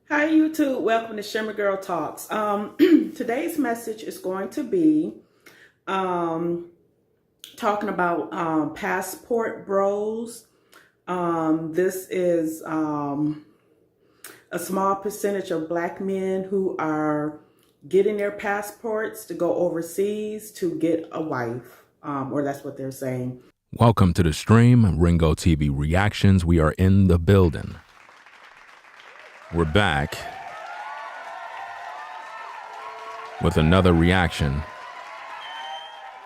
Hi YouTube, welcome to Shimmer Girl Talks. Today's message is going to be talking about passport bros. This is a small percentage of black men who are getting their passports to go overseas to get a wife, or that's what they're saying. Welcome to the stream, Ringo TV Reactions. We are in the building. We're back with another reaction.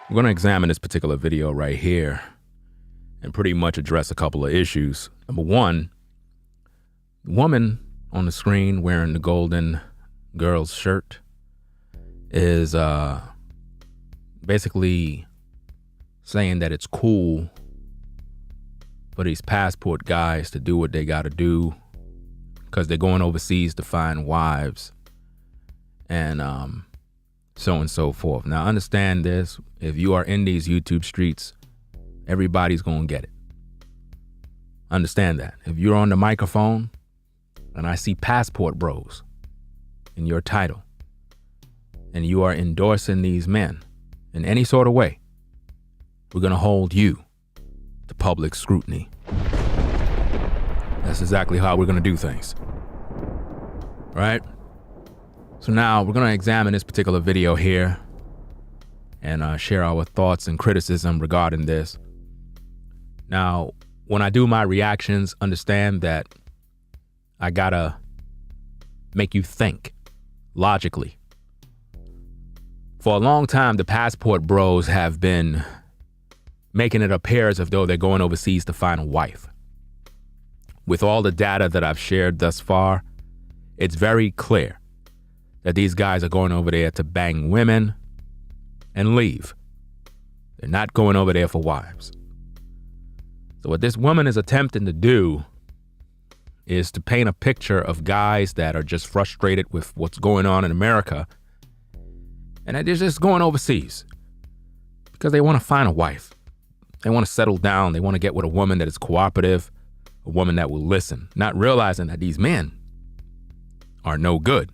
We're going to examine this particular video right here and pretty much address a couple of issues. Number one, the woman on the screen wearing the Golden Girls shirt is basically saying that it's cool for these passport guys to do what they got to do because they're going overseas to find wives and so on and so forth. Now, understand this. If you are in these YouTube streets, everybody's going to get it. Understand that. If you're on the microphone and I see passport bros in your title and you are endorsing these men in any sort of way, we're going to hold you to public scrutiny. That's exactly how we're going to do things. Right? So now we're going to examine this particular video here and share our thoughts and criticism regarding this. Now, when I do my reactions, understand that I got to make you think logically. For a long time, the passport bros have been making it appear as if though they're going overseas to find a wife. With all the data that I've shared thus far, it's very clear that these guys are going over there to bang women and leave. They're not going over there for wives. So what this woman is attempting to do is to paint a picture of guys that are just frustrated with what's going on in America and that they're just going overseas because they want to find a wife. They want to settle down. They want to get with a woman that is cooperative, a woman that will listen, not realizing that these men are no good.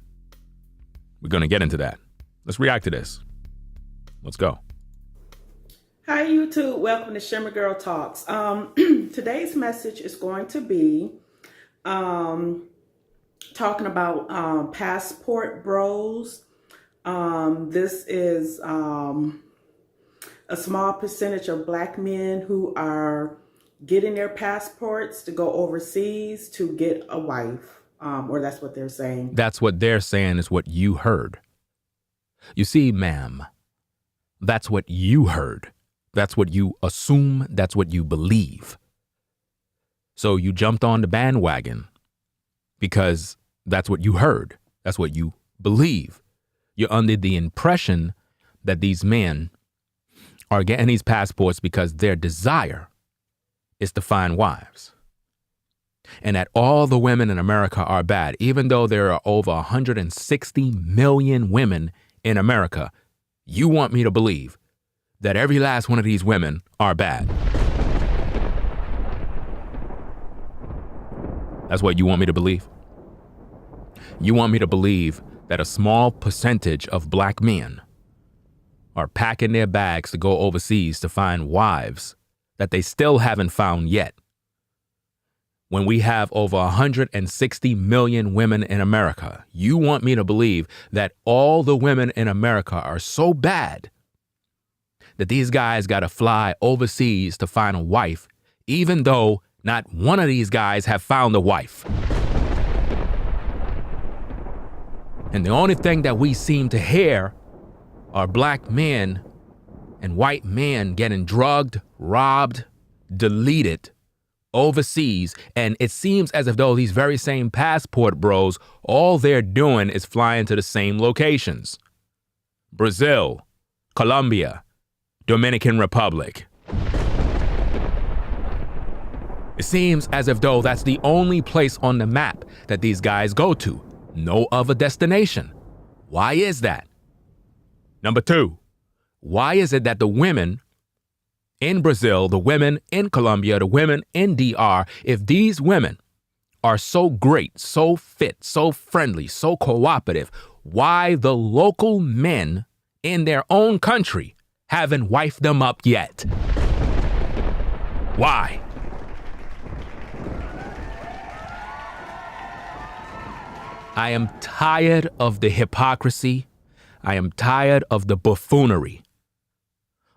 We're going to get into that. Let's react to this. Let's go. Hi YouTube, welcome to Shimmer Girl Talks. Today's message is going to be talking about passport bros. This is a small percentage of black men who are getting their passports to go overseas to get a wife, or that's what they're saying. That's what they're saying is what you heard. You see, ma'am, that's what you heard. That's what you assume. That's what you believe. So you jumped on the bandwagon because that's what you heard. That's what you believe. You're under the impression that these men are getting these passports because their desire is to find wives. And that all the women in America are bad, even though there are over 160 million women in America. You want me to believe that every last one of these women are bad. That's what you want me to believe? You want me to believe that a small percentage of black men are packing their bags to go overseas to find wives that they still haven't found yet. When we have over 160 million women in America, you want me to believe that all the women in America are so bad that these guys got to fly overseas to find a wife, even though not one of these guys have found a wife. And the only thing that we seem to hear are black men and white men getting drugged, robbed, deleted overseas. And it seems as if though these very same passport bros, all they're doing is flying to the same locations. Brazil, Colombia, Dominican Republic. It seems as if though that's the only place on the map that these guys go to. No other destination. Why is that? Number two, why is it that the women in Brazil, the women in Colombia, the women in DR, if these women are so great, so fit, so friendly, so cooperative, why the local men in their own country haven't wifed them up yet? Why? I am tired of the hypocrisy. I am tired of the buffoonery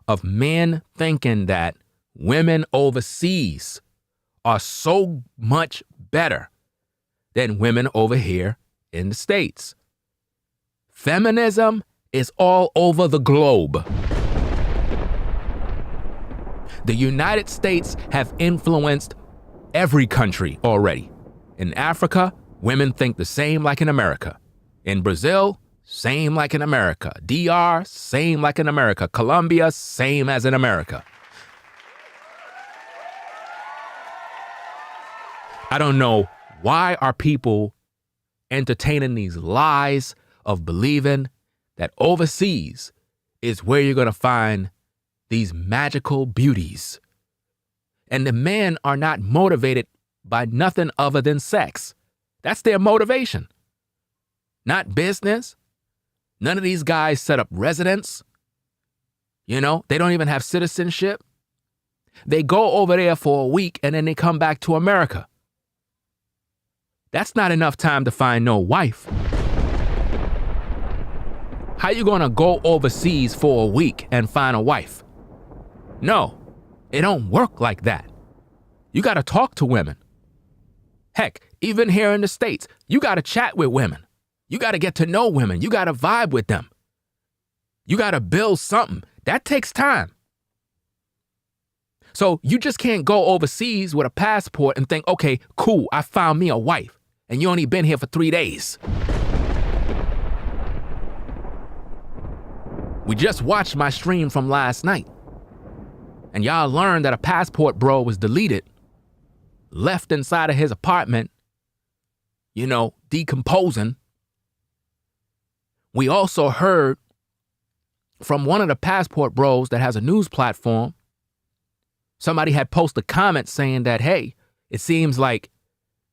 of men thinking that women overseas are so much better than women over here in the States. Feminism is all over the globe. The United States have influenced every country already. In Africa, women think the same like in America. In Brazil, same like in America. DR, same like in America. Colombia, same as in America. I don't know why are people entertaining these lies of believing that overseas is where you're going to find these magical beauties. And the men are not motivated by nothing other than sex. That's their motivation. Not business. None of these guys set up residence. You know, they don't even have citizenship. They go over there for a week and then they come back to America. That's not enough time to find no wife. How you gonna go overseas for a week and find a wife? No, it don't work like that. You gotta talk to women. Heck, even here in the States, you gotta chat with women. You gotta get to know women. You gotta vibe with them. You gotta build something. That takes time. So you just can't go overseas with a passport and think, okay, cool, I found me a wife. And you only been here for 3 days. We just watched my stream from last night. And y'all learned that a passport bro was deleted, left inside of his apartment, you know, decomposing. We also heard from one of the passport bros that has a news platform, somebody had posted a comment saying that, hey, it seems like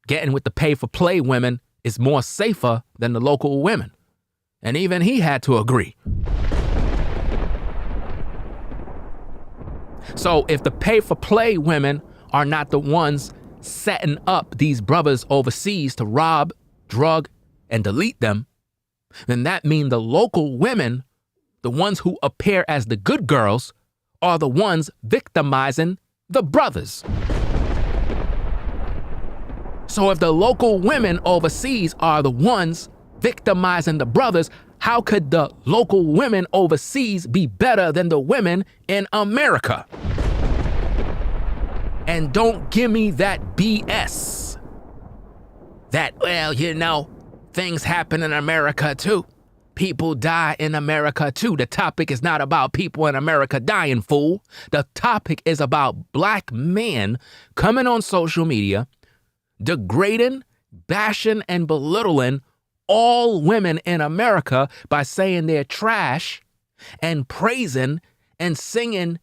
getting with the pay-for-play women is more safer than the local women. And even he had to agree. So if the pay-for-play women are not the ones setting up these brothers overseas to rob, drug, and delete them, then that means the local women, the ones who appear as the good girls, are the ones victimizing the brothers. So if the local women overseas are the ones victimizing the brothers, how could the local women overseas be better than the women in America? And don't give me that BS. That, well, you know, things happen in America too. People die in America too. The topic is not about people in America dying, fool. The topic is about black men coming on social media, degrading, bashing, and belittling all women in America by saying they're trash and praising and singing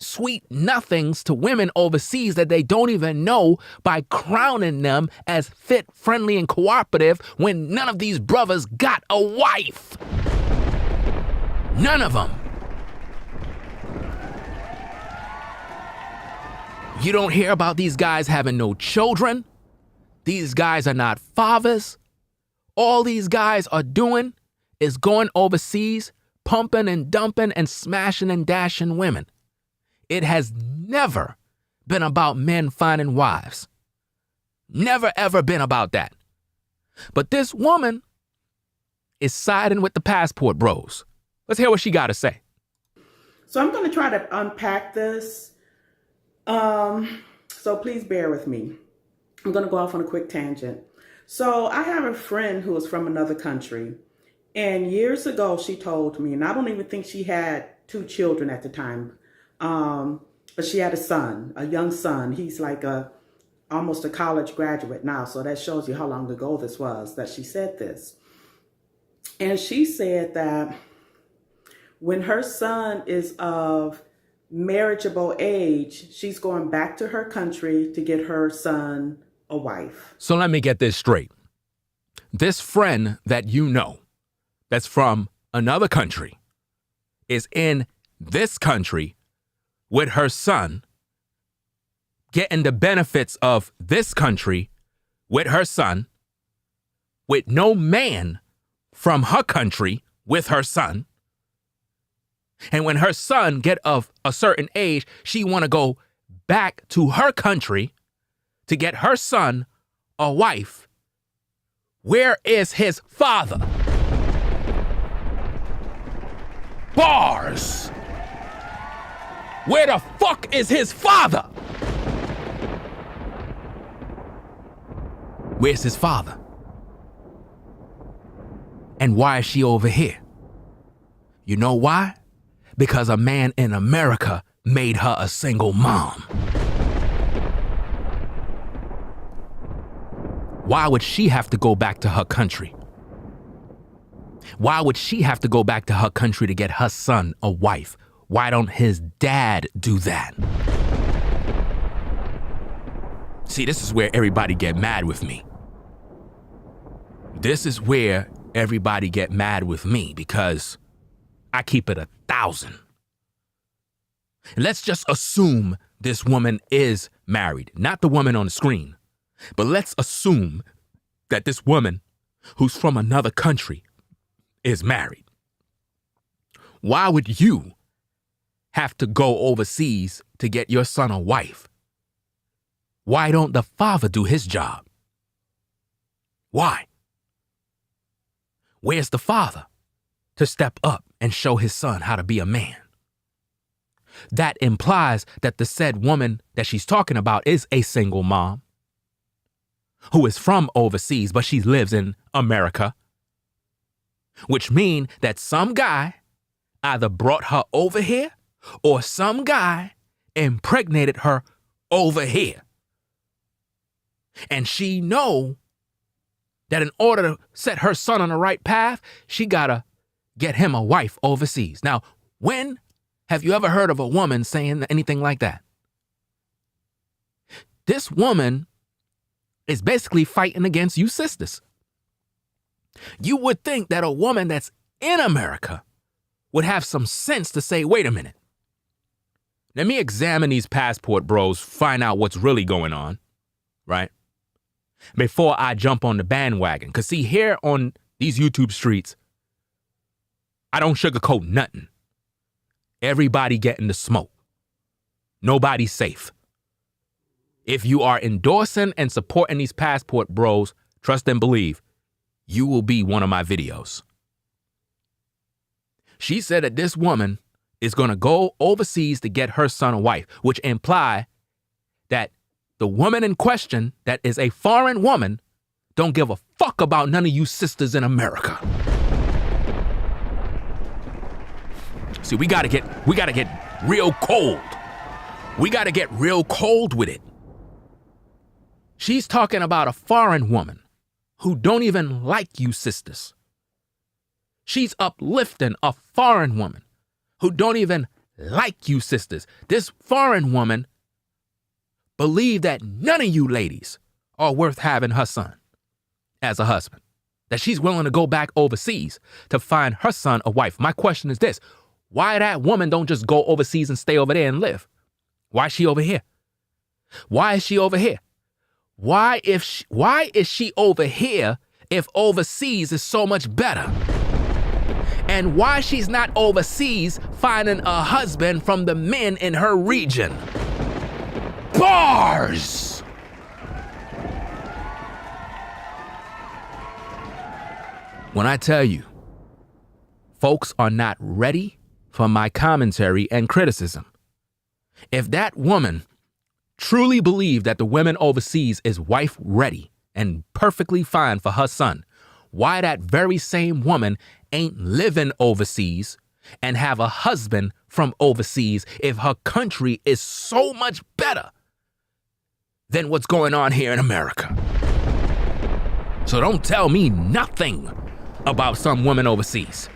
sweet nothings to women overseas that they don't even know by crowning them as fit, friendly, and cooperative when none of these brothers got a wife. None of them. You don't hear about these guys having no children. These guys are not fathers. All these guys are doing is going overseas, pumping and dumping and smashing and dashing women. It has never been about men finding wives. Never, ever been about that. But this woman is siding with the passport bros. Let's hear what she got to say. So I'm going to try to unpack this. So please bear with me. I'm going to go off on a quick tangent. So I have a friend who is from another country. And years ago, she told me, and I don't even think she had 2 children at the time, but she had a son, a young son. He's like almost a college graduate now. So that shows you how long ago this was that she said this. And she said that when her son is of marriageable age, she's going back to her country to get her son a wife. So let me get this straight. This friend that you know that's from another country is in this country with her son, getting the benefits of this country with her son, with no man from her country with her son. And when her son get of a certain age, she want to go back to her country to get her son a wife. Where is his father? Bars! Where the fuck is his father? Where's his father? And why is she over here? You know why? Because a man in America made her a single mom. Why would she have to go back to her country? Why would she have to go back to her country to get her son a wife? Why don't his dad do that? See, this is where everybody get mad with me. This is where everybody get mad with me because I keep it 1,000. Let's just assume this woman is married, not the woman on the screen, but let's assume that this woman who's from another country is married. Why would you have to go overseas to get your son a wife? Why don't the father do his job? Why? Where's the father to step up and show his son how to be a man? That implies that the said woman that she's talking about is a single mom who is from overseas, but she lives in America, which means that some guy either brought her over here or some guy impregnated her over here. And she know that in order to set her son on the right path, she gotta get him a wife overseas. Now, when have you ever heard of a woman saying anything like that? This woman is basically fighting against you sisters. You would think that a woman that's in America would have some sense to say, wait a minute. Let me examine these passport bros, find out what's really going on, right? Before I jump on the bandwagon. Because see, here on these YouTube streets, I don't sugarcoat nothing. Everybody getting the smoke. Nobody's safe. If you are endorsing and supporting these passport bros, trust and believe, you will be one of my videos. She said that this woman is going to go overseas to get her son a wife, which imply that the woman in question, that is a foreign woman, don't give a fuck about none of you sisters in America. See, we gotta get real cold. We gotta get real cold with it. She's talking about a foreign woman who don't even like you sisters. She's uplifting a foreign woman who don't even like you sisters. This foreign woman believe that none of you ladies are worth having her son as a husband, that she's willing to go back overseas to find her son a wife. My question is this: why that woman don't just go overseas and stay over there and live? Why is she over here? Why is she over here? Why is she over here if overseas is so much better? And why she's not overseas finding a husband from the men in her region? Bars! When I tell you, folks are not ready for my commentary and criticism. If that woman truly believed that the women overseas is wife ready and perfectly fine for her son, why that very same woman ain't living overseas and have a husband from overseas if her country is so much better than what's going on here in America? So don't tell me nothing about some woman overseas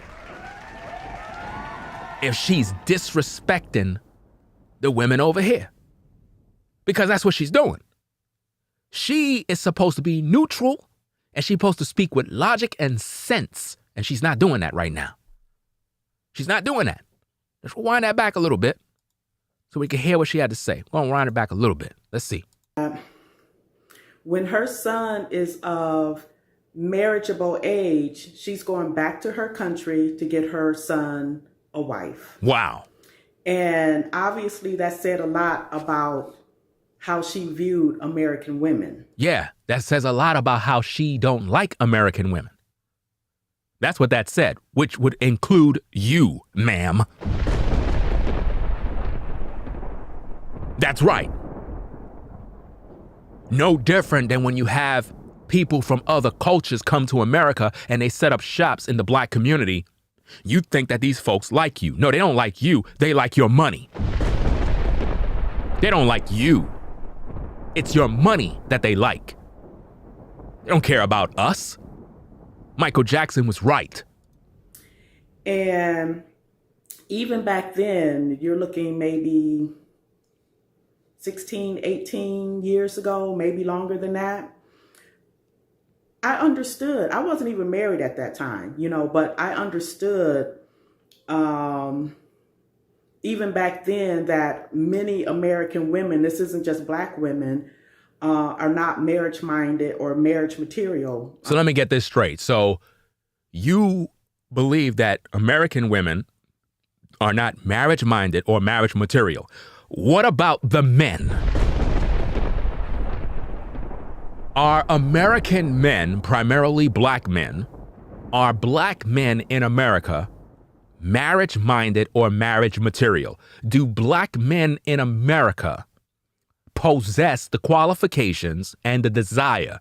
if she's disrespecting the women over here, because that's what she's doing. She is supposed to be neutral, and she's supposed to speak with logic and sense. And she's not doing that right now. She's not doing that. Let's rewind that back a little bit so we can hear what she had to say. We're going to rewind it back a little bit. Let's see. When her son is of marriageable age, she's going back to her country to get her son a wife. Wow. And obviously that said a lot about how she viewed American women. Yeah, that says a lot about how she don't like American women. That's what that said, which would include you, ma'am. That's right. No different than when you have people from other cultures come to America and they set up shops in the black community. You think that these folks like you. No, they don't like you. They like your money. They don't like you. It's your money that they like. They don't care about us. Michael Jackson was right. And even back then, you're looking maybe 16, 18 years ago, maybe longer than that. I understood. I wasn't even married at that time, but I understood even back then that many American women, this isn't just black women, are not marriage minded or marriage material. So let me get this straight. So you believe that American women are not marriage minded or marriage material. What about the men? Are American men, primarily black men, are black men in America marriage minded or marriage material? Do black men in America possess the qualifications and the desire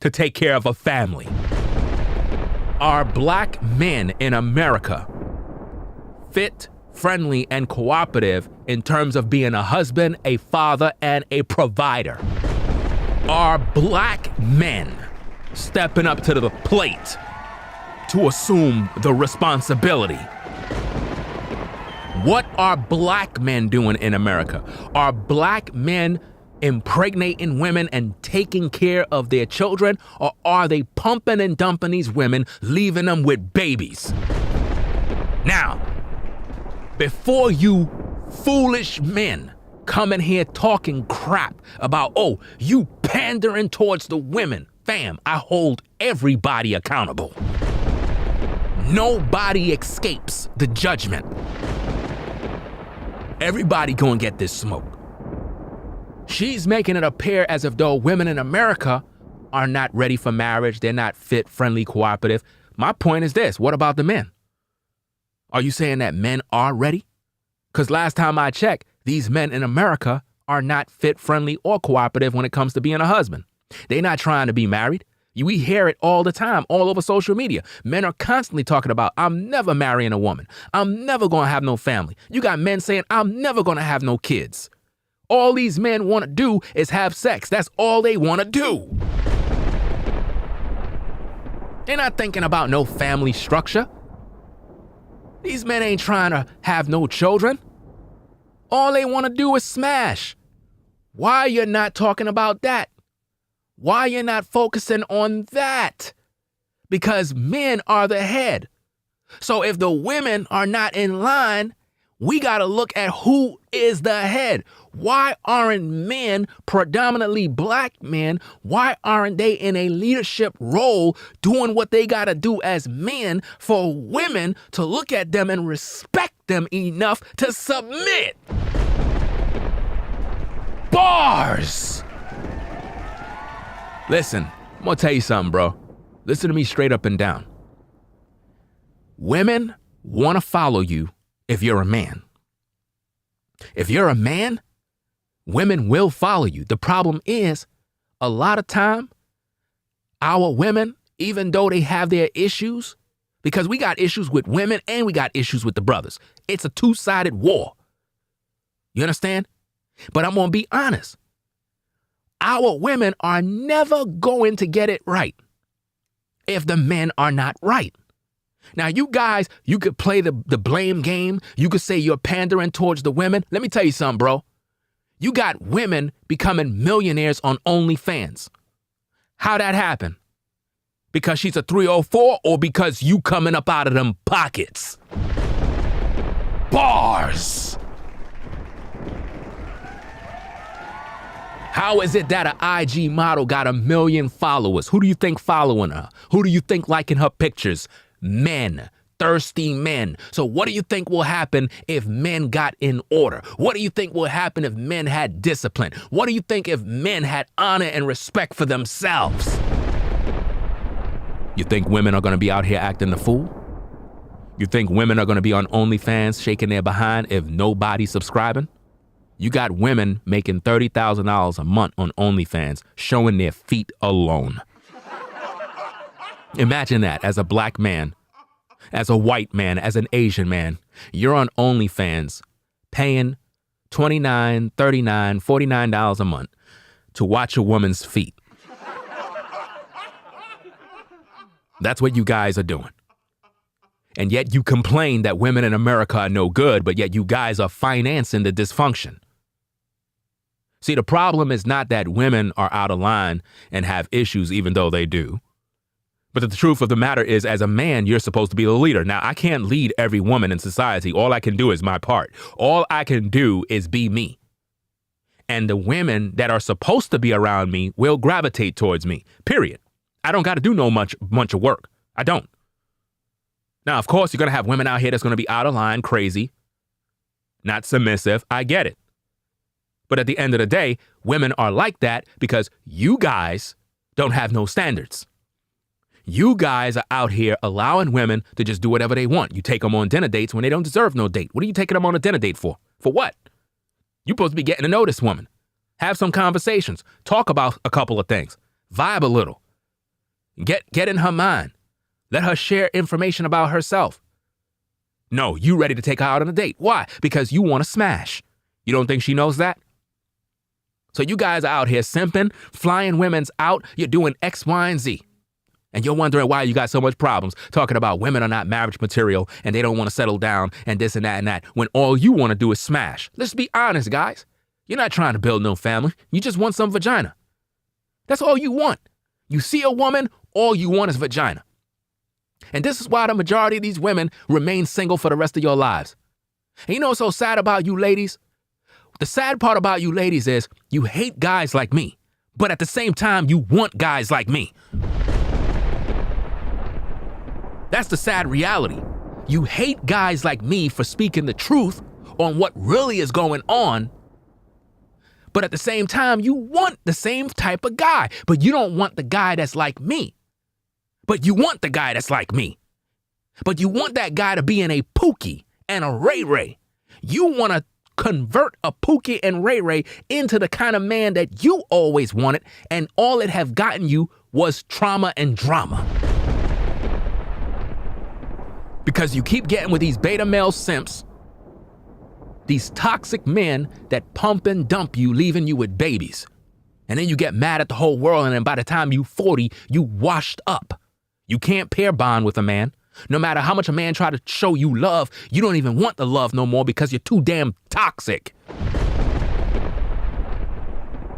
to take care of a family? Are black men in America fit, friendly, and cooperative in terms of being a husband, a father, and a provider? Are black men stepping up to the plate to assume the responsibility? What are black men doing in America? Are black men impregnating women and taking care of their children, or are they pumping and dumping these women, leaving them with babies? Now, before you foolish men come in here talking crap about, oh, you pandering towards the women, fam, I hold everybody accountable. Nobody escapes the judgment. Everybody gonna get this smoke. She's making it appear as if though women in America are not ready for marriage. They're not fit, friendly, cooperative. My point is this. What about the men? Are you saying that men are ready? Because last time I checked, these men in America are not fit, friendly, or cooperative when it comes to being a husband. They're not trying to be married. We hear it all the time, all over social media. Men are constantly talking about, I'm never marrying a woman. I'm never going to have no family. You got men saying, I'm never going to have no kids. All these men want to do is have sex. That's all they want to do. They're not thinking about no family structure. These men ain't trying to have no children. All they want to do is smash. Why you're not talking about that? Why you're not focusing on that? Because men are the head. So if the women are not in line, we got to look at who is the head. Why aren't men, predominantly black men, why aren't they in a leadership role doing what they got to do as men for women to look at them and respect them enough to submit? Bars! Listen, I'm going to tell you something, bro. Listen to me straight up and down. Women want to follow you if you're a man. If you're a man, women will follow you. The problem is, a lot of time, our women, even though they have their issues, because we got issues with women and we got issues with the brothers. It's a two-sided war. You understand? But I'm going to be honest. Our women are never going to get it right if the men are not right. Now, you guys, you could play the blame game. You could say you're pandering towards the women. Let me tell you something, bro. You got women becoming millionaires on OnlyFans. How that happen? Because she's a 304 or because you coming up out of them pockets? Bars. How is it that an IG model got 1 million followers? Who do you think following her? Who do you think liking her pictures? Men. Thirsty men. So what do you think will happen if men got in order? What do you think will happen if men had discipline? What do you think if men had honor and respect for themselves? You think women are going to be out here acting the fool? You think women are going to be on OnlyFans shaking their behind if nobody's subscribing? You got women making $30,000 a month on OnlyFans showing their feet alone. Imagine that as a black man, as a white man, as an Asian man. You're on OnlyFans paying $29, $39, $49 a month to watch a woman's feet. That's what you guys are doing. And yet you complain that women in America are no good, but yet you guys are financing the dysfunction. See, the problem is not that women are out of line and have issues, even though they do. But the truth of the matter is, as a man, you're supposed to be the leader. Now, I can't lead every woman in society. All I can do is my part. All I can do is be me. And the women that are supposed to be around me will gravitate towards me, period. I don't got to do no much of work. I don't. Now, of course, you're going to have women out here that's going to be out of line, crazy, not submissive. I get it. But at the end of the day, women are like that because you guys don't have no standards. You guys are out here allowing women to just do whatever they want. You take them on dinner dates when they don't deserve no date. What are you taking them on a dinner date for? For what? You're supposed to be getting to know this woman. Have some conversations. Talk about a couple of things. Vibe a little. Get in her mind. Let her share information about herself. No, you ready to take her out on a date. Why? Because you want to smash. You don't think she knows that? So you guys are out here simping, flying women's out. You're doing X, Y, and Z. And you're wondering why you got so much problems talking about women are not marriage material and they don't want to settle down and this and that, when all you want to do is smash. Let's be honest, guys. You're not trying to build no family. You just want some vagina. That's all you want. You see a woman, all you want is vagina. And this is why the majority of these women remain single for the rest of your lives. And you know what's so sad about you ladies? The sad part about you ladies is you hate guys like me, but at the same time, you want guys like me. That's the sad reality. You hate guys like me for speaking the truth on what really is going on, but at the same time, you want the same type of guy, but you don't want the guy that's like me. But you want the guy that's like me. But you want that guy to be in a Pookie and a Ray Ray. You want to convert a Pookie and Ray Ray into the kind of man that you always wanted, and all it have gotten you was trauma and drama. Because you keep getting with these beta male simps, these toxic men that pump and dump you, leaving you with babies. And then you get mad at the whole world, and then by the time you 40, you washed up. You can't pair bond with a man. No matter how much a man try to show you love, you don't even want the love no more because you're too damn toxic.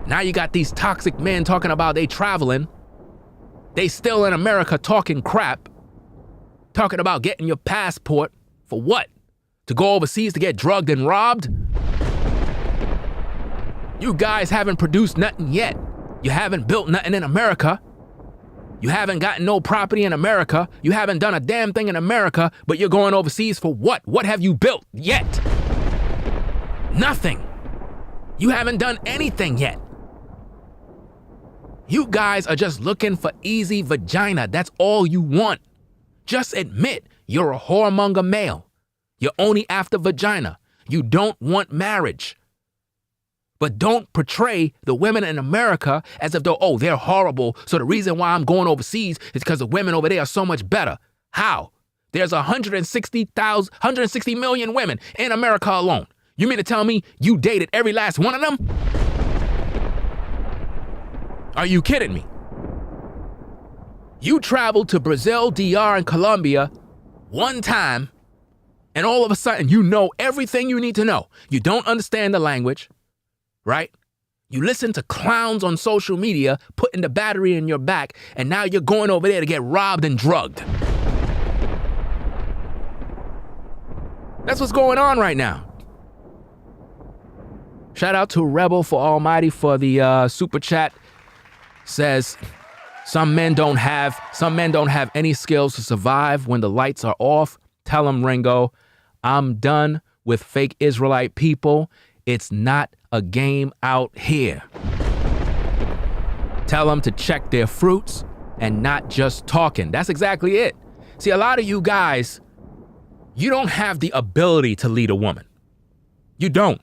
Now you got these toxic men talking about they traveling. They still in America talking crap. Talking about getting your passport for what? To go overseas to get drugged and robbed? You guys haven't produced nothing yet. You haven't built nothing in America. You haven't gotten no property in America. You haven't done a damn thing in America, but you're going overseas for what? What have you built yet? Nothing. You haven't done anything yet. You guys are just looking for easy vagina. That's all you want. Just admit you're a whoremonger male. You're only after vagina. You don't want marriage. But don't portray the women in America as if they're horrible. So the reason why I'm going overseas is because the women over there are so much better. How? There's 160 million women in America alone. You mean to tell me you dated every last one of them? Are you kidding me? You traveled to Brazil, DR, and Colombia one time, and all of a sudden you know everything you need to know. You don't understand the language. right? You listen to clowns on social media putting the battery in your back, and now you're going over there to get robbed and drugged. That's what's going on right now. Shout out to Rebel for Almighty for the super chat. Says, some men don't have any skills to survive when the lights are off. Tell them, Ringo, I'm done with fake Israelite people. It's not a game out here. Tell them to check their fruits and not just talking. That's exactly it. See, a lot of you guys, you don't have the ability to lead a woman. You don't.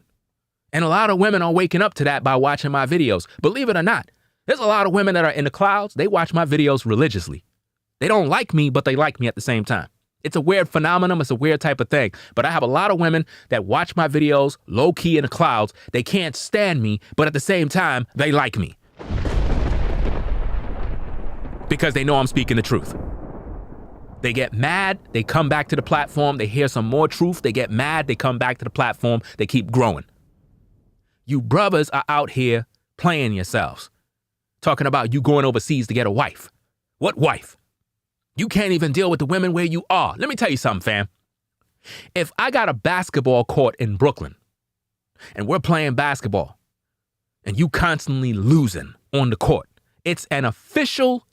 And a lot of women are waking up to that by watching my videos. Believe it or not, there's a lot of women that are in the clouds. They watch my videos religiously. They don't like me, but they like me at the same time. It's a weird phenomenon. It's a weird type of thing. But I have a lot of women that watch my videos low key in the clouds. They can't stand me, but at the same time, they like me. Because they know I'm speaking the truth. They get mad, they come back to the platform, they hear some more truth, they get mad, they come back to the platform, they keep growing. You brothers are out here playing yourselves. Talking about you going overseas to get a wife. What wife? You can't even deal with the women where you are. Let me tell you something, fam. If I got a basketball court in Brooklyn and we're playing basketball and you constantly losing on the court, it's an official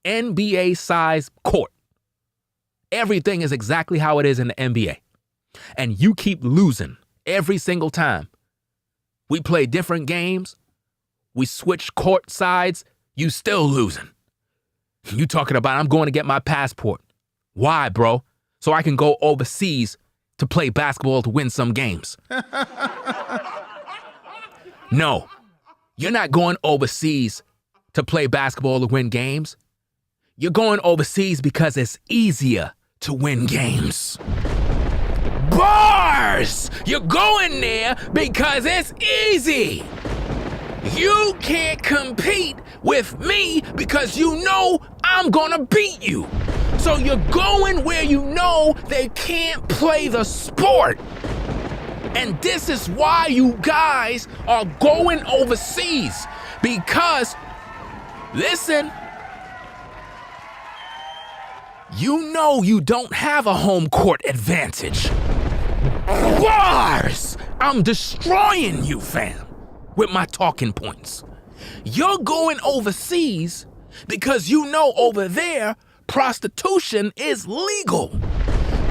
NBA size court. Everything is exactly how it is in the NBA. And you keep losing every single time. We play different games. We switch court sides. You still losing. You talking about I'm going to get my passport. Why, bro? So I can go overseas to play basketball to win some games. No, you're not going overseas to play basketball to win games. You're going overseas because it's easier to win games. Bars! You're going there because it's easy. You can't compete with me because you know I'm gonna beat you. So you're going where you know they can't play the sport. And this is why you guys are going overseas. Because, listen, you know you don't have a home court advantage. Bars! I'm destroying you, fam, with my talking points. You're going overseas because you know over there prostitution is legal.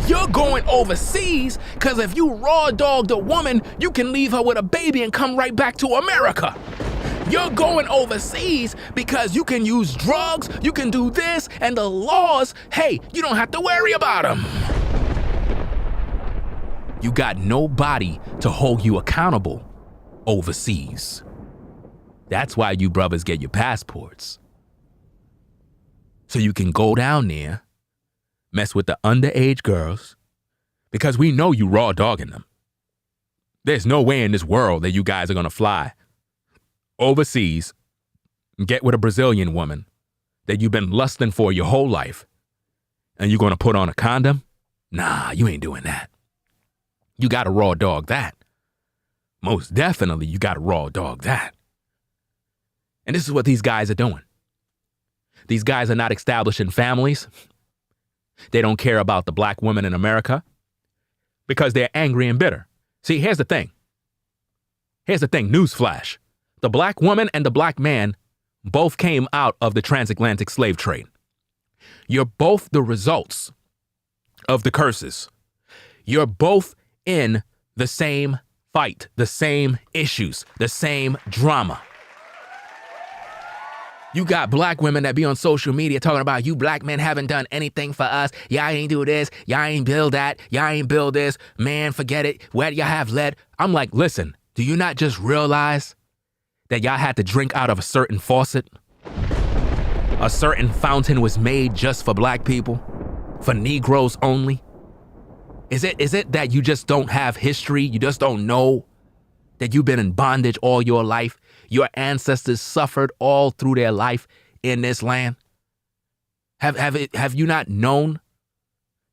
You're going overseas because if you raw dogged a woman, you can leave her with a baby and come right back to America. You're going overseas because you can use drugs, you can do this, and the laws, hey, you don't have to worry about them. You got nobody to hold you accountable overseas. That's why you brothers get your passports. So you can go down there, mess with the underage girls, because we know you raw dogging them. There's no way in this world that you guys are gonna fly overseas and get with a Brazilian woman that you've been lusting for your whole life, and you're gonna put on a condom? Nah, you ain't doing that. You gotta raw dog that. Most definitely, you gotta raw dog that. And this is what these guys are doing. These guys are not establishing families. They don't care about the black women in America because they're angry and bitter. See, here's the thing. Newsflash. The black woman and the black man both came out of the transatlantic slave trade. You're both the results of the curses. You're both in the same fight, the same issues, the same drama. You got black women that be on social media talking about you black men haven't done anything for us. Y'all ain't do this. Y'all ain't build that. Y'all ain't build this. Man, forget it. Where do y'all have lead? I'm like, listen, do you not just realize that y'all had to drink out of a certain faucet? A certain fountain was made just for black people? For Negroes only? Is it that you just don't have history? You just don't know that you've been in bondage all your life? Your ancestors suffered all through their life in this land? Have you not known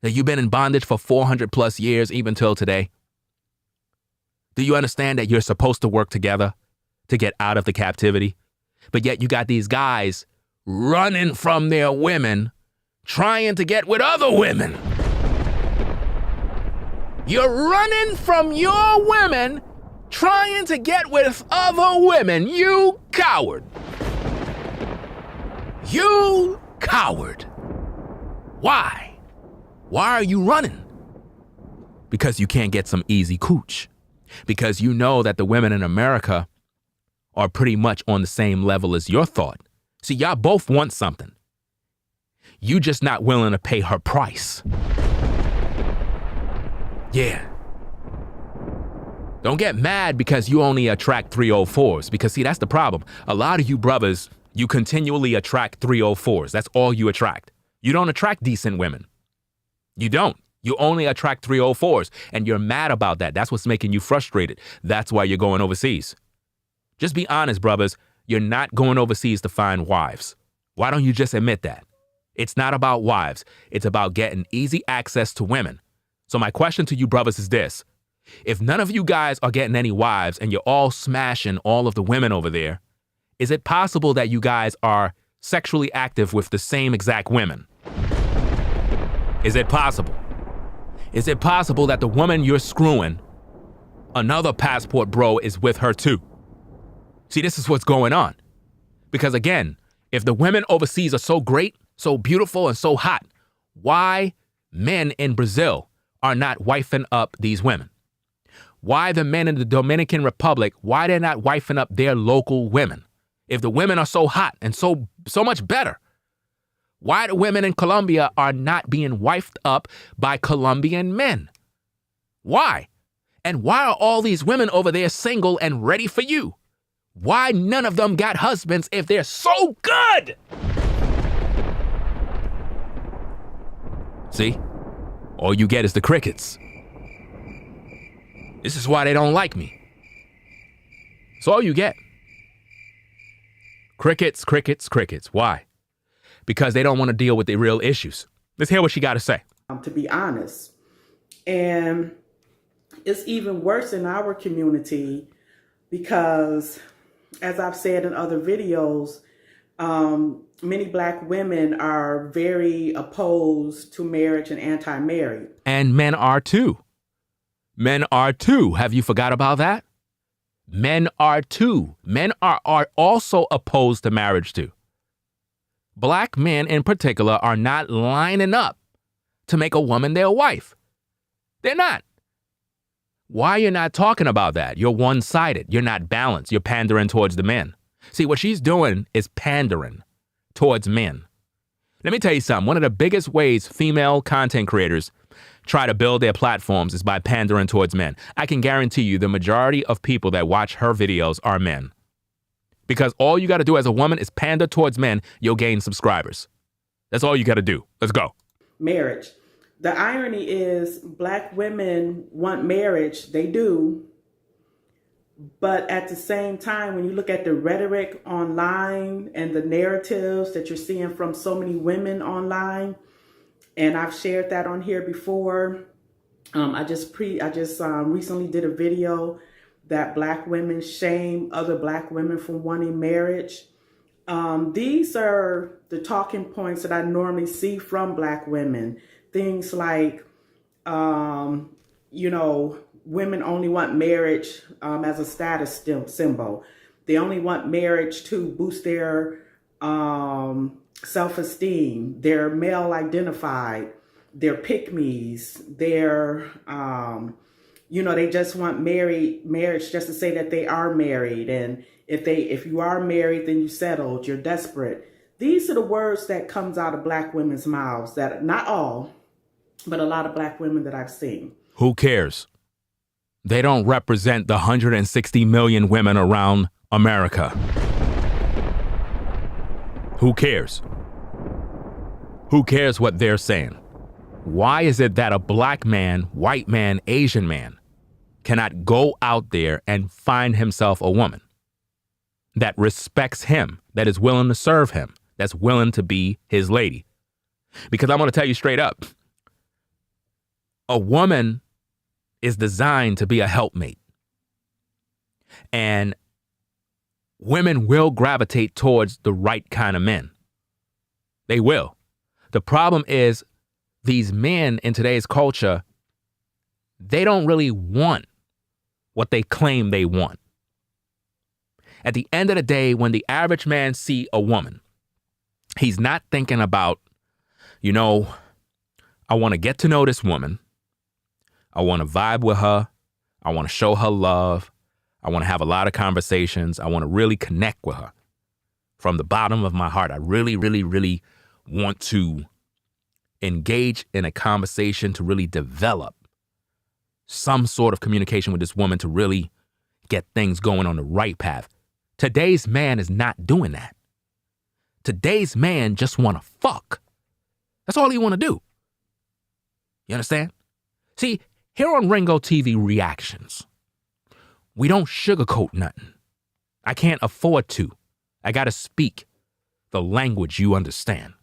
that you've been in bondage for 400 plus years, even till today? Do you understand that you're supposed to work together? to get out of the captivity. But yet you got these guys running from their women, trying to get with other women. You're running from your women, trying to get with other women. You coward. You coward. Why? Why are you running? Because you can't get some easy cooch. Because you know that the women in America are pretty much on the same level as your thought. See, y'all both want something. You just not willing to pay her price. Yeah. Don't get mad because you only attract 304s. Because see, that's the problem. A lot of you brothers, you continually attract 304s. That's all you attract. You don't attract decent women. You don't. You only attract 304s. And you're mad about that. That's what's making you frustrated. That's why you're going overseas. Just be honest, brothers. You're not going overseas to find wives. Why don't you just admit that? It's not about wives. It's about getting easy access to women. So my question to you brothers is this. If none of you guys are getting any wives and you're all smashing all of the women over there, is it possible that you guys are sexually active with the same exact women? Is it possible? Is it possible that the woman you're screwing, another passport bro is with her too? See, this is what's going on. Because again, if the women overseas are so great, so beautiful, and so hot, why men in Brazil are not wifing up these women? Why the men in the Dominican Republic, why they're not wifing up their local women? If the women are so hot and so much better, why the women in Colombia are not being wifed up by Colombian men? Why? And why are all these women over there single and ready for you? Why none of them got husbands if they're so good? See? All you get is the crickets. This is why they don't like me. It's all you get. Crickets, crickets, crickets. Why? Because they don't want to deal with the real issues. Let's hear what she got to say. To be honest. And it's even worse in our community because, as I've said in other videos, many Black women are very opposed to marriage and anti-marriage. And men are too. Men are too. Have you forgot about that? Men are too. Men are also opposed to marriage too. Black men in particular are not lining up to make a woman their wife. They're not. Why you're not talking about that? You're one-sided. You're not balanced. You're pandering towards the men. See, what she's doing is pandering towards men. Let me tell you something. One of the biggest ways female content creators try to build their platforms is by pandering towards men. I can guarantee you the majority of people that watch her videos are men. Because all you got to do as a woman is pander towards men, you'll gain subscribers. That's all you got to do. Let's go. Marriage. The irony is Black women want marriage. They do. But at the same time, when you look at the rhetoric online and the narratives that you're seeing from so many women online, and I've shared that on here before. I just recently did a video that Black women shame other Black women for wanting marriage. These are the talking points that I normally see from Black women. Things like, women only want marriage as a status symbol. They only want marriage to boost their self-esteem. They're male identified. They're pick-me's. They're, they just want marriage just to say that they are married. And if you are married, then you settled. You're desperate. These are the words that comes out of Black women's mouths. That not all, but a lot of Black women that I've seen. Who cares? They don't represent the 160 million women around America. Who cares? Who cares what they're saying? Why is it that a Black man, white man, Asian man cannot go out there and find himself a woman that respects him, that is willing to serve him, that's willing to be his lady? Because I'm going to tell you straight up, a woman is designed to be a helpmate. And women will gravitate towards the right kind of men. They will. The problem is these men in today's culture, they don't really want what they claim they want. At the end of the day, when the average man see a woman, he's not thinking about, I want to get to know this woman. I want to vibe with her. I want to show her love. I want to have a lot of conversations. I want to really connect with her. From the bottom of my heart, I really, really, really want to engage in a conversation to really develop some sort of communication with this woman to really get things going on the right path. Today's man is not doing that. Today's man just want to fuck. That's all he want to do. You understand? See, here on Ringo TV Reactions, we don't sugarcoat nothing. I can't afford to. I got to speak the language you understand.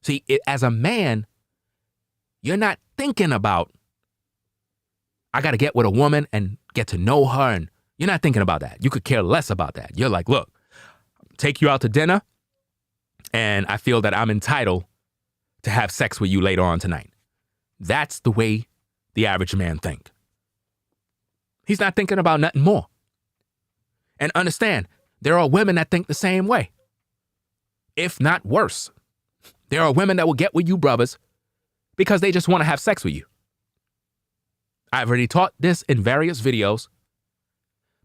See, as a man, you're not thinking about, I got to get with a woman and get to know her. And you're not thinking about that. You could care less about that. You're like, look, take you out to dinner, and I feel that I'm entitled to have sex with you later on tonight. That's the way the average man think. He's not thinking about nothing more. And understand, there are women that think the same way, if not worse. There are women that will get with you brothers because they just want to have sex with you. I've already taught this in various videos.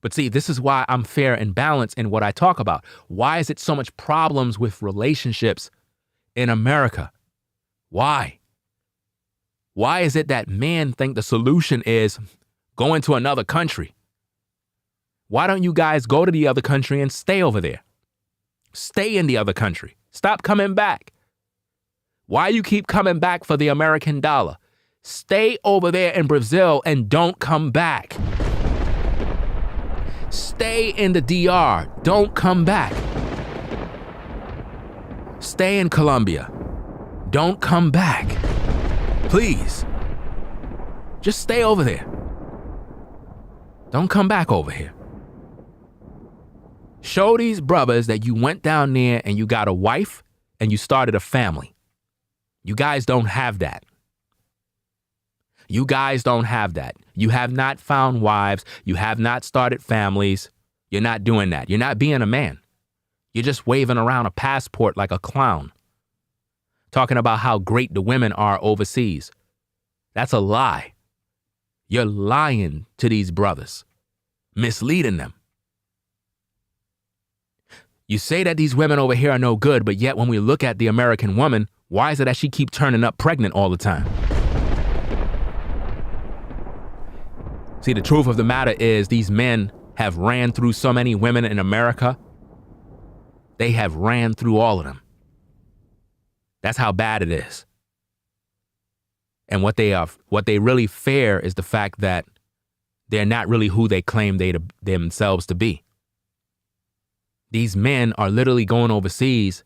But see, this is why I'm fair and balanced in what I talk about. Why is it so much problems with relationships in America? Why? Why is it that men think the solution is going to another country? Why don't you guys go to the other country and stay over there? Stay in the other country. Stop coming back. Why you keep coming back for the American dollar? Stay over there in Brazil and don't come back. Stay in the DR. Don't come back. Stay in Colombia. Don't come back. Please. Just stay over there. Don't come back over here. Show these brothers that you went down there and you got a wife and you started a family. You guys don't have that. You guys don't have that. You have not found wives. You have not started families. You're not doing that. You're not being a man. You're just waving around a passport like a clown, talking about how great the women are overseas. That's a lie. You're lying to these brothers, misleading them. You say that these women over here are no good, but yet when we look at the American woman, why is it that she keep turning up pregnant all the time? See, the truth of the matter is these men have ran through so many women in America. They have ran through all of them. That's how bad it is. And what they really fear is the fact that they're not really who they claim themselves to be. These men are literally going overseas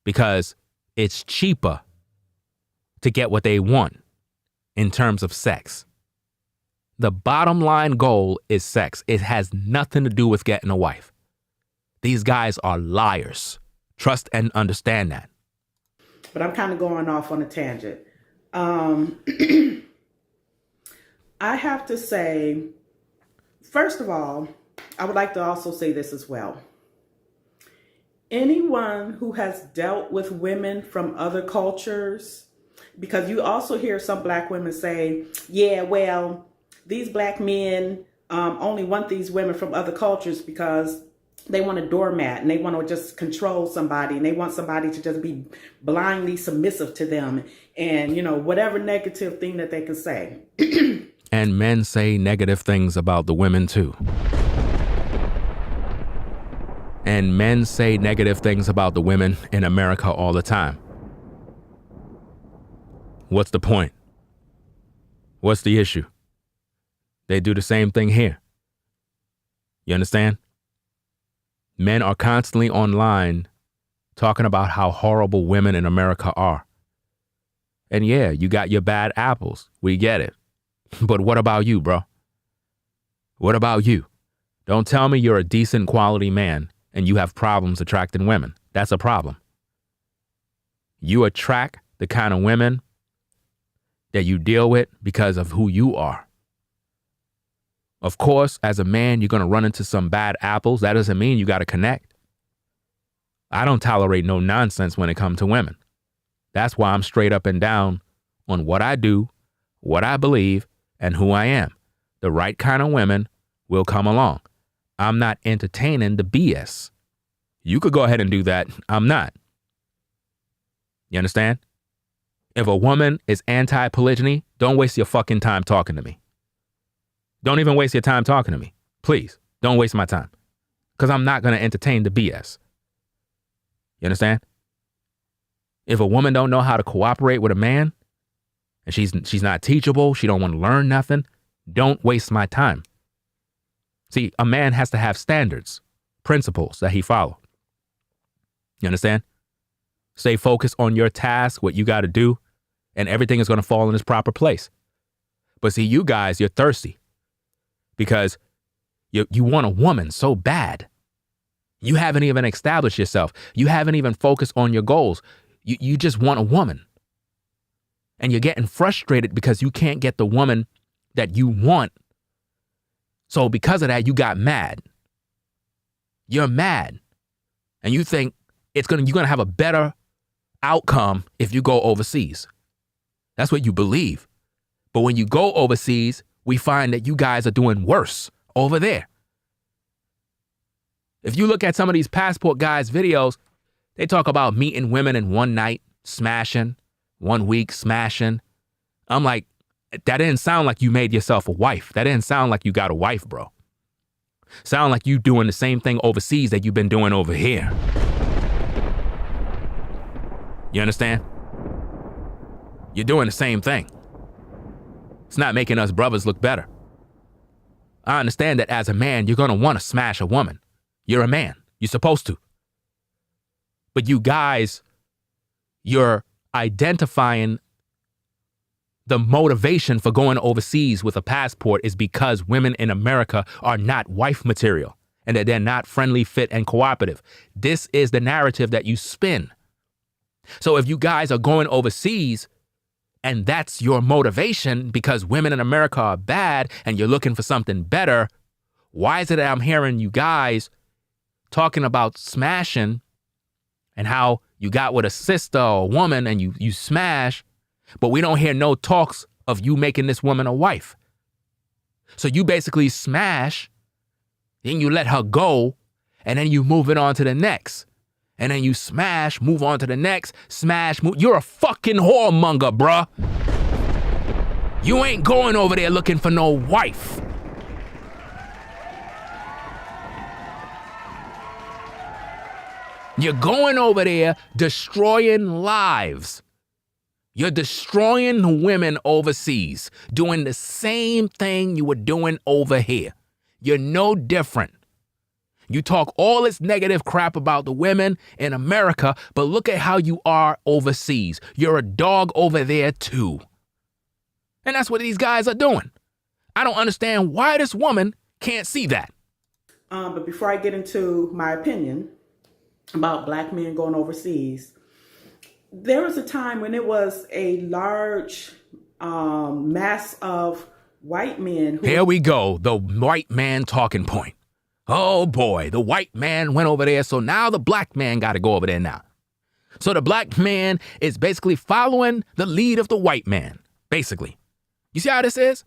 because it's cheaper to get what they want in terms of sex. The bottom line goal is sex. It has nothing to do with getting a wife. These guys are liars. Trust and understand that. But I'm kind of going off on a tangent. I have to say, first of all, I would like to also say this as well. Anyone who has dealt with women from other cultures, because you also hear some black women say, yeah, well, these black men only want these women from other cultures because they want a doormat and they want to just control somebody and they want somebody to just be blindly submissive to them and, whatever negative thing that they can say. And men say negative things about the women too. And men say negative things about the women in America all the time. What's the point? What's the issue? They do the same thing here. You understand? Men are constantly online talking about how horrible women in America are. And yeah, you got your bad apples. We get it. But what about you, bro? What about you? Don't tell me you're a decent quality man and you have problems attracting women. That's a problem. You attract the kind of women that you deal with because of who you are. Of course, as a man, you're going to run into some bad apples. That doesn't mean you got to connect. I don't tolerate no nonsense when it comes to women. That's why I'm straight up and down on what I do, what I believe, and who I am. The right kind of women will come along. I'm not entertaining the BS. You could go ahead and do that. I'm not. You understand? If a woman is anti-polygyny, don't waste your fucking time talking to me. Don't even waste your time talking to me. Please, don't waste my time. Because I'm not going to entertain the BS. You understand? If a woman don't know how to cooperate with a man, and she's not teachable, she don't want to learn nothing, don't waste my time. See, a man has to have standards, principles that he follow. You understand? Stay focused on your task, what you got to do, and everything is going to fall in its proper place. But see, you guys, you're thirsty because you want a woman so bad. You haven't even established yourself. You haven't even focused on your goals. You just want a woman. And you're getting frustrated because you can't get the woman that you want. So because of that, you got mad. You're mad. And you think you're going to have a better outcome if you go overseas. That's what you believe. But when you go overseas, we find that you guys are doing worse over there. If you look at some of these passport guys' videos, they talk about meeting women in one night, smashing, 1 week, smashing. I'm like, that didn't sound like you made yourself a wife. That didn't sound like you got a wife, bro. Sound like you doing the same thing overseas that you've been doing over here. You understand? You're doing the same thing. It's not making us brothers look better. I understand that as a man, you're going to want to smash a woman. You're a man. You're supposed to. But you guys, you're identifying the motivation for going overseas with a passport is because women in America are not wife material and that they're not friendly, fit, and cooperative. This is the narrative that you spin. So if you guys are going overseas and that's your motivation because women in America are bad and you're looking for something better, why is it that I'm hearing you guys talking about smashing and how you got with a sister or a woman and you smash, but we don't hear no talks of you making this woman a wife? So you basically smash, then you let her go, and then you move it on to the next. And then you smash, move on to the next, smash, move. You're a fucking whoremonger, bruh. You ain't going over there looking for no wife. You're going over there destroying lives. You're destroying the women overseas, doing the same thing you were doing over here. You're no different. You talk all this negative crap about the women in America, but look at how you are overseas. You're a dog over there too. And that's what these guys are doing. I don't understand why this woman can't see that. But before I get into my opinion about black men going overseas, there was a time when it was a large mass of white men. Here we go, the white man talking point. Oh boy, the white man went over there, so now the black man got to go over there now. So the black man is basically following the lead of the white man, basically. You see how this is?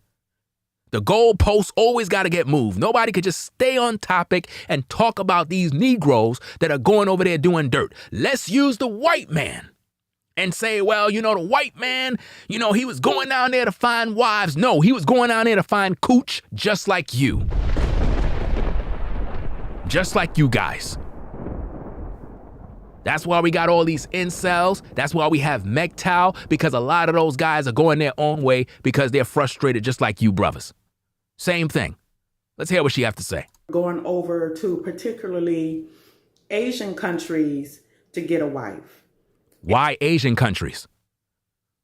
The goalposts always got to get moved. Nobody could just stay on topic and talk about these Negroes that are going over there doing dirt. Let's use the white man and say, well, the white man, he was going down there to find wives. No, he was going down there to find cooch just like you. Just like you guys. That's why we got all these incels. That's why we have MGTOW, because a lot of those guys are going their own way because they're frustrated just like you brothers. Same thing. Let's hear what she have to say. Going over to particularly Asian countries to get a wife. Why Asian countries?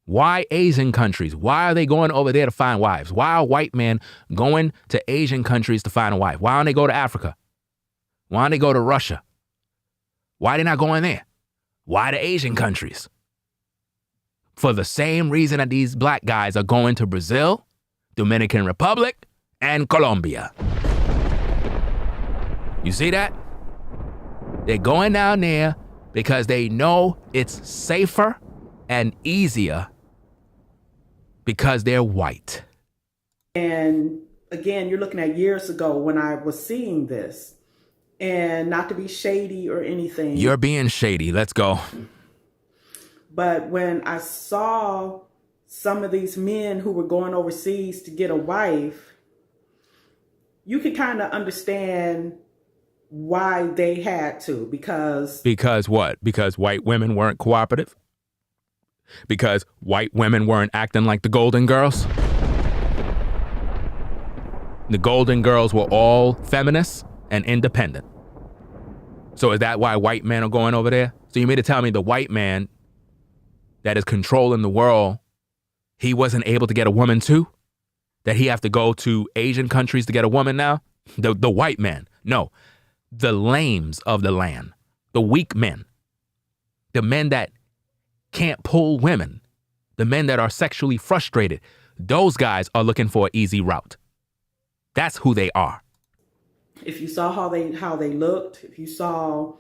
Why Asian countries? Why are they going over there to find wives? Why are white men going to Asian countries to find a wife? Why don't they go to Africa? Why don't they go to Russia? Why are they not going there? Why the Asian countries? For the same reason that these black guys are going to Brazil, Dominican Republic, and Colombia. You see that? They're going down there because they know it's safer and easier because they're white. And again, you're looking at years ago when I was seeing this, and not to be shady or anything. You're being shady. Let's go. But when I saw some of these men who were going overseas to get a wife, you could kind of understand why they had to, because what? Because white women weren't cooperative? Because white women weren't acting like the Golden Girls? The Golden Girls were all feminists and independent. So is that why white men are going over there? So you mean to tell me the white man that is controlling the world, he wasn't able to get a woman too? That he have to go to Asian countries to get a woman now? The white man. No. The lames of the land. The weak men. The men that can't pull women. The men that are sexually frustrated. Those guys are looking for an easy route. That's who they are. if you saw how they looked, if you saw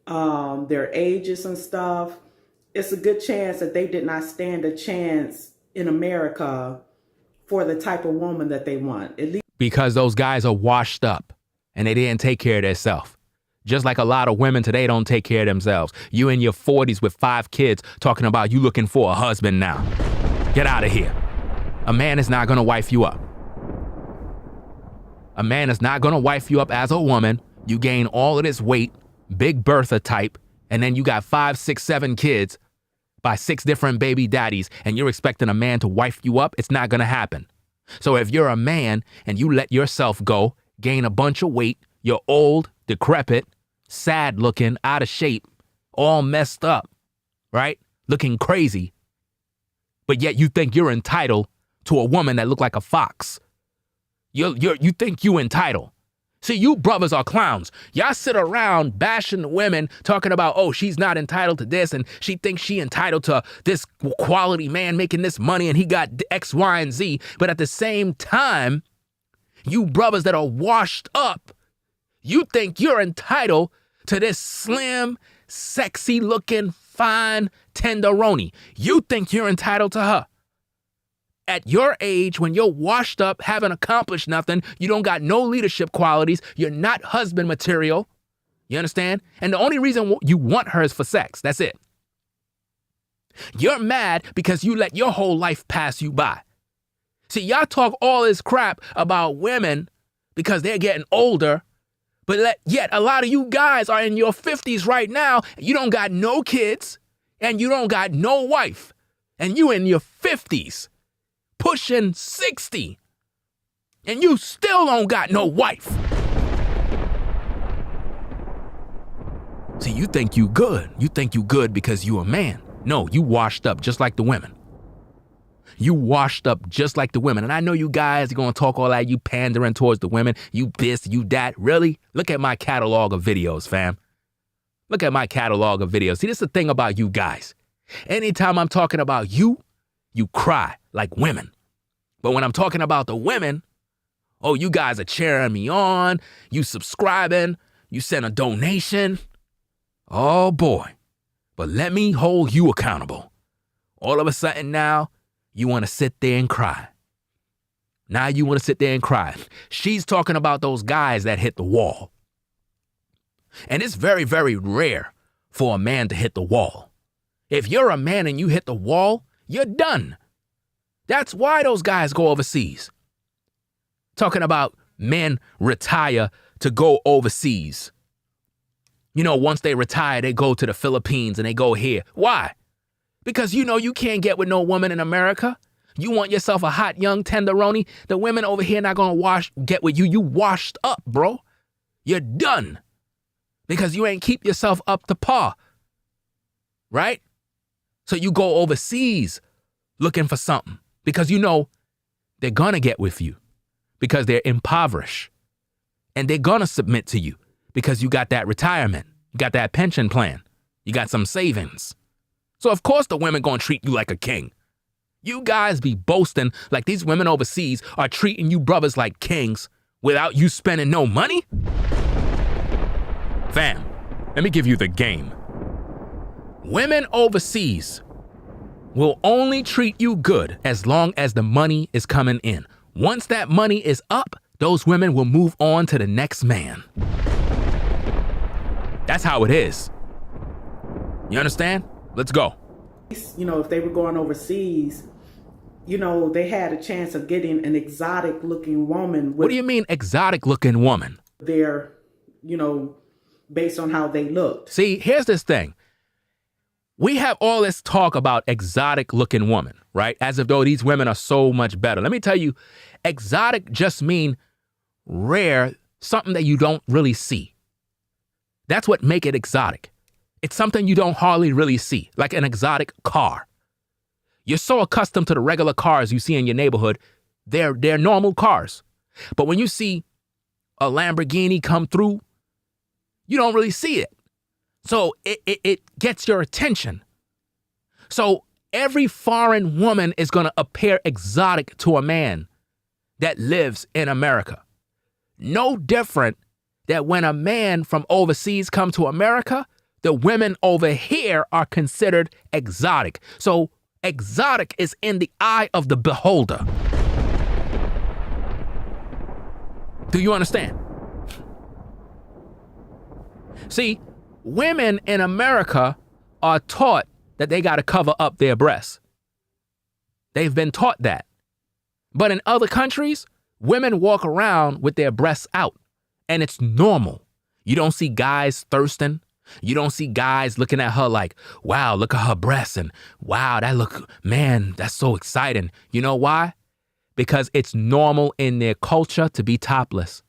their ages and stuff, it's a good chance that they did not stand a chance in America for the type of woman that they want. At least because those guys are washed up and they didn't take care of themselves. Just like a lot of women today don't take care of themselves. You in your 40s with 5 kids talking about you looking for a husband now. Get out of here. A man is not going to wife you up. A man is not going to wife you up as a woman. You gain all of this weight, big Bertha type, and then you got 5, 6, 7 kids by 6 different baby daddies, and you're expecting a man to wife you up? It's not going to happen. So if you're a man and you let yourself go, gain a bunch of weight, you're old, decrepit, sad looking, out of shape, all messed up, right? Looking crazy. But yet you think you're entitled to a woman that look like a fox. You think you entitled. See, you brothers are clowns. Y'all sit around bashing the women, talking about, oh, she's not entitled to this, and she thinks she entitled to this quality man making this money, and he got X, Y, and Z. But at the same time, you brothers that are washed up, you think you're entitled to this slim, sexy-looking, fine tenderoni. You think you're entitled to her. At your age, when you're washed up, haven't accomplished nothing, you don't got no leadership qualities, you're not husband material, you understand? And the only reason you want her is for sex. That's it. You're mad because you let your whole life pass you by. See, y'all talk all this crap about women because they're getting older, but yet a lot of you guys are in your 50s right now, and you don't got no kids, and you don't got no wife, and you in your 50s. Pushing 60, and you still don't got no wife. See, you think you good. You think you good because you a man. No, you washed up just like the women. You washed up just like the women. And I know you guys are going to talk all that, you pandering towards the women, you this, you that. Really? Look at my catalog of videos, fam. Look at my catalog of videos. See, this is the thing about you guys. Anytime I'm talking about you, you cry like women. But when I'm talking about the women, oh, you guys are cheering me on, you subscribing, you send a donation. Oh boy, but let me hold you accountable. All of a sudden now, you want to sit there and cry. Now you want to sit there and cry. She's talking about those guys that hit the wall. And it's very, very rare for a man to hit the wall. If you're a man and you hit the wall, you're done. That's why those guys go overseas. Talking about men retire to go overseas. You know, once they retire, they go to the Philippines and they go here. Why? Because you know you can't get with no woman in America. You want yourself a hot young tenderoni. The women over here not gonna get with you. You washed up, bro. You're done. Because you ain't keep yourself up to par. Right? So you go overseas looking for something because you know they're going to get with you because they're impoverished. And they're going to submit to you because you got that retirement. You got that pension plan. You got some savings. So of course the women going to treat you like a king. You guys be boasting like these women overseas are treating you brothers like kings without you spending no money? Fam, let me give you the game. Women overseas will only treat you good as long as the money is coming in. Once that money is up, those women will move on to the next man. That's how it is. You understand? Let's go. You know, if they were going overseas, you know, they had a chance of getting an exotic looking woman. What do you mean exotic looking woman? They're, you know, based on how they looked. See, here's this thing. We have all this talk about exotic looking women, right? As if though these women are so much better. Let me tell you, exotic just mean rare, something that you don't really see. That's what make it exotic. It's something you don't hardly really see, like an exotic car. You're so accustomed to the regular cars you see in your neighborhood, they're normal cars. But when you see a Lamborghini come through, you don't really see it. So it gets your attention. So every foreign woman is going to appear exotic to a man that lives in America. No different that when a man from overseas come to America, the women over here are considered exotic. So exotic is in the eye of the beholder. Do you understand? See, women in America are taught that they got to cover up their breasts. They've been taught that. But in other countries, women walk around with their breasts out, and it's normal. You don't see guys thirsting. You don't see guys looking at her like, wow, look at her breasts, and wow, man, that's so exciting. You know why? Because it's normal in their culture to be topless.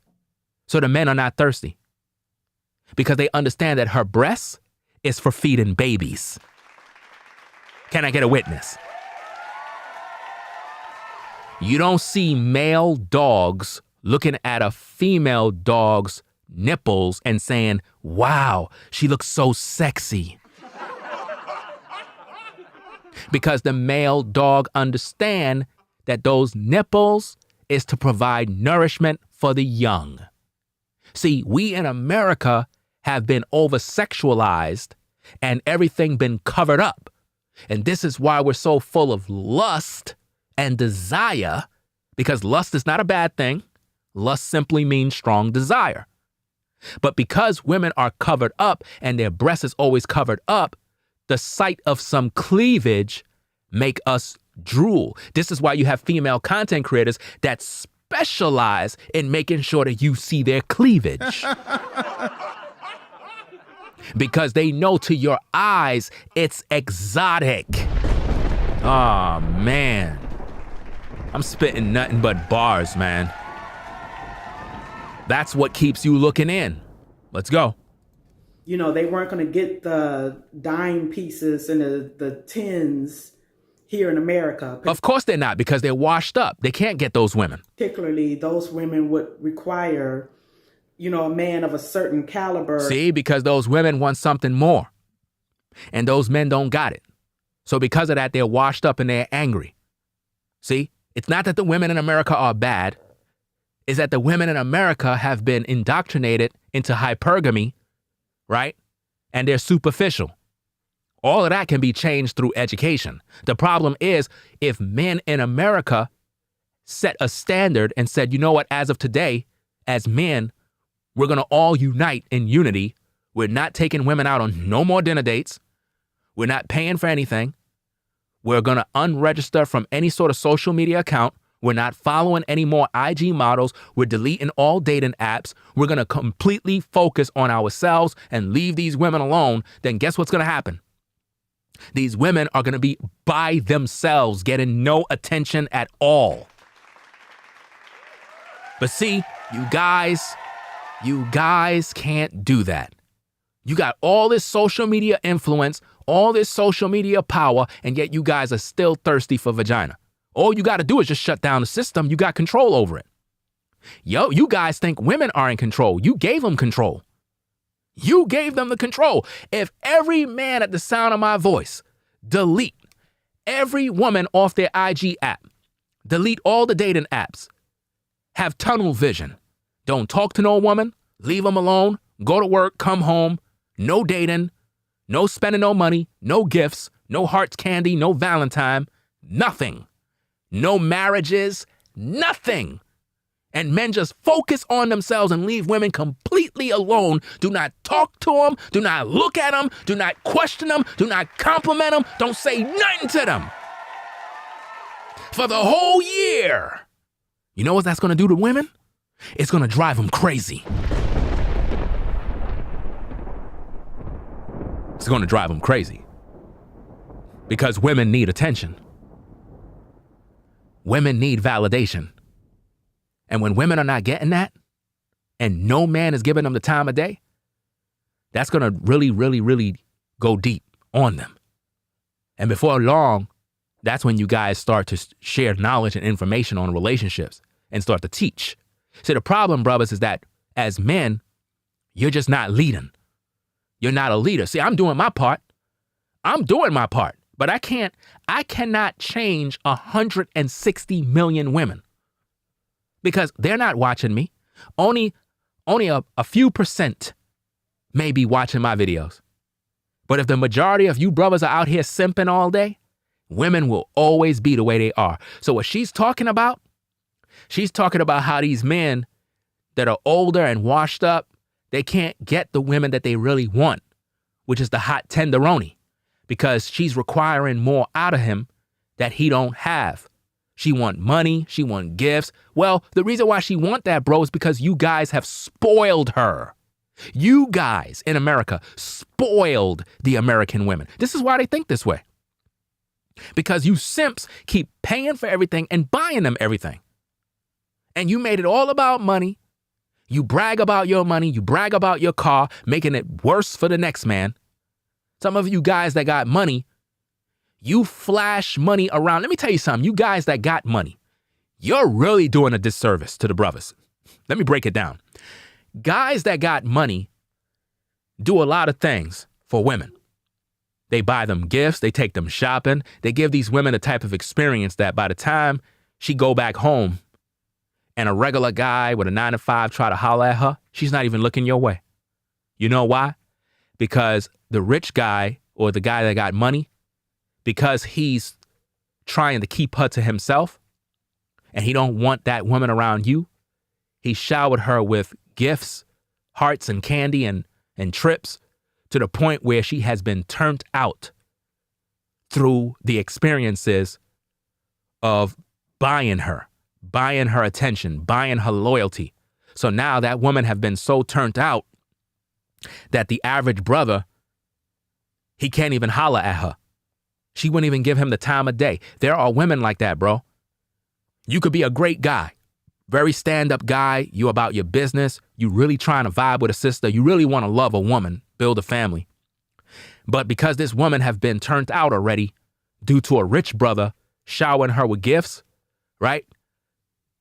So the men are not thirsty. Because they understand that her breasts is for feeding babies. Can I get a witness? You don't see male dogs looking at a female dog's nipples and saying, wow, she looks so sexy. Because the male dog understand that those nipples is to provide nourishment for the young. See, we in America have been over-sexualized and everything been covered up. And this is why we're so full of lust and desire, because lust is not a bad thing. Lust simply means strong desire. But because women are covered up and their breast is always covered up, the sight of some cleavage make us drool. This is why you have female content creators that specialize in making sure that you see their cleavage. Because they know to your eyes, it's exotic. Oh, man. I'm spitting nothing but bars, man. That's what keeps you looking in. Let's go. You know, they weren't going to get the dime pieces and the tins here in America. Of course they're not, because they're washed up. They can't get those women. Particularly, those women would require, you know, a man of a certain caliber. See, because those women want something more. And those men don't got it. So because of that, they're washed up and they're angry. See, it's not that the women in America are bad. It's that the women in America have been indoctrinated into hypergamy, right? And they're superficial. All of that can be changed through education. The problem is if men in America set a standard and said, you know what, as of today, as men, we're going to all unite in unity. We're not taking women out on no more dinner dates. We're not paying for anything. We're going to unregister from any sort of social media account. We're not following any more IG models. We're deleting all dating apps. We're going to completely focus on ourselves and leave these women alone. Then guess what's going to happen? These women are going to be by themselves, getting no attention at all. But see, you guys can't do that. You got all this social media influence, all this social media power, and yet you guys are still thirsty for vagina. All you got to do is just shut down the system. You got control over it. Yo, you guys think women are in control. You gave them control. You gave them the control. If every man at the sound of my voice delete every woman off their IG app, delete all the dating apps, have tunnel vision, don't talk to no woman, leave them alone, go to work, come home, no dating, no spending no money, no gifts, no hearts candy, no Valentine, nothing. No marriages, nothing. And men just focus on themselves and leave women completely alone. Do not talk to them. Do not look at them. Do not question them. Do not compliment them. Don't say nothing to them. For the whole year. You know what that's going to do to women? It's going to drive them crazy. It's going to drive them crazy. Because women need attention. Women need validation. And when women are not getting that, and no man is giving them the time of day, that's going to really, really, really go deep on them. And before long, that's when you guys start to share knowledge and information on relationships and start to teach. See, the problem, brothers, is that as men, you're just not leading. You're not a leader. See, I'm doing my part. But I cannot change 160 million women because they're not watching me. Only a few percent may be watching my videos. But if the majority of you brothers are out here simping all day, women will always be the way they are. So what she's talking about how these men that are older and washed up, they can't get the women that they really want, which is the hot tenderoni, because she's requiring more out of him that he don't have. She want money. She want gifts. Well, the reason why she want that, bro, is because you guys have spoiled her. You guys in America spoiled the American women. This is why they think this way. Because you simps keep paying for everything and buying them everything. And you made it all about money. You brag about your money. You brag about your car, making it worse for the next man. Some of you guys that got money, you flash money around. Let me tell you something. You guys that got money, you're really doing a disservice to the brothers. Let me break it down. Guys that got money do a lot of things for women. They buy them gifts. They take them shopping. They give these women a type of experience that by the time she go back home and a regular guy with a 9-to-5 try to holler at her, she's not even looking your way. You know why? Because the rich guy or the guy that got money, because he's trying to keep her to himself and he don't want that woman around you, he showered her with gifts, hearts and candy and trips to the point where she has been turned out through the experiences of buying her attention, buying her loyalty. So now that woman have been so turned out that the average brother, he can't even holler at her. She wouldn't even give him the time of day. There are women like that, bro. You could be a great guy, very stand-up guy. You about your business. You really trying to vibe with a sister. You really want to love a woman, build a family. But because this woman have been turned out already due to a rich brother showering her with gifts, right?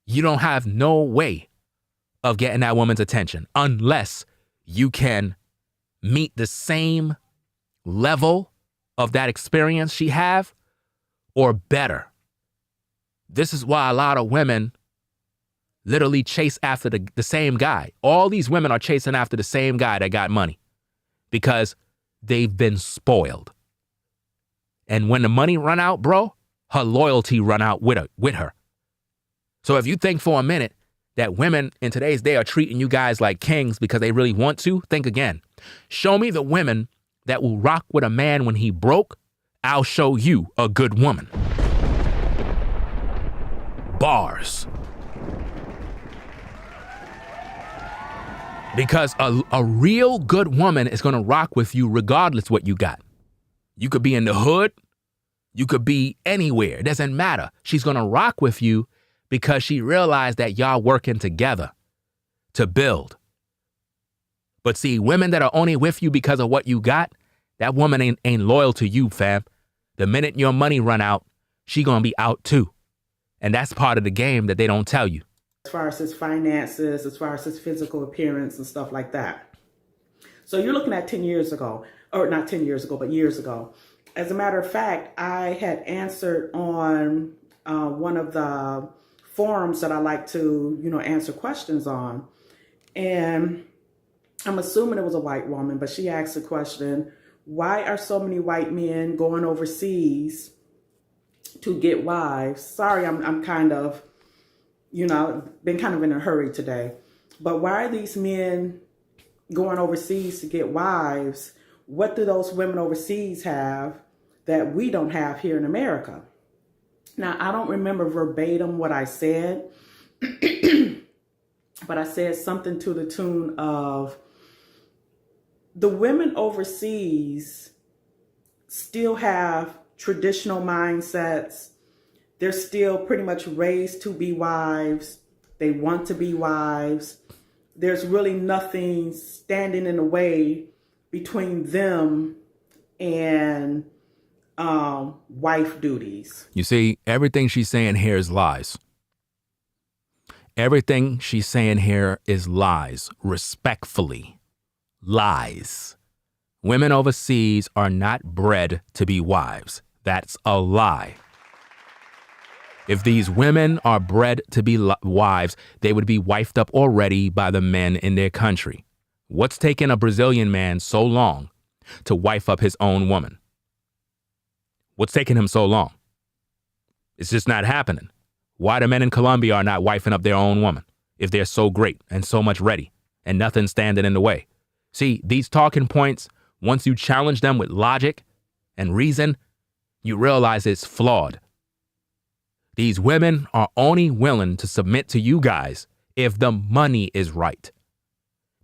You don't have no way of getting that woman's attention unless you can meet the same level of that experience she have or better. This is why a lot of women literally chase after the same guy. All these women are chasing after the same guy that got money because they've been spoiled. And when the money run out, bro, her loyalty run out with her. So if you think for a minute that women in today's day are treating you guys like kings because they really want to, think again. Show me the women that will rock with a man when he broke. I'll show you a good woman. Bars. Because a real good woman is going to rock with you regardless what you got. You could be in the hood. You could be anywhere. It doesn't matter. She's going to rock with you because she realized that y'all working together to build. But see, women that are only with you because of what you got, that woman ain't loyal to you, fam. The minute your money run out, she gonna be out too. And that's part of the game that they don't tell you. As far as his finances, as far as his physical appearance and stuff like that. So you're looking at 10 years ago, or not 10 years ago, but years ago. As a matter of fact, I had answered on one of the forums that I like to, answer questions on. And I'm assuming it was a white woman, but she asked the question, why are so many white men going overseas to get wives? Sorry, I'm kind of, been kind of in a hurry today. But why are these men going overseas to get wives? What do those women overseas have that we don't have here in America? Now, I don't remember verbatim what I said, but I said something to the tune of, the women overseas still have traditional mindsets. They're still pretty much raised to be wives. They want to be wives. There's really nothing standing in the way between them and wife duties. You see, everything she's saying here is lies. Everything she's saying here is lies, respectfully. Lies. Women overseas are not bred to be wives. That's a lie. If these women are bred to be wives, they would be wifed up already by the men in their country. What's taken a Brazilian man so long to wife up his own woman? What's taking him so long? It's just not happening. Why the men in Colombia are not wifing up their own woman if they're so great and so much ready and nothing standing in the way? See, these talking points, once you challenge them with logic and reason, you realize it's flawed. These women are only willing to submit to you guys if the money is right.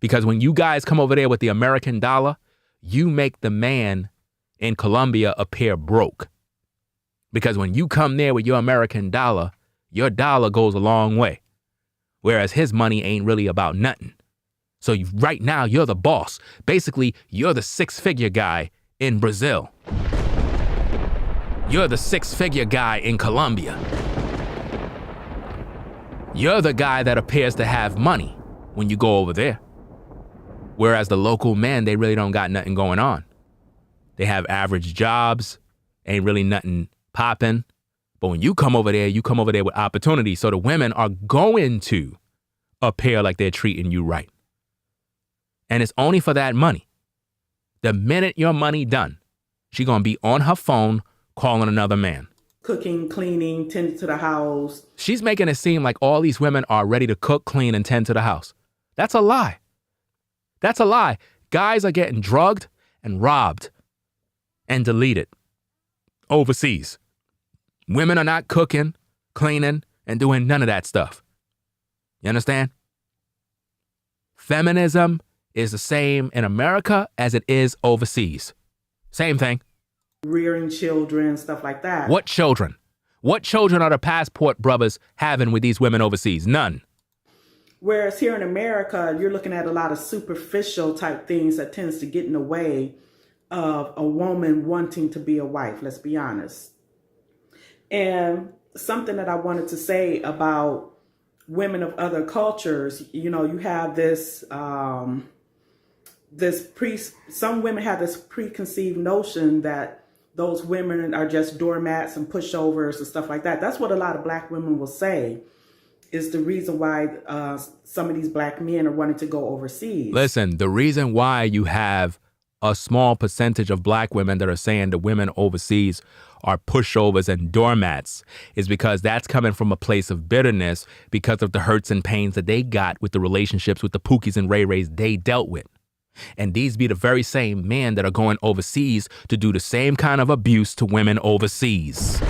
Because when you guys come over there with the American dollar, you make the man in Colombia appear broke. Because when you come there with your American dollar, your dollar goes a long way. Whereas his money ain't really about nothing. So right now, you're the boss. Basically, you're the six-figure guy in Brazil. You're the six-figure guy in Colombia. You're the guy that appears to have money when you go over there. Whereas the local men, they really don't got nothing going on. They have average jobs, ain't really nothing popping. But when you come over there with opportunity. So the women are going to appear like they're treating you right. And it's only for that money. The minute your money done, she gonna be on her phone calling another man. Cooking, cleaning, tending to the house. She's making it seem like all these women are ready to cook, clean, and tend to the house. That's a lie. That's a lie. Guys are getting drugged and robbed and deleted overseas. Women are not cooking, cleaning, and doing none of that stuff. You understand? Feminism is the same in America as it is overseas. Same thing. Rearing children, stuff like that. What children? What children are the passport brothers having with these women overseas? None. Whereas here in America, you're looking at a lot of superficial type things that tends to get in the way of a woman wanting to be a wife, let's be honest. And something that I wanted to say about women of other cultures, you have this, some women have this preconceived notion that those women are just doormats and pushovers and stuff like that. That's what a lot of black women will say is the reason why some of these black men are wanting to go overseas. Listen, the reason why you have a small percentage of black women that are saying the women overseas are pushovers and doormats is because that's coming from a place of bitterness because of the hurts and pains that they got with the relationships with the Pookies and Ray Rays they dealt with. And these be the very same men that are going overseas to do the same kind of abuse to women overseas.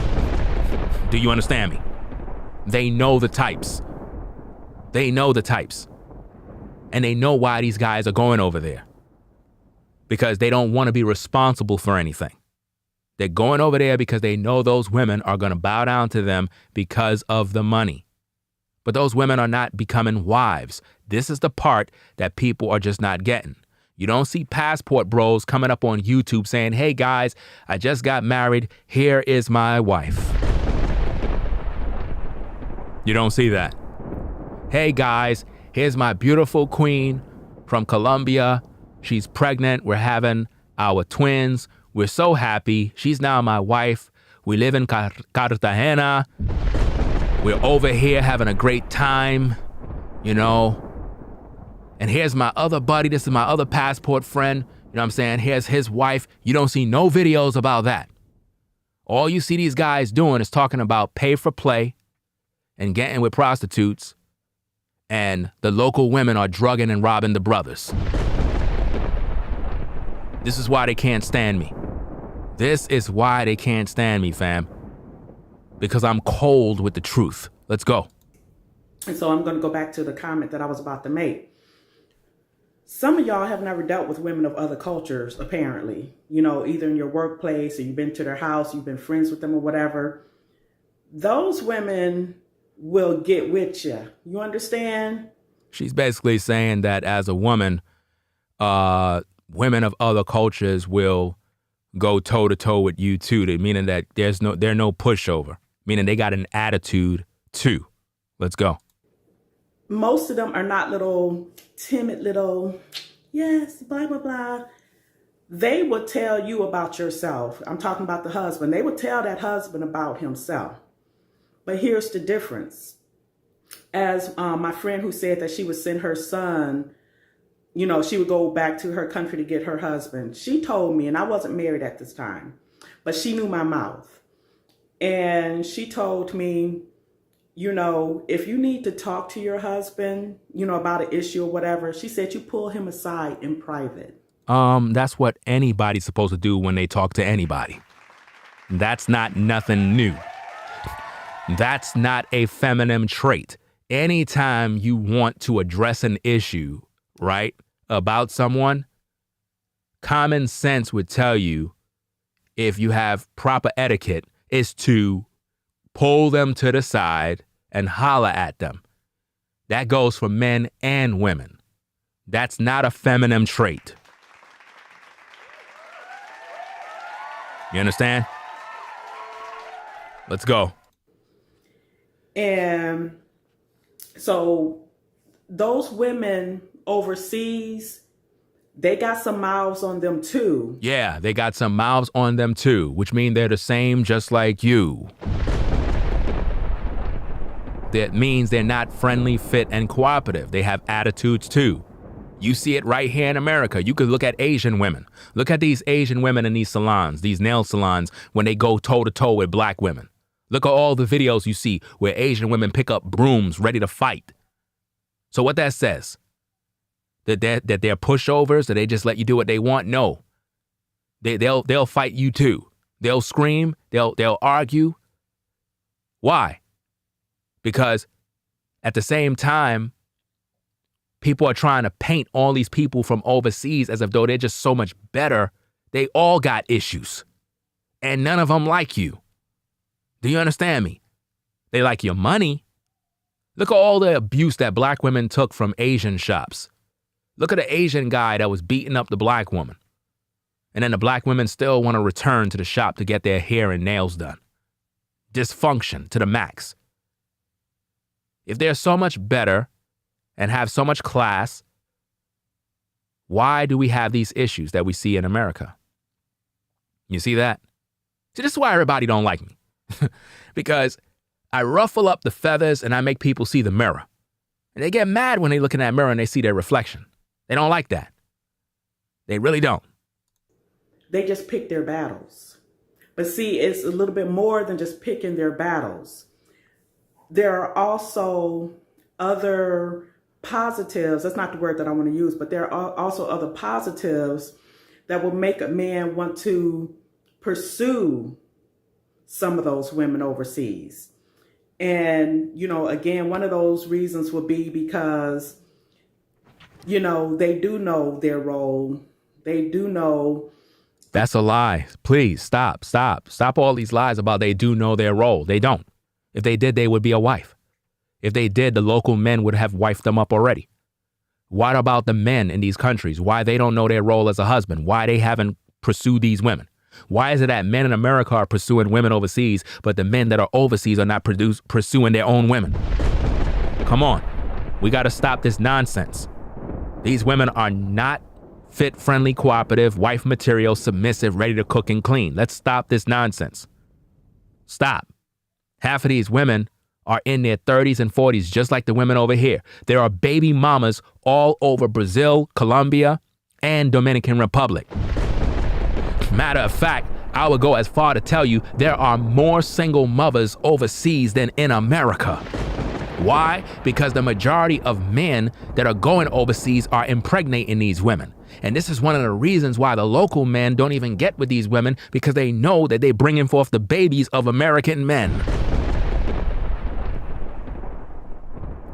Do you understand me? They know the types. They know the types. And they know why these guys are going over there. Because they don't want to be responsible for anything. They're going over there because they know those women are going to bow down to them because of the money. But those women are not becoming wives. This is the part that people are just not getting. You don't see passport bros coming up on YouTube saying, hey guys, I just got married. Here is my wife. You don't see that. Hey guys, here's my beautiful queen from Colombia. She's pregnant. We're having our twins. We're so happy. She's now my wife. We live in Cartagena. We're over here having a great time, you know. And here's my other buddy. This is my other passport friend. You know what I'm saying? Here's his wife. You don't see no videos about that. All you see these guys doing is talking about pay for play and getting with prostitutes. And the local women are drugging and robbing the brothers. This is why they can't stand me. This is why they can't stand me, fam. Because I'm cold with the truth. Let's go. And so I'm going to go back to the comment that I was about to make. Some of y'all have never dealt with women of other cultures, apparently. You know, either in your workplace or you've been to their house, you've been friends with them or whatever. Those women will get with you. You understand? She's basically saying that as a woman, women of other cultures will go toe to toe with you too. Meaning that they're no pushover. Meaning they got an attitude too. Let's go. Most of them are not little timid little, yes, blah, blah, blah. They will tell you about yourself. I'm talking about the husband. They will tell that husband about himself. But here's the difference. As my friend who said that she would send her son, you know, she would go back to her country to get her husband. She told me, and I wasn't married at this time, but she knew my mouth. And she told me, you know, if you need to talk to your husband, you know, about an issue or whatever, she said you pull him aside in private. That's what anybody's supposed to do when they talk to anybody. That's not nothing new. That's not a feminine trait. Anytime you want to address an issue, right, about someone, common sense would tell you, if you have proper etiquette, is to pull them to the side and holler at them. That goes for men and women. That's not a feminine trait. You understand? Let's go. And so those women overseas, they got some mouths on them too. Yeah, they got some mouths on them too, which mean they're the same just like you. That means they're not friendly, fit, and cooperative. They have attitudes too. You see it right here in America. You could look at Asian women. Look at these Asian women in these salons, these nail salons, when they go toe to toe with black women. Look at all the videos you see where Asian women pick up brooms ready to fight. So what that says? That they're pushovers, that they just let you do what they want? No. They'll fight you too. They'll scream, they'll argue. Why? Because at the same time, people are trying to paint all these people from overseas as if though they're just so much better. They all got issues. And none of them like you. Do you understand me? They like your money. Look at all the abuse that black women took from Asian shops. Look at the Asian guy that was beating up the black woman. And then the black women still want to return to the shop to get their hair and nails done. Dysfunction to the max. If they're so much better and have so much class, why do we have these issues that we see in America? You see that? See, this is why everybody don't like me. Because I ruffle up the feathers and I make people see the mirror. And they get mad when they look in that mirror and they see their reflection. They don't like that. They really don't. They just pick their battles. But see, it's a little bit more than just picking their battles. There are also other positives. That's not the word that I want to use, but there are also other positives that will make a man want to pursue some of those women overseas. And, you know, again, one of those reasons will be because, you know, they do know their role. They do know. That's a lie. Please stop all these lies about they do know their role. They don't. If they did, they would be a wife. If they did, the local men would have wifed them up already. What about the men in these countries? Why they don't know their role as a husband? Why they haven't pursued these women? Why is it that men in America are pursuing women overseas, but the men that are overseas are not pursuing their own women? Come on. We got to stop this nonsense. These women are not fit, friendly, cooperative, wife material, submissive, ready to cook and clean. Let's stop this nonsense. Stop. Half of these women are in their 30s and 40s, just like the women over here. There are baby mamas all over Brazil, Colombia, and Dominican Republic. Matter of fact, I would go as far to tell you there are more single mothers overseas than in America. Why? Because the majority of men that are going overseas are impregnating these women. And this is one of the reasons why the local men don't even get with these women, because they know that they're bringing forth the babies of American men.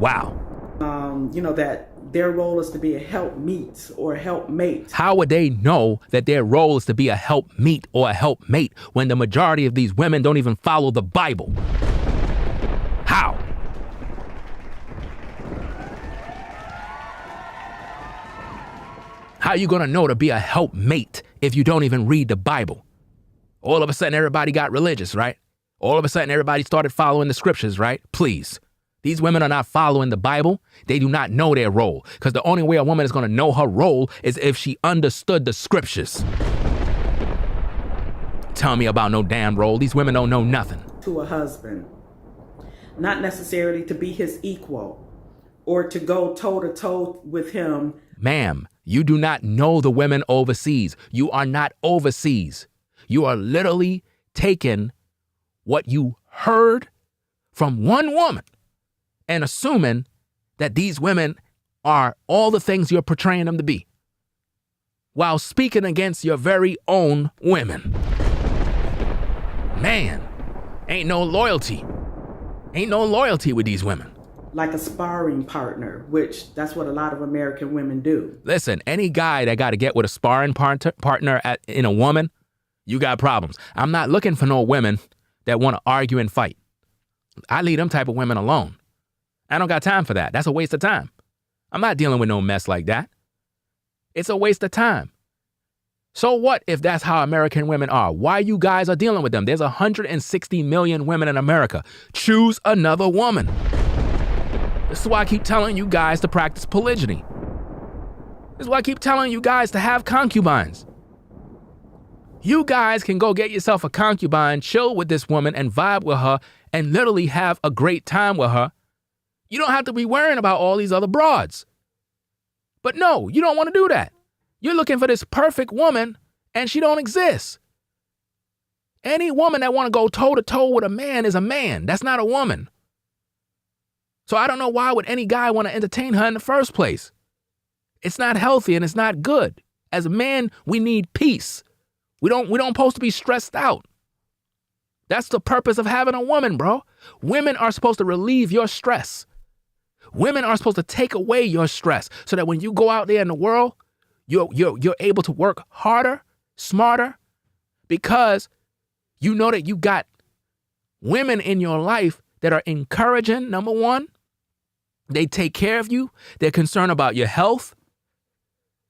Wow. That their role is to be a helpmeet or a helpmate. How would they know that their role is to be a helpmeet or a helpmate when the majority of these women don't even follow the Bible? How? How are you going to know to be a helpmate if you don't even read the Bible? All of a sudden, everybody got religious, right? All of a sudden, everybody started following the scriptures, right? Please. These women are not following the Bible. They do not know their role, because the only way a woman is going to know her role is if she understood the scriptures. Tell me about no damn role. These women don't know nothing. To a husband, not necessarily to be his equal or to go toe to toe with him. Ma'am, you do not know the women overseas. You are not overseas. You are literally taking what you heard from one woman and assuming that these women are all the things you're portraying them to be, while speaking against your very own women. Man, ain't no loyalty. Ain't no loyalty with these women. Like a sparring partner, which that's what a lot of American women do. Listen, any guy that got to get with a sparring partner in a woman, you got problems. I'm not looking for no women that want to argue and fight. I leave them type of women alone. I don't got time for that. That's a waste of time. I'm not dealing with no mess like that. It's a waste of time. So what if that's how American women are? Why you guys are dealing with them? There's 160 million women in America. Choose another woman. This is why I keep telling you guys to practice polygyny. This is why I keep telling you guys to have concubines. You guys can go get yourself a concubine, chill with this woman and vibe with her and literally have a great time with her. You don't have to be worrying about all these other broads. But no, you don't want to do that. You're looking for this perfect woman and she don't exist. Any woman that want to go toe to toe with a man is a man. That's not a woman. So I don't know why would any guy want to entertain her in the first place. It's not healthy and it's not good. As a man, we need peace. We don't supposed to be stressed out. That's the purpose of having a woman, bro. Women are supposed to relieve your stress. Women are supposed to take away your stress so that when you go out there in the world, you're able to work harder, smarter, because you know that you got women in your life that are encouraging, number one. They take care of you. They're concerned about your health.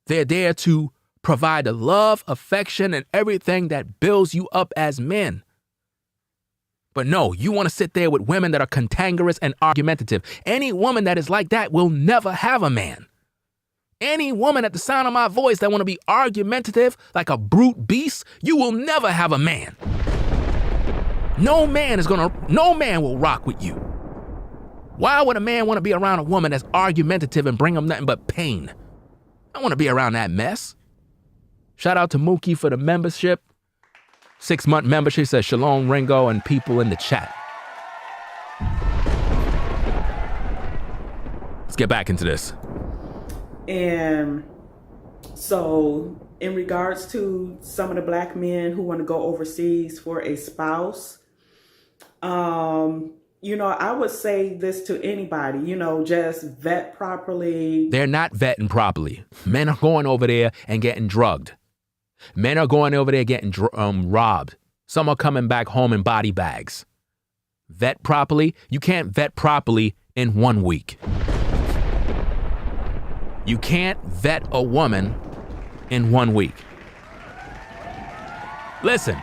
They're there to provide the love, affection, and everything that builds you up as men. But no, you want to sit there with women that are cantankerous and argumentative. Any woman that is like that will never have a man. Any woman at the sound of my voice that want to be argumentative like a brute beast, you will never have a man. No man will rock with you. Why would a man want to be around a woman that's argumentative and bring him nothing but pain? I want to be around that mess. Shout out to Mookie for the membership. 6-month membership. Says Shalom Ringo and people in the chat. Let's get back into this. And so in regards to some of the black men who want to go overseas for a spouse, I would say this to anybody, just vet properly. They're not vetting properly. Men are going over there and getting drugged. Men are going over there getting robbed. Some are coming back home in body bags. Vet properly? You can't vet properly in 1 week. You can't vet a woman in 1 week. Listen,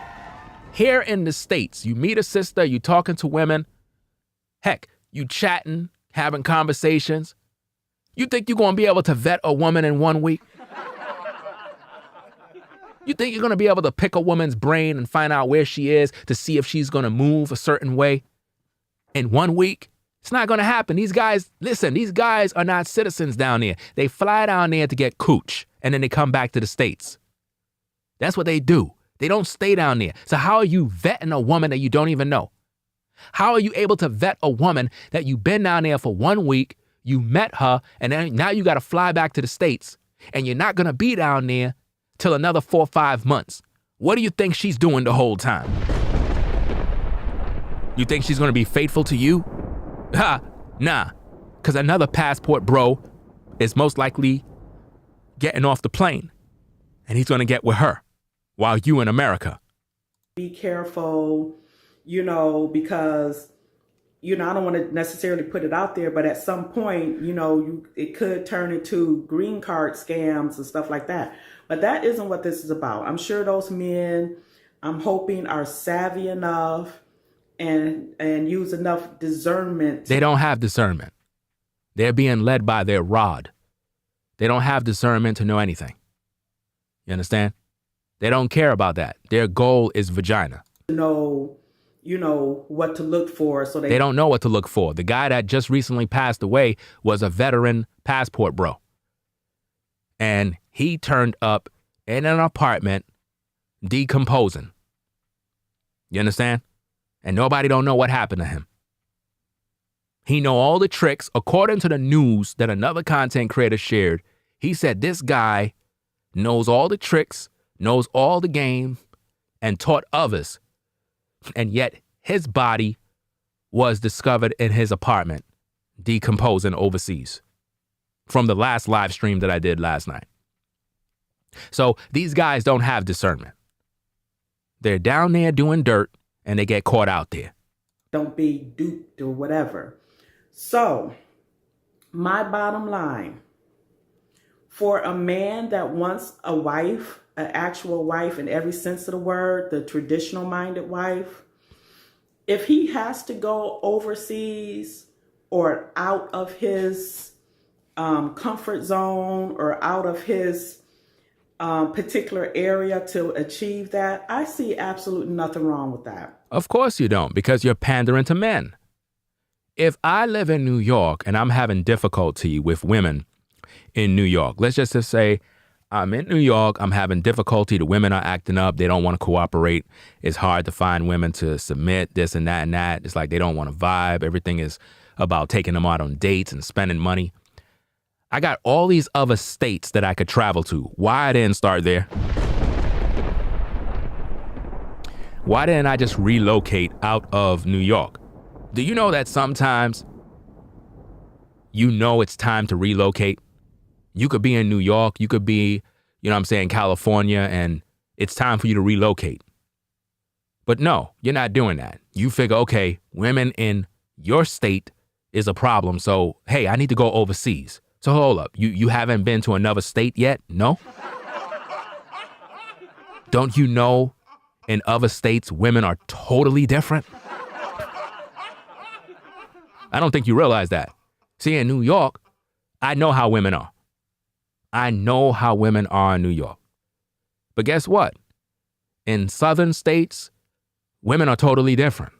here in the States, you meet a sister, you talking to women, heck, you chatting, having conversations. You think you're going to be able to vet a woman in 1 week? You think you're going to be able to pick a woman's brain and find out where she is to see if she's going to move a certain way in 1 week? It's not going to happen. These guys, listen, these guys are not citizens down there. They fly down there to get cooch, and then they come back to the States. That's what they do. They don't stay down there. So how are you vetting a woman that you don't even know? How are you able to vet a woman that you've been down there for 1 week, you met her, and then now you got to fly back to the States, and you're not going to be down there till another 4 or 5 months? What do you think she's doing the whole time? You think she's going to be faithful to you? Ha, nah, because another passport bro is most likely getting off the plane, and he's going to get with her while you in America. Be careful, because, I don't want to necessarily put it out there, but at some point, it could turn into green card scams and stuff like that. But that isn't what this is about. I'm sure those men, I'm hoping, are savvy enough and use enough discernment. They don't have discernment. They're being led by their rod. They don't have discernment to know anything. You understand? They don't care about that. Their goal is vagina. Know, what to look for. So they don't know what to look for. The guy that just recently passed away was a veteran passport bro. And he turned up in an apartment decomposing. You understand? And nobody don't know what happened to him. He know all the tricks. According to the news that another content creator shared, he said this guy knows all the tricks, knows all the game, and taught others. And yet his body was discovered in his apartment, decomposing overseas, from the last live stream that I did last night. So these guys don't have discernment. They're down there doing dirt, and they get caught out there. Don't be duped or whatever. So my bottom line, for a man that wants a wife, an actual wife in every sense of the word, the traditional minded wife, if he has to go overseas or out of his comfort zone or out of his particular area to achieve that, I see absolutely nothing wrong with that. Of course you don't, because you're pandering to men. If I live in New York and I'm having difficulty with women in New York, let's just say I'm in New York, I'm having difficulty, the women are acting up, they don't want to cooperate, it's hard to find women to submit, this and that and that, it's like they don't want to vibe, everything is about taking them out on dates and spending money. I got all these other states that I could travel to. Why I didn't start there? Why didn't I just relocate out of New York? Do you know that sometimes it's time to relocate? You could be in New York, you could be, California, and it's time for you to relocate. But no, you're not doing that. You figure, okay, women in your state is a problem, so hey, I need to go overseas. So hold up, you haven't been to another state yet? No? Don't you know in other states women are totally different? I don't think you realize that. See, in New York, I know how women are. I know how women are in New York. But guess what? In southern states, women are totally different.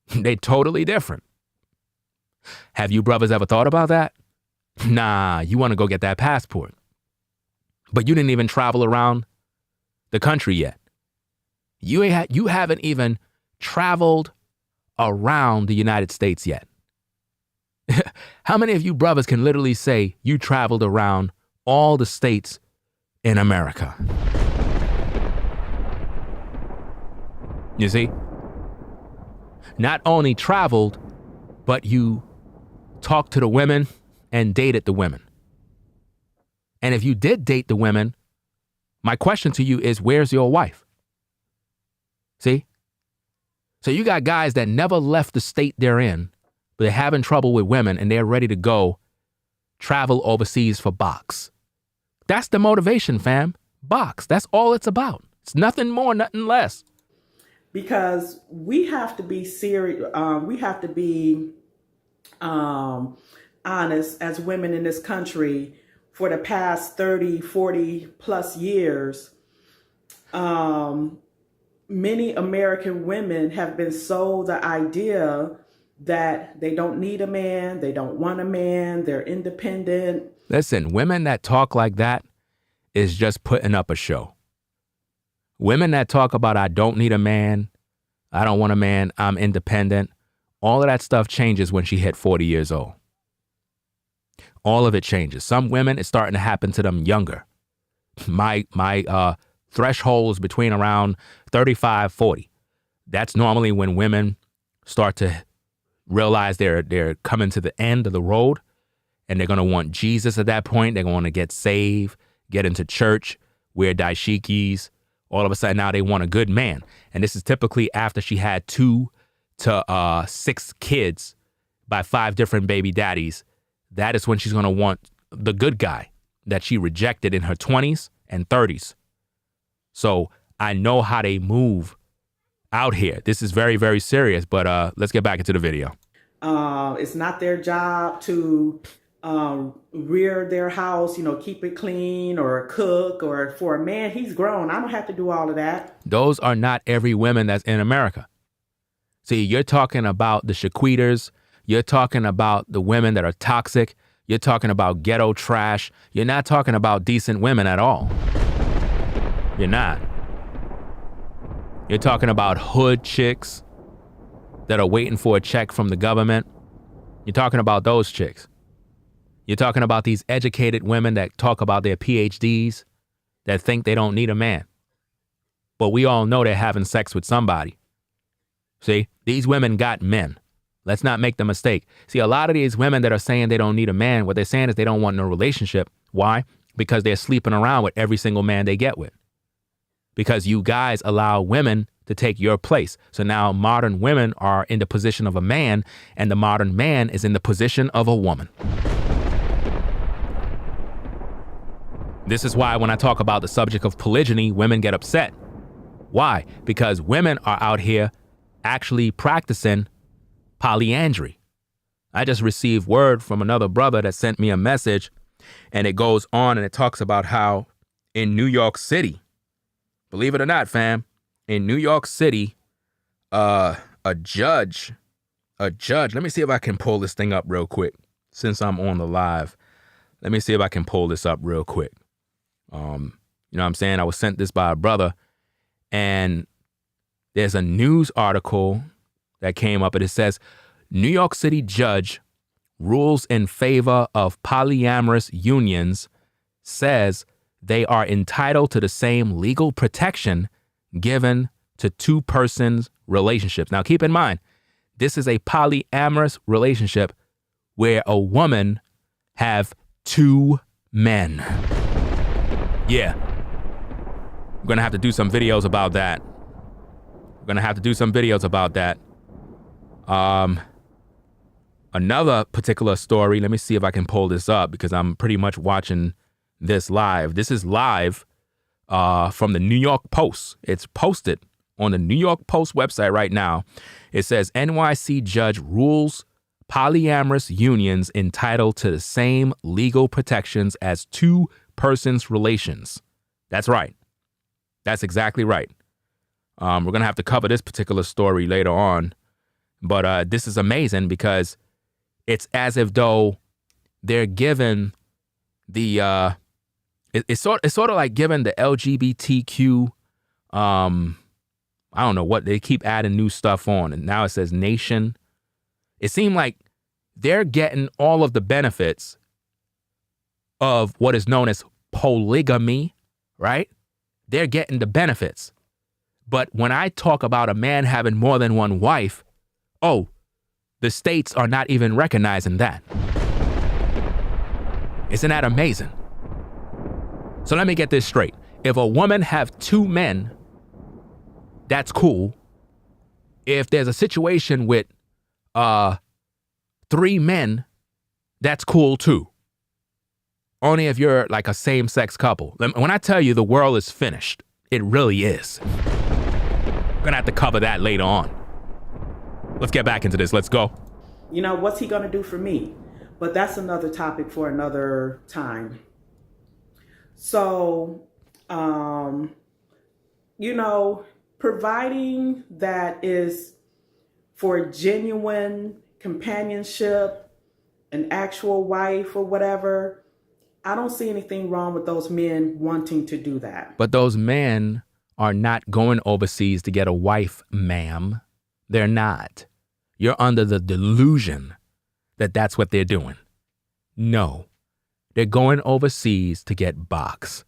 They're totally different. Have you brothers ever thought about that? Nah, you want to go get that passport. But you didn't even travel around the country yet. You haven't even traveled around the United States yet. How many of you brothers can literally say you traveled around all the states in America? You see? Not only traveled, but you talked to the women and dated the women. And if you did date the women, my question to you is, where's your wife? See? So you got guys that never left the state they're in, but they're having trouble with women and they're ready to go travel overseas for box. That's the motivation, fam. Box. That's all it's about. It's nothing more, nothing less. Because we have to be serious. We have to be honest as women in this country. For the past 30, 40 plus years, many American women have been sold the idea that they don't need a man, they don't want a man, they're independent. Listen, women that talk like that is just putting up a show. Women that talk about, I don't need a man, I don't want a man, I'm independent, all of that stuff changes when she hit 40 years old. All of it changes. Some women, it's starting to happen to them younger. My threshold is between around 35, 40. That's normally when women start to realize they're coming to the end of the road, and they're going to want Jesus at that point. They're going to get saved, get into church, wear dashikis. All of a sudden now they want a good man. And this is typically after she had 2 to 6 kids by 5 different baby daddies. That is when she's going to want the good guy that she rejected in her 20s and 30s. So I know how they move out here. This is very, very serious, but let's get back into the video. It's not their job to rear their house, keep it clean or cook, or for a man, he's grown. I don't have to do all of that. Those are not every woman that's in America. See, you're talking about the Shaquitas. You're talking about the women that are toxic. You're talking about ghetto trash. You're not talking about decent women at all. You're not. You're talking about hood chicks that are waiting for a check from the government. You're talking about those chicks. You're talking about these educated women that talk about their PhDs, that think they don't need a man. But we all know they're having sex with somebody. See, these women got men. Let's not make the mistake. See, a lot of these women that are saying they don't need a man, what they're saying is they don't want no relationship. Why? Because they're sleeping around with every single man they get with. Because you guys allow women to take your place. So now modern women are in the position of a man, and the modern man is in the position of a woman. This is why when I talk about the subject of polygyny, women get upset. Why? Because women are out here actually practicing polyandry. I just received word from another brother that sent me a message, and it goes on and it talks about how in New York City, believe it or not, fam, in New York City, a judge, let me see if I can pull this thing up real quick since I'm on the live. Let me see if I can pull this up real quick. You know what I'm saying? I was sent this by a brother, and there's a news article that came up, and it says, New York City judge rules in favor of polyamorous unions, says they are entitled to the same legal protection given to 2 persons relationships. Now, keep in mind, this is a polyamorous relationship where a woman have 2 men. Yeah. We're going to have to do some videos about that. Another particular story, let me see if I can pull this up because I'm pretty much watching this live. This is live from the New York Post. It's posted on the New York Post website right now. It says NYC judge rules polyamorous unions entitled to the same legal protections as 2 persons relations. That's right. That's exactly right. We're going to have to cover this particular story later on. But this is amazing because it's as if though they're given the, it's sort of like giving the LGBTQ, I don't know what, they keep adding new stuff on. And now it says nation. It seemed like they're getting all of the benefits of what is known as polygamy, right? They're getting the benefits. But when I talk about a man having more than one wife, the states are not even recognizing that. Isn't that amazing? So let me get this straight. If a woman have 2 men, that's cool. If there's a situation with 3 men, that's cool too. Only if you're like a same-sex couple. When I tell you the world is finished, it really is. We're gonna have to cover that later on. Let's get back into this. Let's go. You know, what's he going to do for me? But that's another topic for another time. So, you know, providing that is for genuine companionship, an actual wife or whatever, I don't see anything wrong with those men wanting to do that. But those men are not going overseas to get a wife, ma'am. They're not. You're under the delusion that that's what they're doing. No, they're going overseas to get box.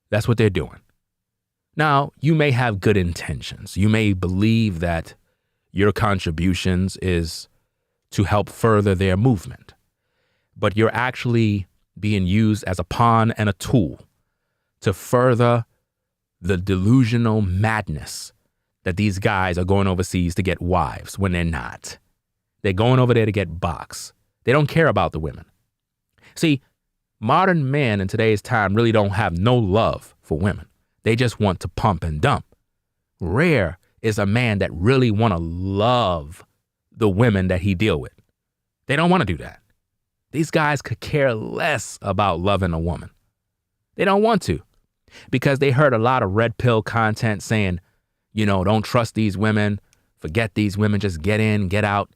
That's what they're doing. Now, you may have good intentions. You may believe that your contributions is to help further their movement, but you're actually being used as a pawn and a tool to further the delusional madness that these guys are going overseas to get wives when they're not. They're going over there to get box. They don't care about the women. See, modern men in today's time really don't have no love for women. They just want to pump and dump. Rare is a man that really want to love the women that he deal with. They don't want to do that. These guys could care less about loving a woman. They don't want to because they heard a lot of red pill content saying, you know, don't trust these women, forget these women, just get in, get out.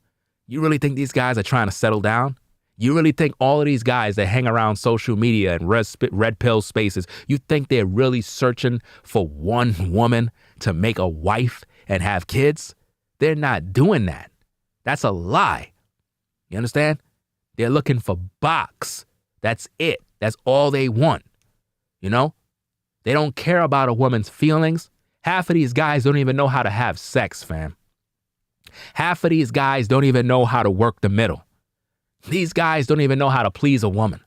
You really think these guys are trying to settle down? You really think all of these guys that hang around social media and red pill spaces, you think they're really searching for one woman to make a wife and have kids? They're not doing that. That's a lie. You understand? They're looking for box. That's it. That's all they want. You know? They don't care about a woman's feelings. Half of these guys don't even know how to have sex, fam. Half of these guys don't even know how to work the middle. These guys don't even know how to please a woman.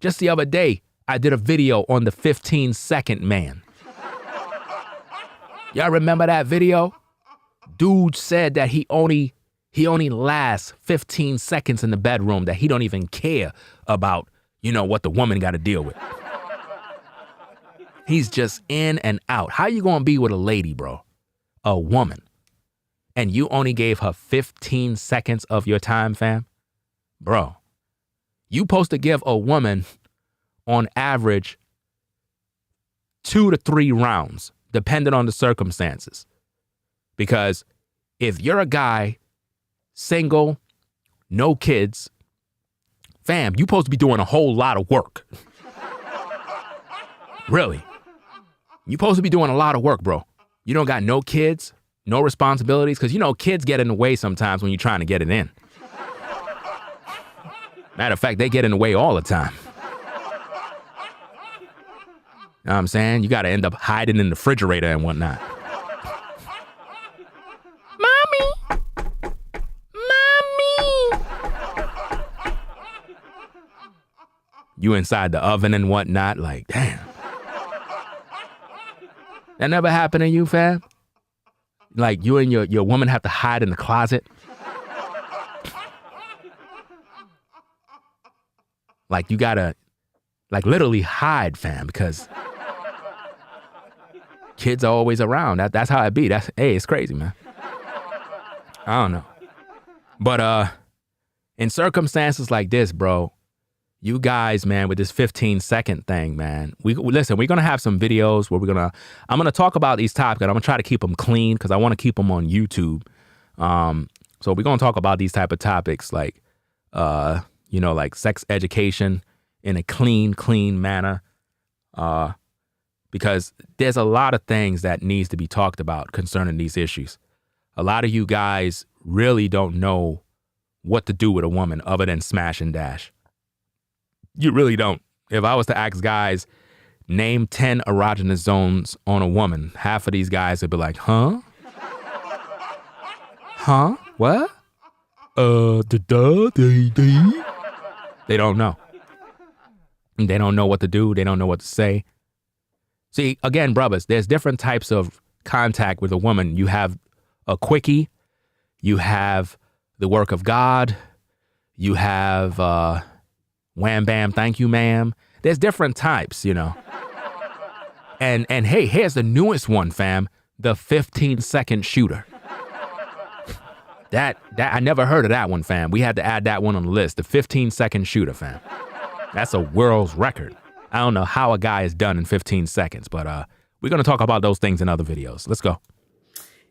Just the other day, I did a video on the 15-second man. Y'all remember that video? Dude said that he only lasts 15 seconds in the bedroom, that he don't even care about, you know, what the woman got to deal with. He's just in and out. How you gonna be with a lady, bro? A woman. And you only gave her 15 seconds of your time, fam? Bro, you supposed to give a woman, on average, 2 to 3 rounds, depending on the circumstances. Because if you're a guy, single, no kids, fam, you supposed to be doing a whole lot of work. Really. You supposed to be doing a lot of work, bro. You don't got no kids, no responsibilities, because, you know, kids get in the way sometimes when you're trying to get it in. Matter of fact, they get in the way all the time. You know what I'm saying? You got to end up hiding in the refrigerator and whatnot. Mommy! Mommy! You inside the oven and whatnot, like, damn. That never happened to you, fam? Like, you and your woman have to hide in the closet? Like, you gotta, like, literally hide, fam, because kids are always around. That's how it be. Hey, it's crazy, man. I don't know. But in circumstances like this, bro, you guys, man, with this 15-second thing, man, listen, we're going to have some videos where I'm going to talk about these topics, and I'm going to try to keep them clean because I want to keep them on YouTube. So we're going to talk about these type of topics like, you know, like sex education in a clean manner. Because there's a lot of things that needs to be talked about concerning these issues. A lot of you guys really don't know what to do with a woman other than smash and dash. You really don't. If I was to ask guys, name 10 erogenous zones on a woman, half of these guys would be like, huh? Huh? What? They don't know. They don't know what to do. They don't know what to say. See, again, brothers, there's different types of contact with a woman. You have a quickie. You have the work of God. You have wham bam, thank you, ma'am. There's different types, And hey, here's the newest one, fam. The 15-second shooter. That I never heard of that one, fam. We had to add that one on the list. The 15-second shooter, fam. That's a world's record. I don't know how a guy is done in 15 seconds, but we're going to talk about those things in other videos. Let's go.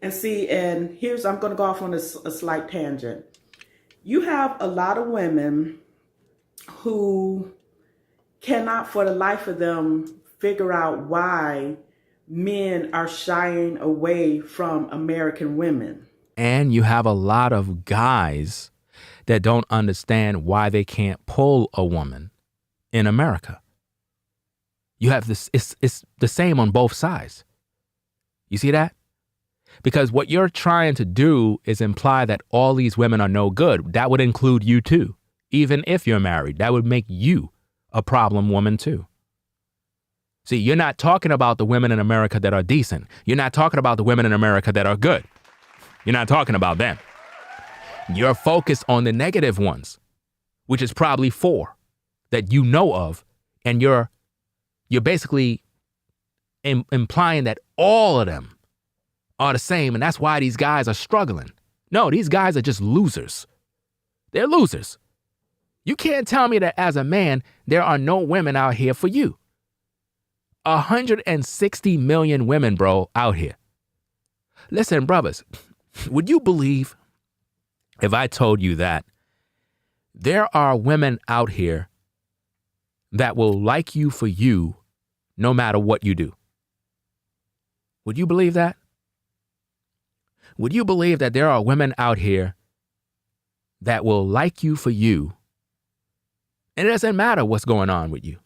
And see, and I'm going to go off on a slight tangent. You have a lot of women who cannot for the life of them figure out why men are shying away from American women. And you have a lot of guys that don't understand why they can't pull a woman in America. You have this, it's the same on both sides. You see that? Because what you're trying to do is imply that all these women are no good. That would include you too. Even if you're married, that would make you a problem woman too. See, you're not talking about the women in America that are decent. You're not talking about the women in America that are good. You're not talking about them. You're focused on the negative ones, which is probably 4 that you know of, and you're basically implying that all of them are the same, and that's why these guys are struggling. No, these guys are just losers. They're losers. You can't tell me that as a man, there are no women out here for you. 160 million women, bro, out here. Listen, brothers, would you believe if I told you that there are women out here that will like you for you no matter what you do? Would you believe that? Would you believe that there are women out here that will like you for you, and it doesn't matter what's going on with you?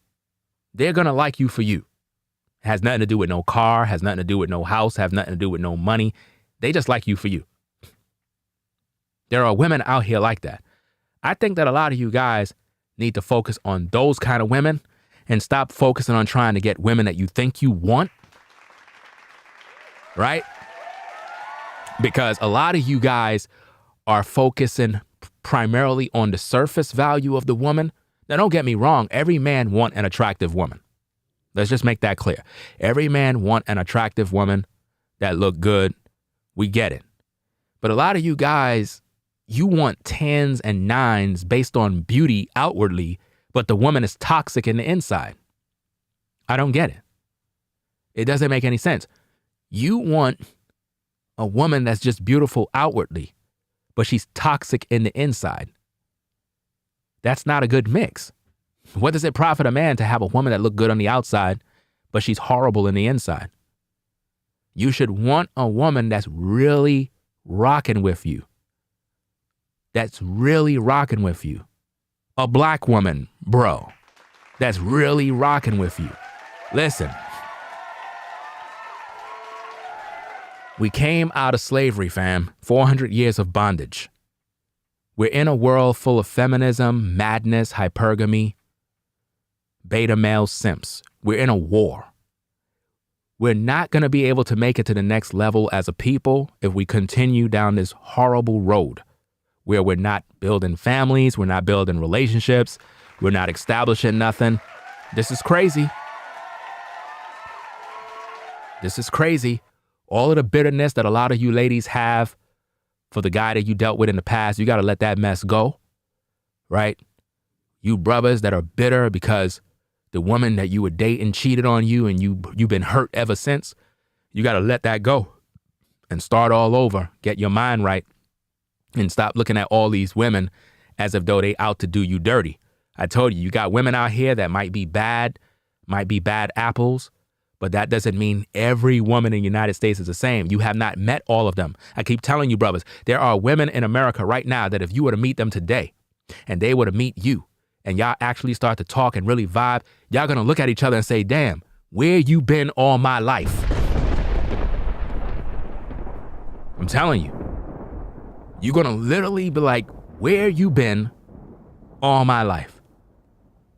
They're going to like you for you. It has nothing to do with no car, has nothing to do with no house, has nothing to do with no money. They just like you for you. There are women out here like that. I think that a lot of you guys need to focus on those kind of women and stop focusing on trying to get women that you think you want. Right? Because a lot of you guys are focusing primarily on the surface value of the woman. Now, don't get me wrong. Every man wants an attractive woman. Let's just make that clear. Every man wants an attractive woman that look good. We get it. But a lot of you guys, you want 10s and 9s based on beauty outwardly, but the woman is toxic in the inside. I don't get it. It doesn't make any sense. You want a woman that's just beautiful outwardly, but she's toxic in the inside. That's not a good mix. What does it profit a man to have a woman that look good on the outside, but she's horrible in the inside? You should want a woman that's really rocking with you. That's really rocking with you. A black woman, bro, that's really rocking with you. Listen. We came out of slavery, fam. 400 years of bondage. We're in a world full of feminism, madness, hypergamy, beta male simps. We're in a war. We're not going to be able to make it to the next level as a people if we continue down this horrible road where we're not building families, we're not building relationships, we're not establishing nothing. This is crazy. This is crazy. All of the bitterness that a lot of you ladies have for the guy that you dealt with in the past, you got to let that mess go, right? You brothers that are bitter because the woman that you were dating cheated on you and you've been hurt ever since, you got to let that go and start all over. Get your mind right and stop looking at all these women as if though they out to do you dirty. I told you, you got women out here that might be bad apples, but that doesn't mean every woman in the United States is the same. You have not met all of them. I keep telling you, brothers, there are women in America right now that if you were to meet them today and they were to meet you and y'all actually start to talk and really vibe, y'all gonna look at each other and say, damn, where you been all my life? I'm telling you, you're gonna literally be like, where you been all my life?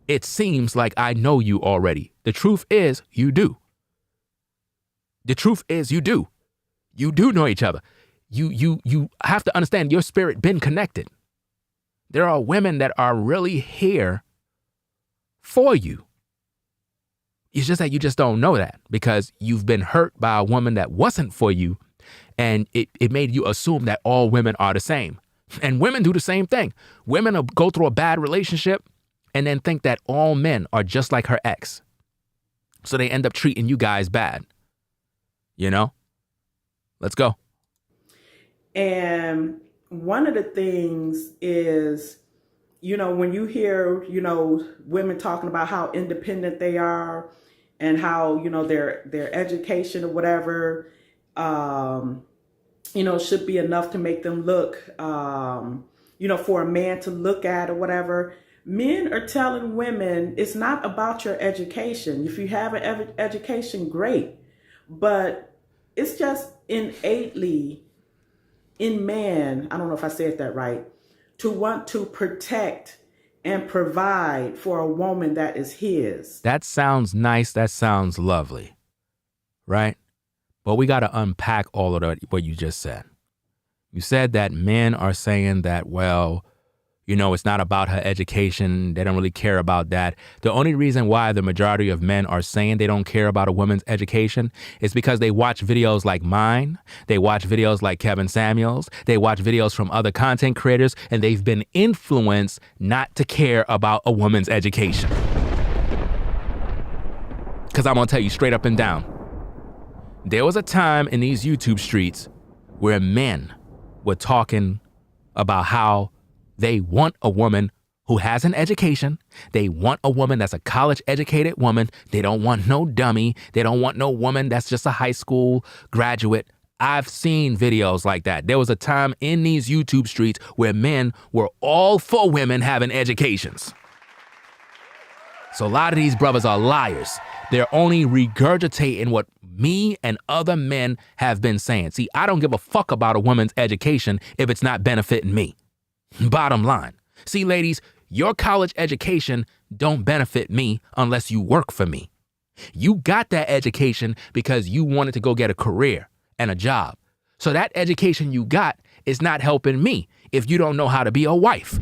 It seems like I know you already. The truth is, you do. The truth is, you do. You do know each other. You have to understand your spirit been connected. There are women that are really here for you. It's just that you just don't know that because you've been hurt by a woman that wasn't for you, and it made you assume that all women are the same. And women do the same thing. Women will go through a bad relationship and then think that all men are just like her ex. So they end up treating you guys bad. You know? Let's go. And one of the things is, when you hear, women talking about how independent they are and how, their education or whatever, should be enough to make them look, for a man to look at or whatever. Men are telling women it's not about your education. If you have an education, great. But it's just innately in man, I don't know if I said that right, to want to protect and provide for a woman that is his. That sounds nice. That sounds lovely. Right? But we got to unpack all of that, what you just said. You said that men are saying that, well, it's not about her education. They don't really care about that. The only reason why the majority of men are saying they don't care about a woman's education is because they watch videos like mine. They watch videos like Kevin Samuels. They watch videos from other content creators, and they've been influenced not to care about a woman's education. Because I'm going to tell you straight up and down. There was a time in these YouTube streets where men were talking about how they want a woman who has an education. They want a woman that's a college educated woman. They don't want no dummy. They don't want no woman that's just a high school graduate. I've seen videos like that. There was a time in these YouTube streets where men were all for women having educations. So a lot of these brothers are liars. They're only regurgitating what me and other men have been saying. See, I don't give a fuck about a woman's education if it's not benefiting me. Bottom line. See, ladies, your college education don't benefit me unless you work for me. You got that education because you wanted to go get a career and a job. So that education you got is not helping me if you don't know how to be a wife.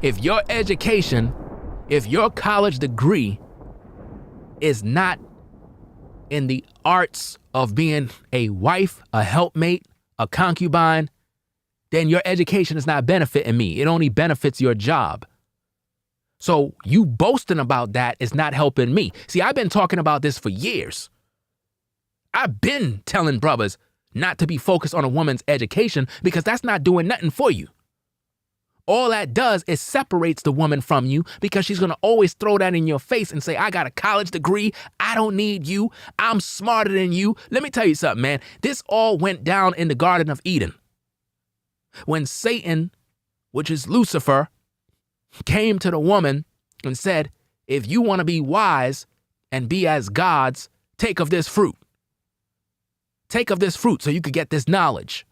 If your education, if your college degree is not in the arts of being a wife, a helpmate, a concubine, then your education is not benefiting me. It only benefits your job. So you boasting about that is not helping me. See, I've been talking about this for years. I've been telling brothers not to be focused on a woman's education because that's not doing nothing for you. All that does is separates the woman from you because she's going to always throw that in your face and say, I got a college degree. I don't need you. I'm smarter than you. Let me tell you something, man. This all went down in the Garden of Eden. When Satan, which is Lucifer, came to the woman and said, if you want to be wise and be as gods, take of this fruit. Take of this fruit so you could get this knowledge.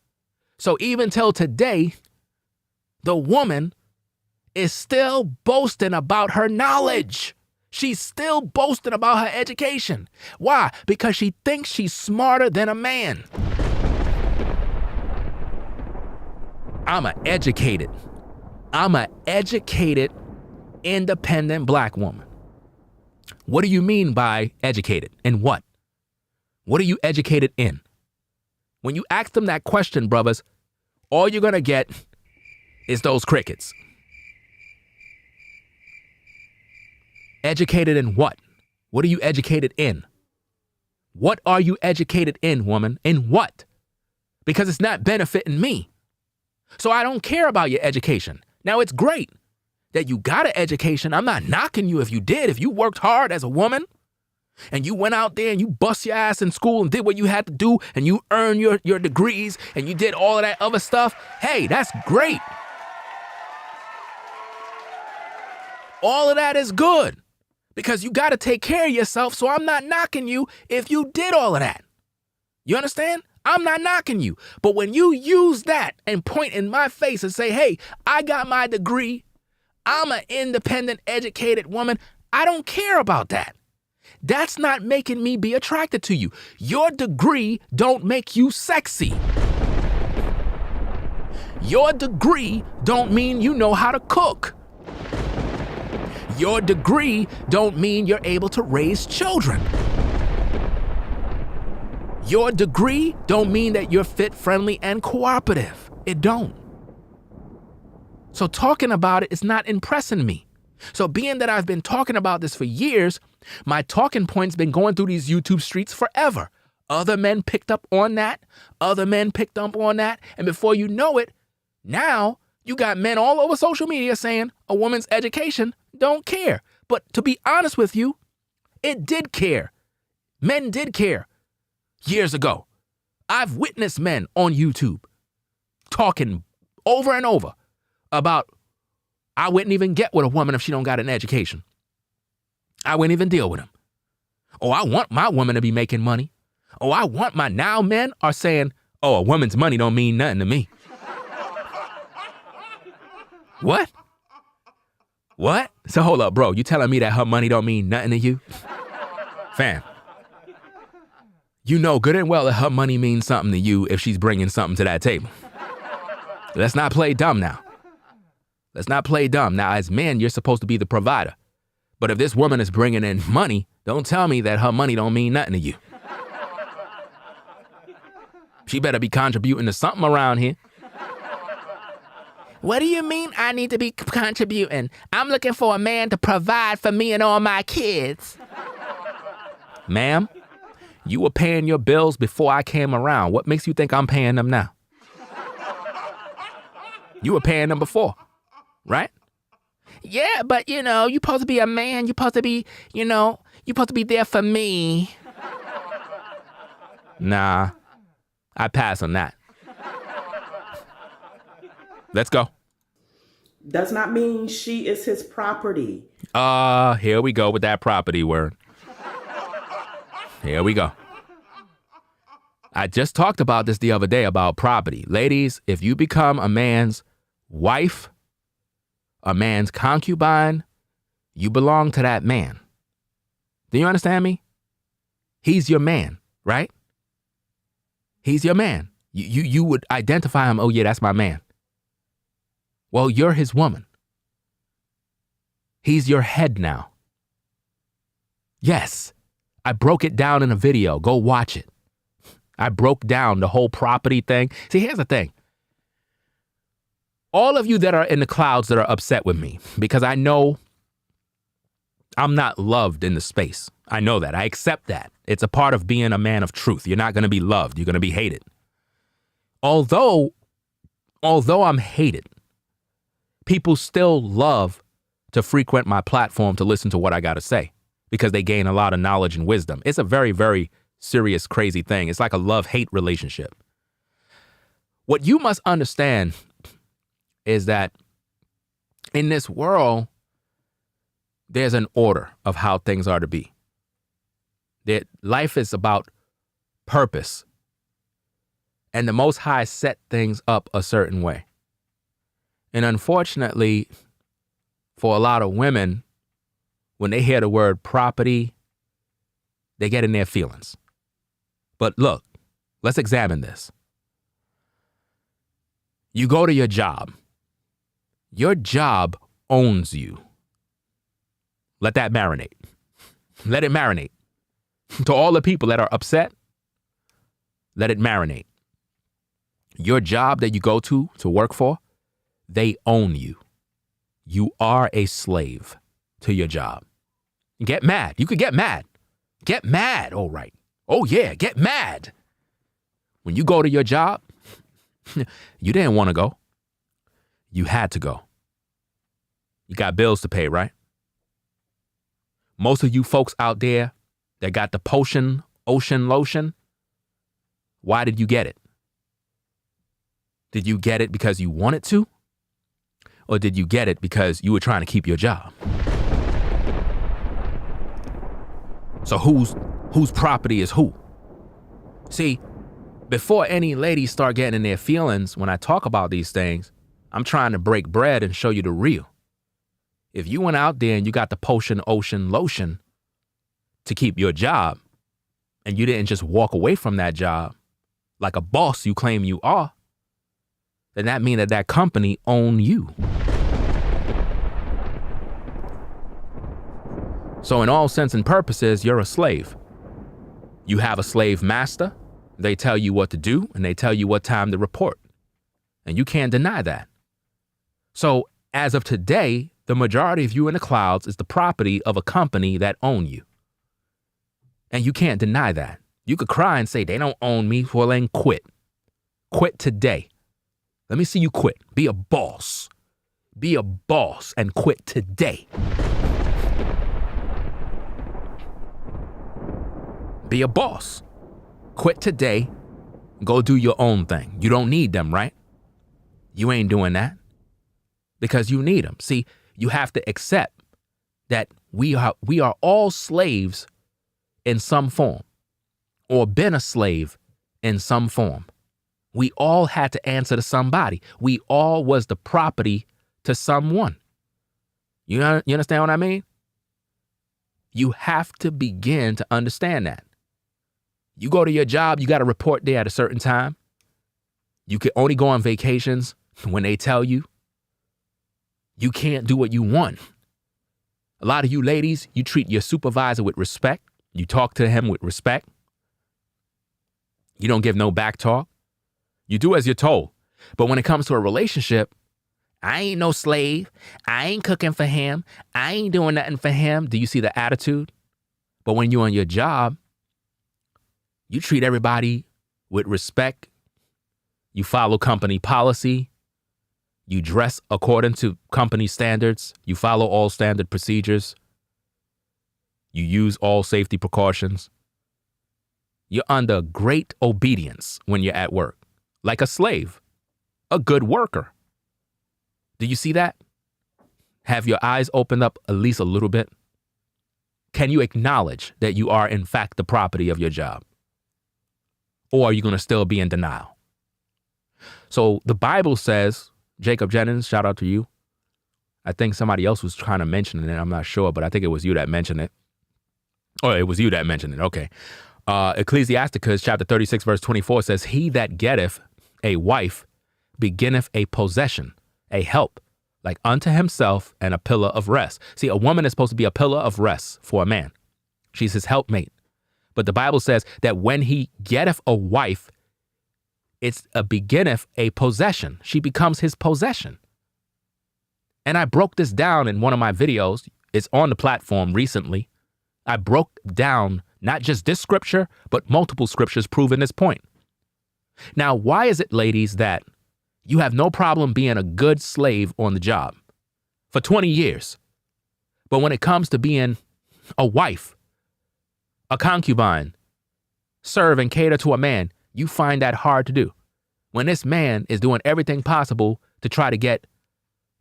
So even till today, the woman is still boasting about her knowledge. She's still boasting about her education. Why? Because she thinks she's smarter than a man. I'm an educated, independent black woman. What do you mean by educated? In what? What are you educated in? When you ask them that question, brothers, all you're going to get is those crickets. Educated in what? What are you educated in? What are you educated in, woman? In what? Because it's not benefiting me. So I don't care about your education. Now, it's great that you got an education. I'm not knocking you if you did. If you worked hard as a woman and you went out there and you bust your ass in school and did what you had to do and you earned your degrees and you did all of that other stuff, hey, that's great. All of that is good because you got to take care of yourself. So I'm not knocking you if you did all of that. You understand? I'm not knocking you. But when you use that and point in my face and say, hey, I got my degree, I'm an independent, educated woman, I don't care about that. That's not making me be attracted to you. Your degree don't make you sexy. Your degree don't mean you know how to cook. Your degree don't mean you're able to raise children. Your degree don't mean that you're fit, friendly, and cooperative. It don't. So talking about it is not impressing me. So being that I've been talking about this for years, my talking point's been going through these YouTube streets forever. Other men picked up on that. Other men picked up on that. And before you know it, now you got men all over social media saying a woman's education don't care. But to be honest with you, it did care. Men did care years ago. I've witnessed men on YouTube talking over and over about, I wouldn't even get with a woman if she don't got an education. I wouldn't even deal with him. Oh, I want my woman to be making money. Oh, I want my, now men are saying, oh, a woman's money don't mean nothing to me. What? What? So hold up, bro. You telling me that her money don't mean nothing to you? Fam. You know good and well that her money means something to you if she's bringing something to that table. Let's not play dumb now. Let's not play dumb. Now, as men, you're supposed to be the provider. But if this woman is bringing in money, don't tell me that her money don't mean nothing to you. She better be contributing to something around here. What do you mean I need to be contributing? I'm looking for a man to provide for me and all my kids. Ma'am, you were paying your bills before I came around. What makes you think I'm paying them now? You were paying them before, right? Yeah, but you're supposed to be a man. You're supposed to be, you're supposed to be there for me. Nah, I pass on that. Let's go. Does not mean she is his property. Here we go with that property word. Here we go. I just talked about this the other day about property. Ladies, if you become a man's wife, a man's concubine, you belong to that man. Do you understand me? He's your man, right? He's your man. You would identify him, oh yeah, that's my man. Well, you're his woman. He's your head now. Yes, I broke it down in a video. Go watch it. I broke down the whole property thing. See, here's the thing. All of you that are in the clouds that are upset with me, because I know I'm not loved in the space. I know that. I accept that. It's a part of being a man of truth. You're not going to be loved. You're going to be hated. Although I'm hated, people still love to frequent my platform to listen to what I got to say because they gain a lot of knowledge and wisdom. It's a very, very serious, crazy thing. It's like a love-hate relationship. What you must understand is that in this world, there's an order of how things are to be. That life is about purpose. And the Most High set things up a certain way. And unfortunately, for a lot of women, when they hear the word property, they get in their feelings. But look, let's examine this. You go to your job. Your job owns you. Let that marinate. Let it marinate. To all the people that are upset, let it marinate. Your job that you go to work for, they own you. You are a slave to your job. Get mad. You could get mad. Get mad. All right. Oh yeah, get mad. When you go to your job, you didn't want to go. You had to go. You got bills to pay, right? Most of you folks out there that got the potion, ocean lotion, why did you get it? Did you get it because you wanted to? Or did you get it because you were trying to keep your job? So whose property is who? See, before any ladies start getting in their feelings when I talk about these things, I'm trying to break bread and show you the real. If you went out there and you got the potion, ocean, lotion to keep your job, and you didn't just walk away from that job like a boss you claim you are, then that means that company own you. So in all sense and purposes, you're a slave. You have a slave master. They tell you what to do and they tell you what time to report. And you can't deny that. So as of today, the majority of you in the clouds is the property of a company that own you. And you can't deny that. You could cry and say, they don't own me. Well, then quit. Quit today. Let me see you quit. Be a boss. Be a boss and quit today. Be a boss. Quit today. Go do your own thing. You don't need them, right? You ain't doing that because you need them. See, you have to accept that we are all slaves in some form or been a slave in some form. We all had to answer to somebody. We all was the property to someone. You understand what I mean? You have to begin to understand that. You go to your job, you got to report there at a certain time. You can only go on vacations when they tell you. You can't do what you want. A lot of you ladies, you treat your supervisor with respect. You talk to him with respect. You don't give no back talk. You do as you're told. But when it comes to a relationship, I ain't no slave. I ain't cooking for him. I ain't doing nothing for him. Do you see the attitude? But when you're on your job, you treat everybody with respect. You follow company policy. You dress according to company standards. You follow all standard procedures. You use all safety precautions. You're under great obedience when you're at work, like a slave, a good worker. Do you see that? Have your eyes opened up at least a little bit? Can you acknowledge that you are in fact the property of your job? Or are you going to still be in denial? So the Bible says, Jacob Jennings, shout out to you. I think somebody else was trying to mention it. I'm not sure, but I think it was you that mentioned it. Oh, it was you that mentioned it. Okay. Ecclesiasticus chapter 36, verse 24 says, he that getteth a wife beginneth a possession, a help, like unto himself and a pillar of rest. See, a woman is supposed to be a pillar of rest for a man. She's his helpmate. But the Bible says that when he getteth a wife, it's a beginneth a possession. She becomes his possession. And I broke this down in one of my videos. It's on the platform recently. I broke down not just this scripture, but multiple scriptures proving this point. Now, why is it, ladies, that you have no problem being a good slave on the job for 20 years, but when it comes to being a wife, a concubine, serve and cater to a man, you find that hard to do? When this man is doing everything possible to try to get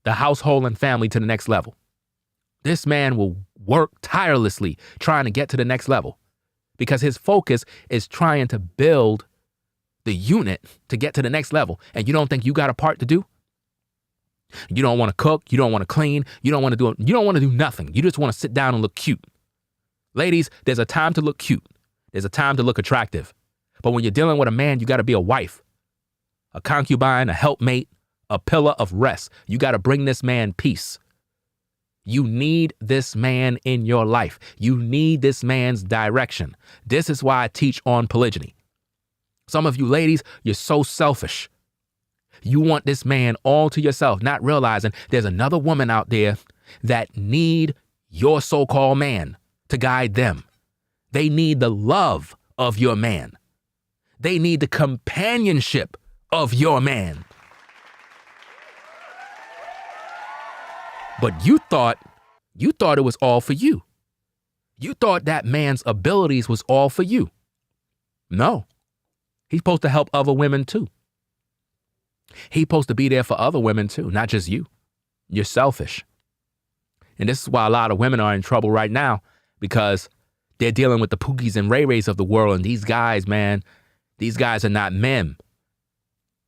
the household and family to the next level. This man will work tirelessly trying to get to the next level because his focus is trying to build the unit to get to the next level. And you don't think you got a part to do? You don't want to cook. You don't want to clean. You don't want to do nothing. You just want to sit down and look cute. Ladies, there's a time to look cute. There's a time to look attractive. But when you're dealing with a man, you got to be a wife, a concubine, a helpmate, a pillar of rest. You got to bring this man peace. You need this man in your life. You need this man's direction. This is why I teach on polygyny. Some of you ladies, you're so selfish. You want this man all to yourself, not realizing there's another woman out there that need your so-called man to guide them. They need the love of your man. They need the companionship of your man. But you thought it was all for you. You thought that man's abilities was all for you. No. He's supposed to help other women too. He's supposed to be there for other women too, not just you. You're selfish. And this is why a lot of women are in trouble right now, because they're dealing with the Pookies and Ray Rays of the world. And these guys, man, these guys are not men.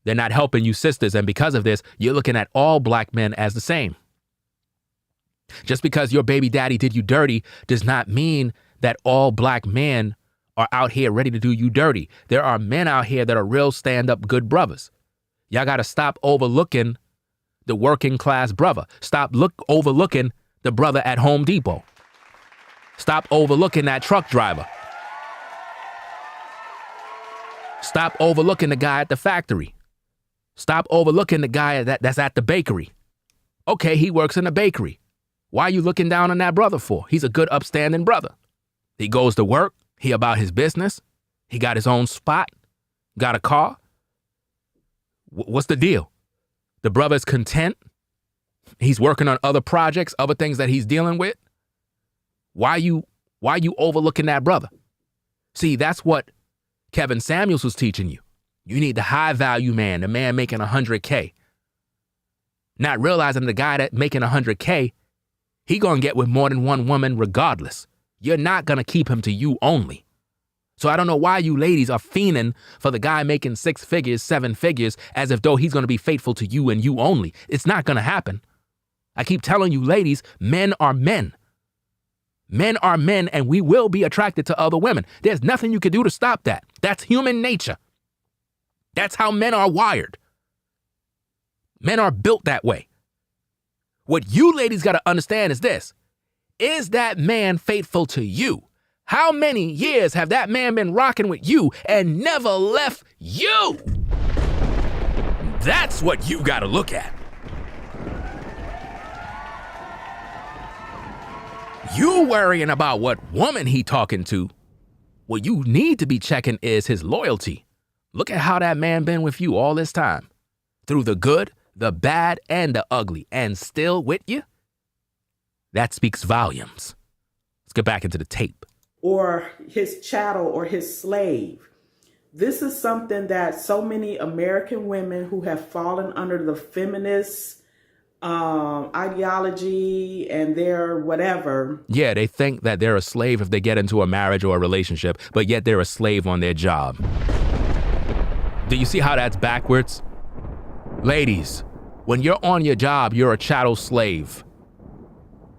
They're not helping you sisters. And because of this, you're looking at all black men as the same. Just because your baby daddy did you dirty does not mean that all black men are out here ready to do you dirty. There are men out here that are real stand-up good brothers. Y'all got to stop overlooking the working class brother. Stop overlooking the brother at Home Depot. Stop overlooking that truck driver. Stop overlooking the guy at the factory. Stop overlooking the guy that's at the bakery. Okay, he works in the bakery. Why are you looking down on that brother for? He's a good, upstanding brother. He goes to work. He about his business. He got his own spot. Got a car. What's the deal? The brother's content. He's working on other projects, other things that he's dealing with. Why you overlooking that brother? See, that's what Kevin Samuels was teaching you. You need the high value man, the man making 100K. Not realizing the guy that making 100K, he gonna get with more than one woman regardless. You're not gonna keep him to you only. So I don't know why you ladies are fiending for the guy making 6 figures, 7 figures, as if though he's gonna be faithful to you and you only. It's not gonna happen. I keep telling you ladies, men are men. Men are men, and we will be attracted to other women. There's nothing you can do to stop that. That's human nature. That's how men are wired. Men are built that way. What you ladies got to understand is this. Is that man faithful to you? How many years have that man been rocking with you and never left you? That's what you got to look at. You worrying about what woman he talking to. What you need to be checking is his loyalty. Look at how that man been with you all this time. Through the good, the bad, and the ugly, and still with you? That speaks volumes. Let's get back into the tape. Or his chattel or his slave. This is something that so many American women who have fallen under the feminist ideology and their whatever. Yeah, they think that they're a slave if they get into a marriage or a relationship, but yet they're a slave on their job. Do you see how that's backwards? Ladies, when you're on your job, you're a chattel slave.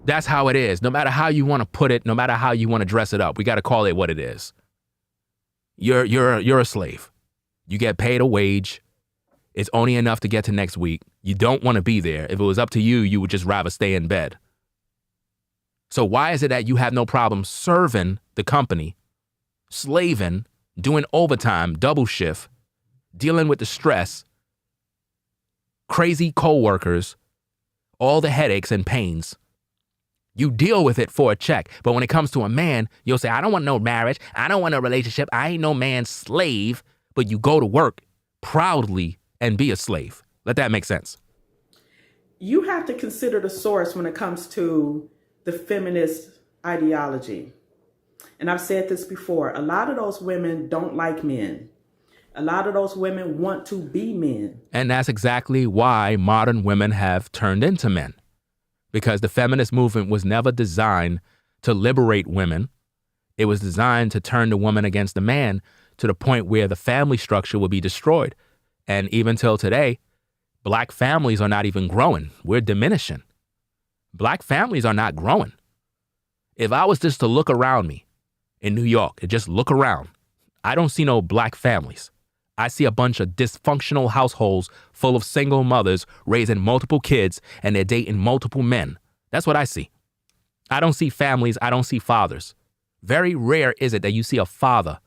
That's how it is. No matter how you want to put it, no matter how you want to dress it up, we got to call it what it is. You're a slave. You get paid a wage. It's only enough to get to next week. You don't want to be there. If it was up to you, you would just rather stay in bed. So why is it that you have no problem serving the company, slaving, doing overtime, double shift, dealing with the stress, crazy coworkers, all the headaches and pains? You deal with it for a check. But when it comes to a man, you'll say, I don't want no marriage. I don't want a relationship. I ain't no man's slave. But you go to work proudly and be a slave. Let that make sense. You have to consider the source when it comes to the feminist ideology. And I've said this before. A lot of those women don't like men. A lot of those women want to be men. And that's exactly why modern women have turned into men. Because the feminist movement was never designed to liberate women. It was designed to turn the woman against the man to the point where the family structure will be destroyed. And even till today, Black families are not even growing. We're diminishing. Black families are not growing. If I was just to look around me in New York and just look around, I don't see no Black families. I see a bunch of dysfunctional households full of single mothers raising multiple kids and they're dating multiple men. That's what I see. I don't see families. I don't see fathers. Very rare is it that you see a father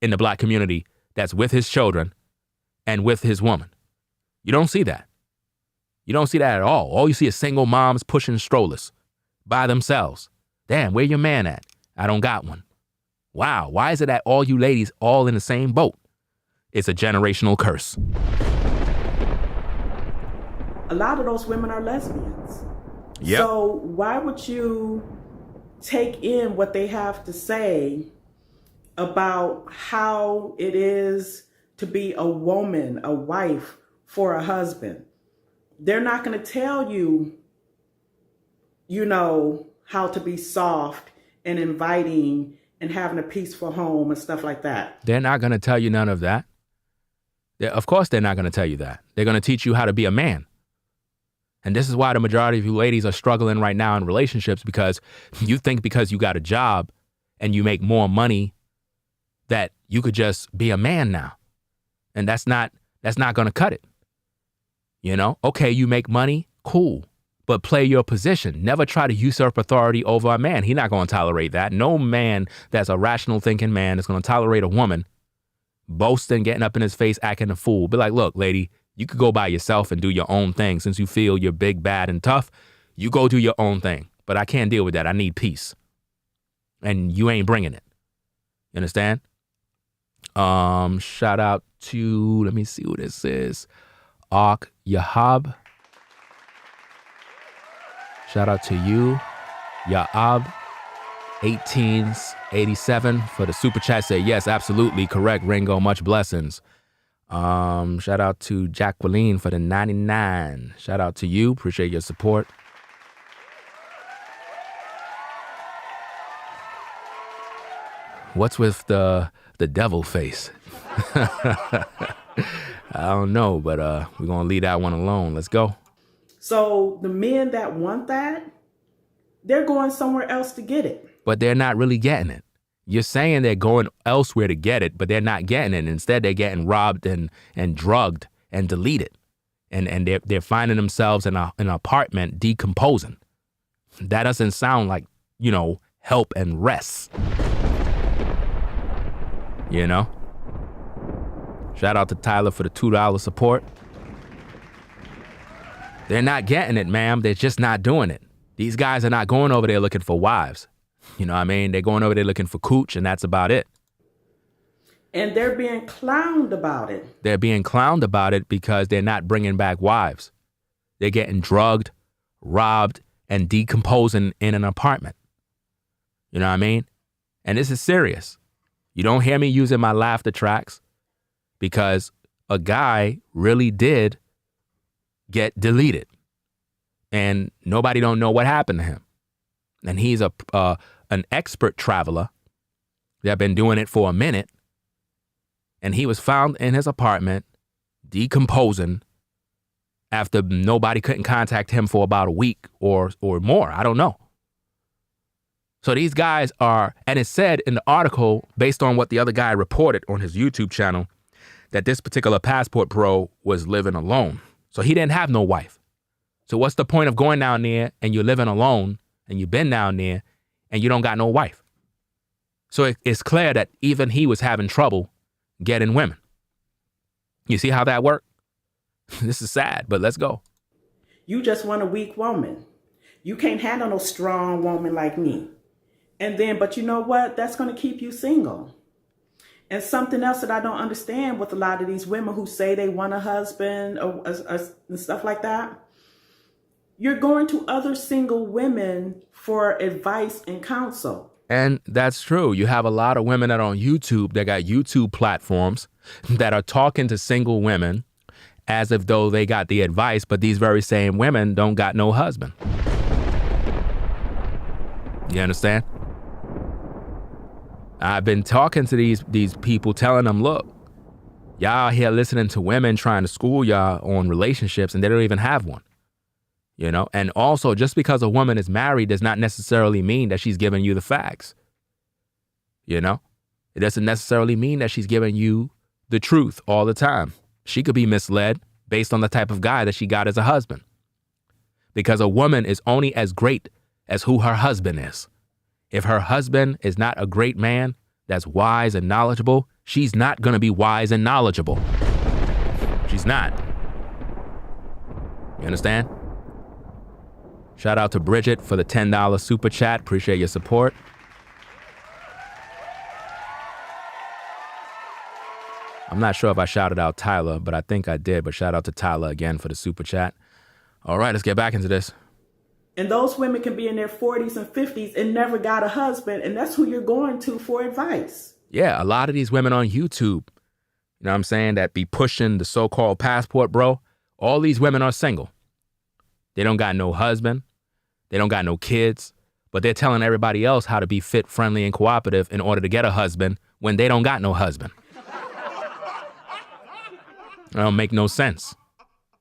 in the Black community that's with his children and with his woman. You don't see that. You don't see that at all. All you see is single moms pushing strollers by themselves. Damn, where your man at? I don't got one. Wow, why is it that all you ladies all in the same boat? It's a generational curse. A lot of those women are lesbians. Yep. So why would you take in what they have to say about how it is to be a woman, a wife for a husband? They're not going to tell you, how to be soft and inviting and having a peaceful home and stuff like that. They're not going to tell you none of that. Of course, they're not going to tell you that. They're going to teach you how to be a man. And this is why the majority of you ladies are struggling right now in relationships, because you think because you got a job and you make more money that you could just be a man now. And that's not going to cut it. You know, okay, you make money, cool, but play your position. Never try to usurp authority over a man. He's not going to tolerate that. No man that's a rational thinking man is going to tolerate a woman boasting, getting up in his face, acting a fool. Be like, look, lady, you could go by yourself and do your own thing. Since you feel you're big, bad, and tough, you go do your own thing. But I can't deal with that. I need peace. And you ain't bringing it. You understand? Shout out to, let me see who this is. Ark Yahab. Shout out to you, Yaab, 1887 for the super chat. Say yes, absolutely correct, Ringo. Much blessings. Shout out to Jacqueline for the 99. Shout out to you. Appreciate your support. What's with the devil face? I don't know, but we're gonna leave that one alone. Let's go. So the men that want that, they're going somewhere else to get it. But they're not really getting it. You're saying they're going elsewhere to get it, but they're not getting it. Instead, they're getting robbed and drugged and deleted. And they're finding themselves in an apartment decomposing. That doesn't sound like, you know, help and rest. You know? Shout out to Tyler for the $2 support. They're not getting it, ma'am. They're just not doing it. These guys are not going over there looking for wives. You know what I mean? They're going over there looking for cooch, and that's about it. And they're being clowned about it. They're being clowned about it because they're not bringing back wives. They're getting drugged, robbed, and decomposing in an apartment. You know what I mean? And this is serious. You don't hear me using my laughter tracks because a guy really did get deleted and nobody don't know what happened to him. And he's an expert traveler that been doing it for a minute. And he was found in his apartment decomposing after nobody couldn't contact him for about a week or more. I don't know. So these guys are, and it said in the article, based on what the other guy reported on his YouTube channel, that this particular passport pro was living alone. So he didn't have no wife. So what's the point of going down there and you're living alone and you've been down there and you don't got no wife? So it's clear that even he was having trouble getting women. You see how that worked? This is sad, but let's go. You just want a weak woman. You can't handle no strong woman like me. And then, but you know what? That's going to keep you single. And something else that I don't understand with a lot of these women who say they want a husband or and stuff like that. You're going to other single women for advice and counsel. And that's true. You have a lot of women that are on YouTube that got YouTube platforms that are talking to single women as if though they got the advice, but these very same women don't got no husband. You understand? I've been talking to these people, telling them, look, y'all here listening to women trying to school y'all on relationships and they don't even have one. You know, and also just because a woman is married does not necessarily mean that she's giving you the facts. You know, it doesn't necessarily mean that she's giving you the truth all the time. She could be misled based on the type of guy that she got as a husband. Because a woman is only as great as who her husband is. If her husband is not a great man that's wise and knowledgeable, she's not going to be wise and knowledgeable. She's not. You understand? Shout out to Bridget for the $10 super chat. Appreciate your support. I'm not sure if I shouted out Tyler, but I think I did. But shout out to Tyler again for the super chat. All right, let's get back into this. And those women can be in their 40s and 50s and never got a husband. And that's who you're going to for advice. Yeah, a lot of these women on YouTube, you know what I'm saying, that be pushing the so-called passport, bro. All these women are single. They don't got no husband. They don't got no kids. But they're telling everybody else how to be fit, friendly, and cooperative in order to get a husband when they don't got no husband. It don't make no sense.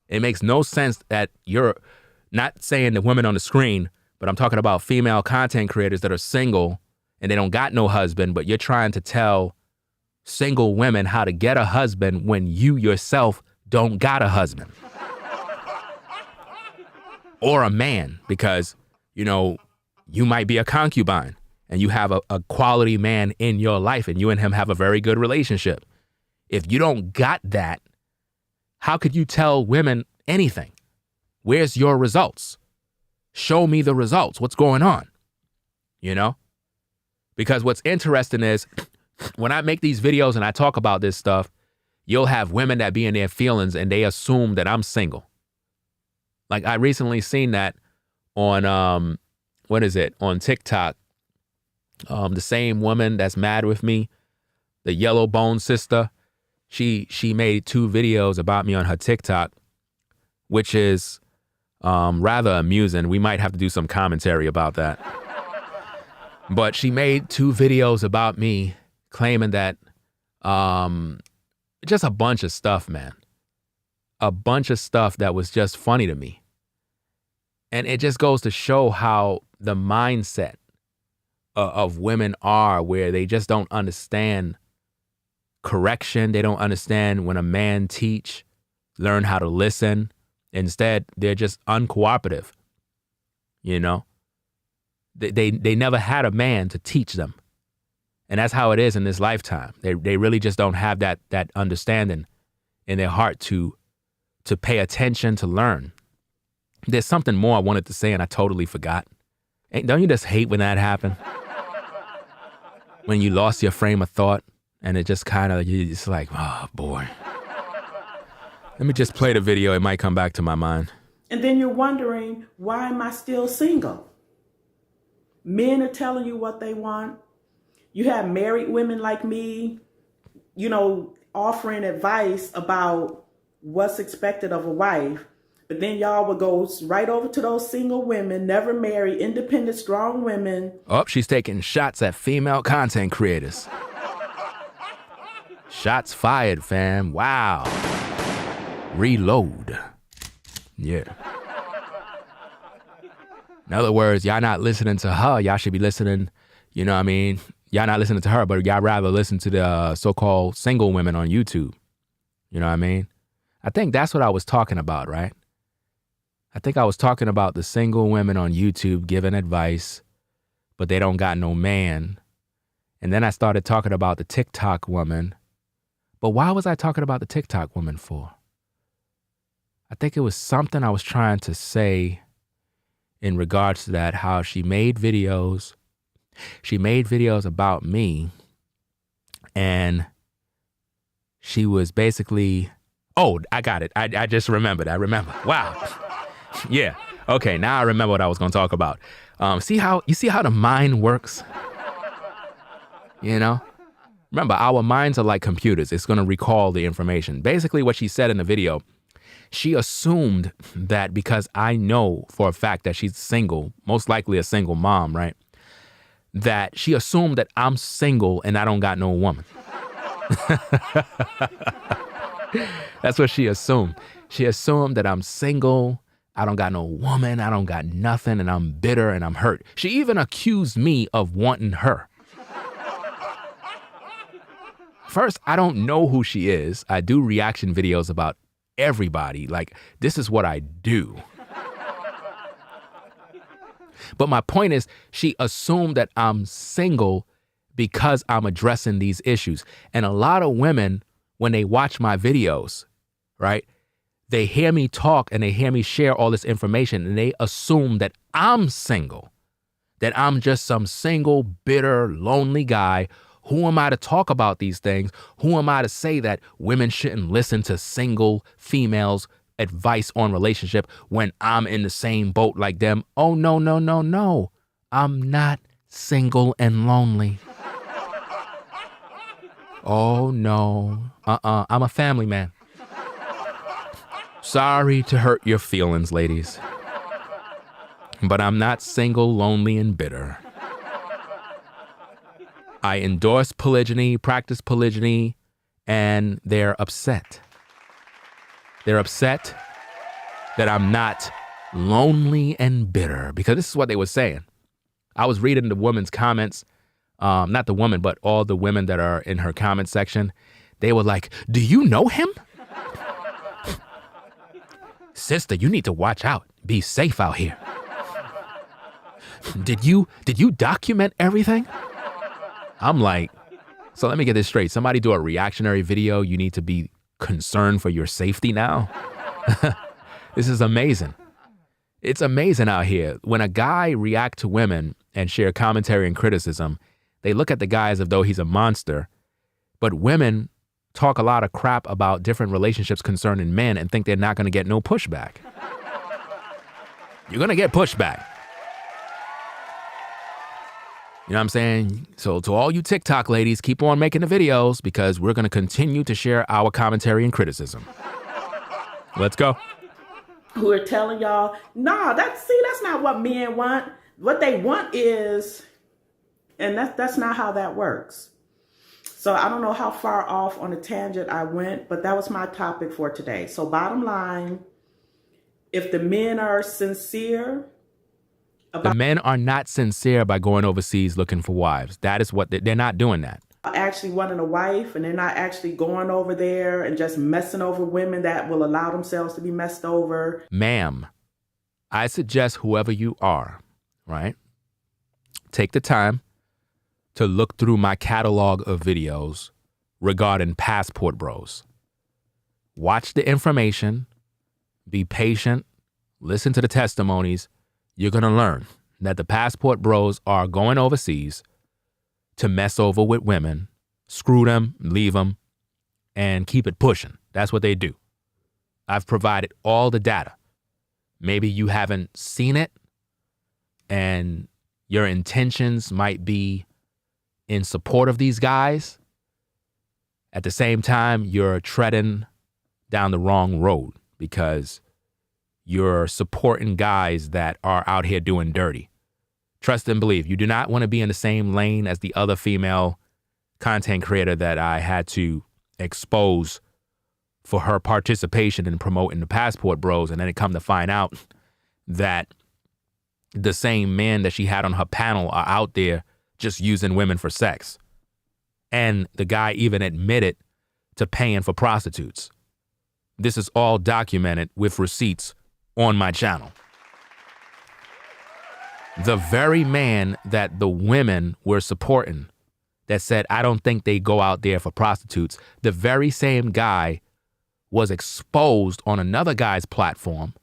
It makes no sense that you're not saying the women on the screen, but I'm talking about female content creators that are single and they don't got no husband, but you're trying to tell single women how to get a husband when you yourself don't got a husband. or a man, because, you might be a concubine and you have a quality man in your life and you and him have a very good relationship. If you don't got that, how could you tell women anything? Where's your results? Show me the results. What's going on? Because what's interesting is when I make these videos and I talk about this stuff, you'll have women that be in their feelings and they assume that I'm single. Like I recently seen that on, on TikTok. The same woman that's mad with me, the yellow bone sister, she made 2 videos about me on her TikTok, which is rather amusing. We might have to do some commentary about that. But she made 2 videos about me claiming that just a bunch of stuff, man. A bunch of stuff that was just funny to me. And it just goes to show how the mindset of women are, where they just don't understand correction. They don't understand when a man learn how to listen. Instead, they're just uncooperative. They never had a man to teach them. And that's how it is in this lifetime. They really just don't have that understanding in their heart to pay attention, to learn. There's something more I wanted to say and I totally forgot. Don't you just hate when that happens? When you lost your frame of thought and it just kind of, it's like, oh boy. Let me just play the video. It might come back to my mind. And then you're wondering, why am I still single? Men are telling you what they want. You have married women like me, offering advice about what's expected of a wife. But then y'all would go right over to those single women, never married, independent, strong women. Oh, she's taking shots at female content creators. Shots fired, fam. Wow. Reload. Yeah. In other words, y'all not listening to her. Y'all should be listening, Y'all not listening to her, but y'all rather listen to the so-called single women on YouTube. I think that's what I was talking about, right? I think I was talking about the single women on YouTube giving advice, but they don't got no man. And then I started talking about the TikTok woman. But why was I talking about the TikTok woman for? I think it was something I was trying to say in regards to that, how she made videos. She made videos about me, and she was basically, oh, I got it. I just remembered. I remember. Wow. Yeah. Okay. Now I remember what I was going to talk about. See how the mind works? Remember, our minds are like computers. It's going to recall the information. Basically, what she said in the video, she assumed that because I know for a fact that she's single, most likely a single mom, right? That she assumed that I'm single and I don't got no woman. That's what she assumed. She assumed that I'm single, I don't got no woman, I don't got nothing, and I'm bitter and I'm hurt. She even accused me of wanting her. First, I don't know who she is. I do reaction videos about everybody. Like, this is what I do. But my point is, she assumed that I'm single because I'm addressing these issues. And a lot of women, when they watch my videos, right, they hear me talk and they hear me share all this information and they assume that I'm single, that I'm just some single, bitter, lonely guy. Who am I to talk about these things? Who am I to say that women shouldn't listen to single females' advice on relationship when I'm in the same boat like them? Oh, no, no, no, no. I'm not single and lonely. Oh, no. I'm a family man. Sorry to hurt your feelings, ladies. But I'm not single, lonely, and bitter. I endorse polygyny, practice polygyny, and they're upset. They're upset that I'm not lonely and bitter, because this is what they were saying. I was reading the woman's comments, not the woman, but all the women that are in her comment section. They were like, do you know him? Sister, you need to watch out. Be safe out here. Did you document everything? I'm like, so let me get this straight. Somebody do a reactionary video. You need to be concerned for your safety now. This is amazing. It's amazing out here. When a guy react to women and share commentary and criticism, they look at the guy as if though he's a monster. But women talk a lot of crap about different relationships concerning men and think they're not going to get no pushback. You're going to get pushback. You know what I'm saying? So to all you TikTok ladies, keep on making the videos because we're going to continue to share our commentary and criticism. Let's go. Who are telling y'all, nah, that's not what men want. What they want is, and that's not how that works. So I don't know how far off on a tangent I went, but that was my topic for today. So bottom line, if the men are sincere, the men are not sincere by going overseas looking for wives. That is what they're not doing that. Actually wanting a wife, and they're not actually going over there and just messing over women that will allow themselves to be messed over. Ma'am, I suggest whoever you are, right, take the time to look through my catalog of videos regarding passport bros. Watch the information, be patient, listen to the testimonies. You're going to learn that the passport bros are going overseas to mess over with women, screw them, leave them, and keep it pushing. That's what they do. I've provided all the data. Maybe you haven't seen it, and your intentions might be in support of these guys. At the same time, you're treading down the wrong road because you're supporting guys that are out here doing dirty. Trust and believe. You do not want to be in the same lane as the other female content creator that I had to expose for her participation in promoting the passport bros. And then it come to find out that the same men that she had on her panel are out there just using women for sex. And the guy even admitted to paying for prostitutes. This is all documented with receipts on my channel. The very man that the women were supporting that said, I don't think they go out there for prostitutes, the very same guy was exposed on another guy's platform,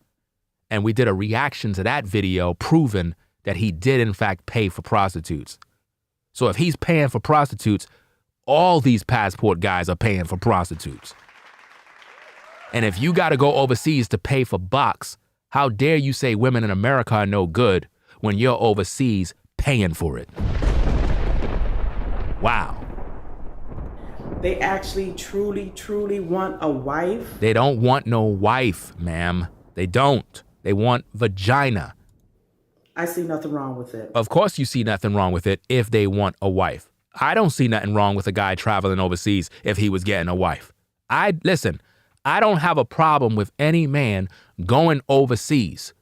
and we did a reaction to that video proving that he did in fact pay for prostitutes. So if he's paying for prostitutes, all these passport guys are paying for prostitutes. And if you got to go overseas to pay for box, how dare you say women in America are no good when you're overseas paying for it? Wow. They actually truly want a wife. They don't want no wife, ma'am. They don't. They want vagina. I see nothing wrong with it. Of course you see nothing wrong with it if they want a wife. I don't see nothing wrong with a guy traveling overseas if he was getting a wife. Listen, I don't have a problem with any man going overseas.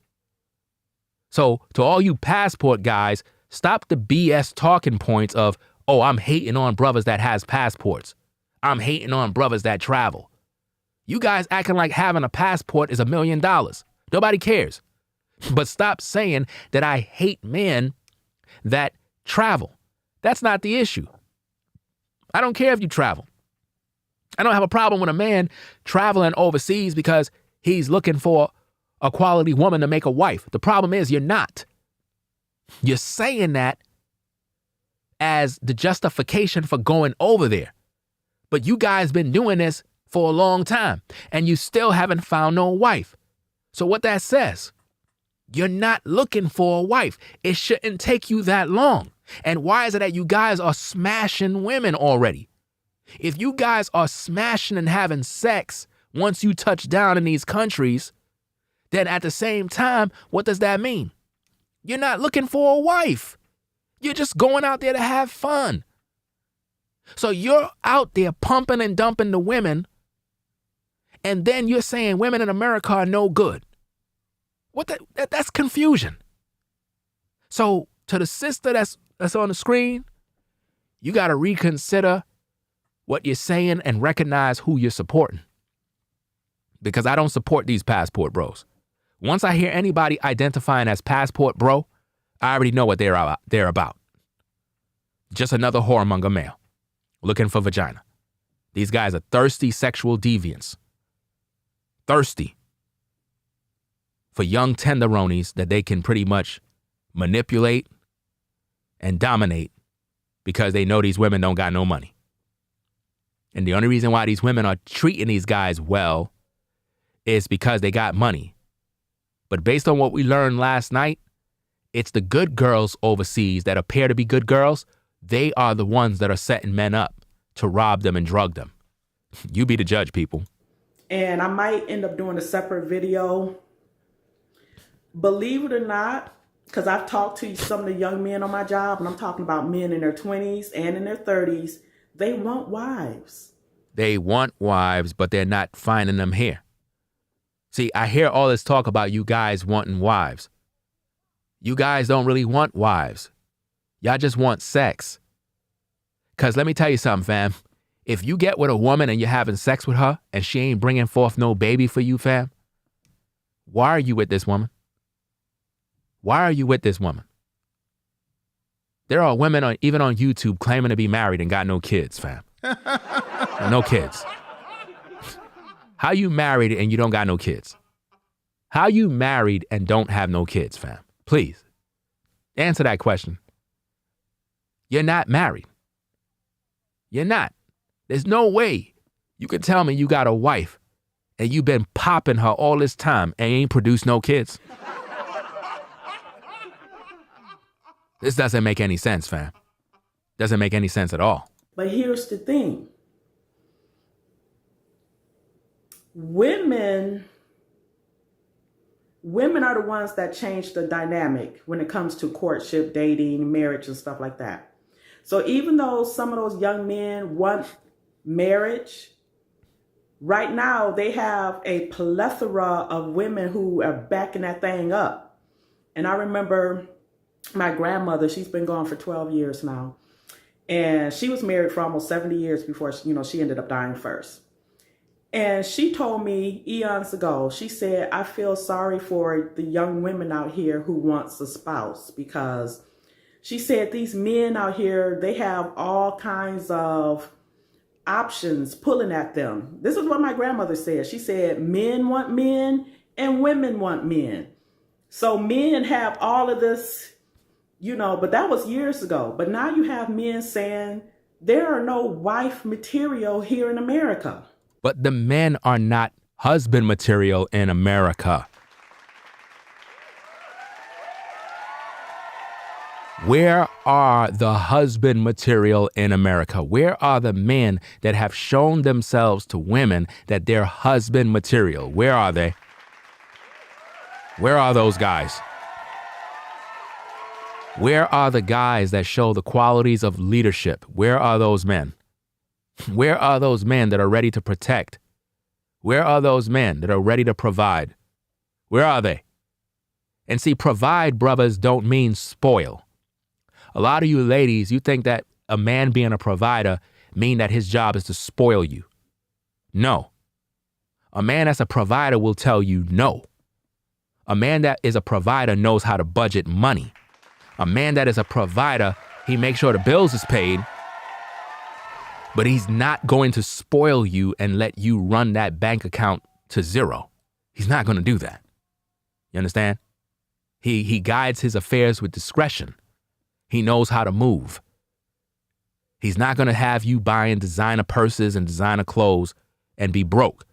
So to all you passport guys, stop the BS talking points of, oh, I'm hating on brothers that has passports. I'm hating on brothers that travel. You guys acting like having a passport is $1 million. Nobody cares. But stop saying that I hate men that travel. That's not the issue. I don't care if you travel. I don't have a problem with a man traveling overseas because he's looking for a quality woman to make a wife. The problem is you're not. You're saying that as the justification for going over there. But you guys been doing this for a long time and you still haven't found no wife. So what that says, you're not looking for a wife. It shouldn't take you that long. And why is it that you guys are smashing women already? If you guys are smashing and having sex once you touch down in these countries, then at the same time, what does that mean? You're not looking for a wife. You're just going out there to have fun. So you're out there pumping and dumping the women, and then you're saying women in America are no good. That's confusion. So to the sister that's on the screen, you got to reconsider what you're saying and recognize who you're supporting. because I don't support these passport bros. Once I hear anybody identifying as passport bro, I already know what they're about. Just another whoremonger male looking for vagina. These guys are thirsty sexual deviants. Thirsty for young tenderonis that they can pretty much manipulate and dominate because they know these women don't got no money. And the only reason why these women are treating these guys well is because they got money. But based on what we learned last night, it's the good girls overseas that appear to be good girls. They are the ones that are setting men up to rob them and drug them. You be the judge, people. And I might end up doing a separate video. Believe it or not, because I've talked to some of the young men on my job, and I'm talking about men in their 20s and in their 30s. They want wives. They want wives, but they're not finding them here. See, I hear all this talk about you guys wanting wives. You guys don't really want wives. Y'all just want sex. Because let me tell you something, fam. If you get with a woman and you're having sex with her and she ain't bringing forth no baby for you, fam, why are you with this woman? Why are you with this woman? There are women even on YouTube claiming to be married and got no kids, fam. No kids. How you married and you don't got no kids? How you married and don't have no kids, fam? Please, answer that question. You're not married. You're not. There's no way you can tell me you got a wife and you've been popping her all this time and ain't produced no kids. This doesn't make any sense, fam. Doesn't make any sense at all. But here's the thing. Women are the ones that change the dynamic when it comes to courtship, dating, marriage, and stuff like that. So even though some of those young men want marriage, right now they have a plethora of women who are backing that thing up. And I remember my grandmother, she's been gone for 12 years now. And she was married for almost 70 years before, she ended up dying first. And she told me eons ago, she said, I feel sorry for the young women out here who wants a spouse, because she said these men out here, they have all kinds of options pulling at them. This is what my grandmother said. She said, men want men and women want men. So men have all of this, but that was years ago. But now you have men saying there are no wife material here in America. But the men are not husband material in America. Where are the husband material in America? Where are the men that have shown themselves to women that they're husband material? Where are they? Where are those guys? Where are the guys that show the qualities of leadership? Where are those men? Where are those men that are ready to protect? Where are those men that are ready to provide? Where are they? And see, provide, brothers, don't mean spoil. A lot of you ladies, you think that a man being a provider mean that his job is to spoil you. No. A man that's a provider will tell you no. A man that is a provider knows how to budget money. A man that is a provider, he makes sure the bills is paid, but he's not going to spoil you and let you run that bank account to zero. He's not going to do that. You understand? He guides his affairs with discretion. He knows how to move. He's not going to have you buying designer purses and designer clothes and be broke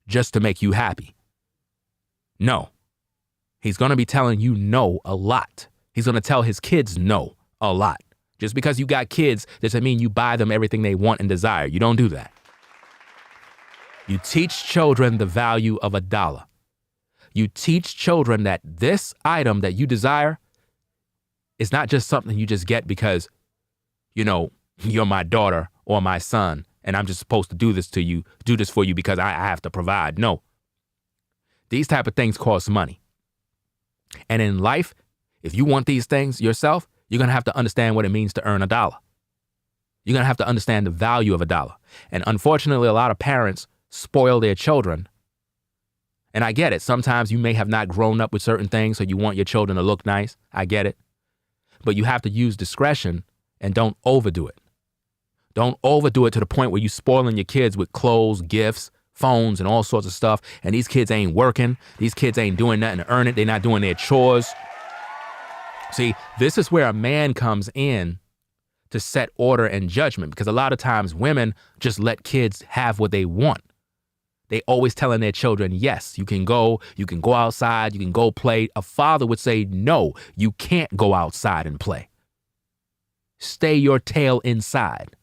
just to make you happy. No. He's going to be telling you no a lot. He's going to tell his kids no a lot. Just because you got kids doesn't mean you buy them everything they want and desire. You don't do that. You teach children the value of $1. You teach children that this item that you desire is not just something you just get because, you're my daughter or my son, and I'm just supposed to do this for you because I have to provide. No. These type of things cost money. And in life, if you want these things yourself, you're going to have to understand what it means to earn $1. You're going to have to understand the value of $1. And unfortunately, a lot of parents spoil their children And I get it. Sometimes you may have not grown up with certain things, so you want your children to look nice. I get it. But you have to use discretion and don't overdo it. Don't overdo it to the point where you're spoiling your kids with clothes, gifts, phones, and all sorts of stuff. And these kids ain't working. These kids ain't doing nothing to earn it. They're not doing their chores. See, this is where a man comes in to set order and judgment, because a lot of times women just let kids have what they want. They always telling their children, yes, you can go outside, you can go play. A father would say, no, you can't go outside and play. Stay your tail inside.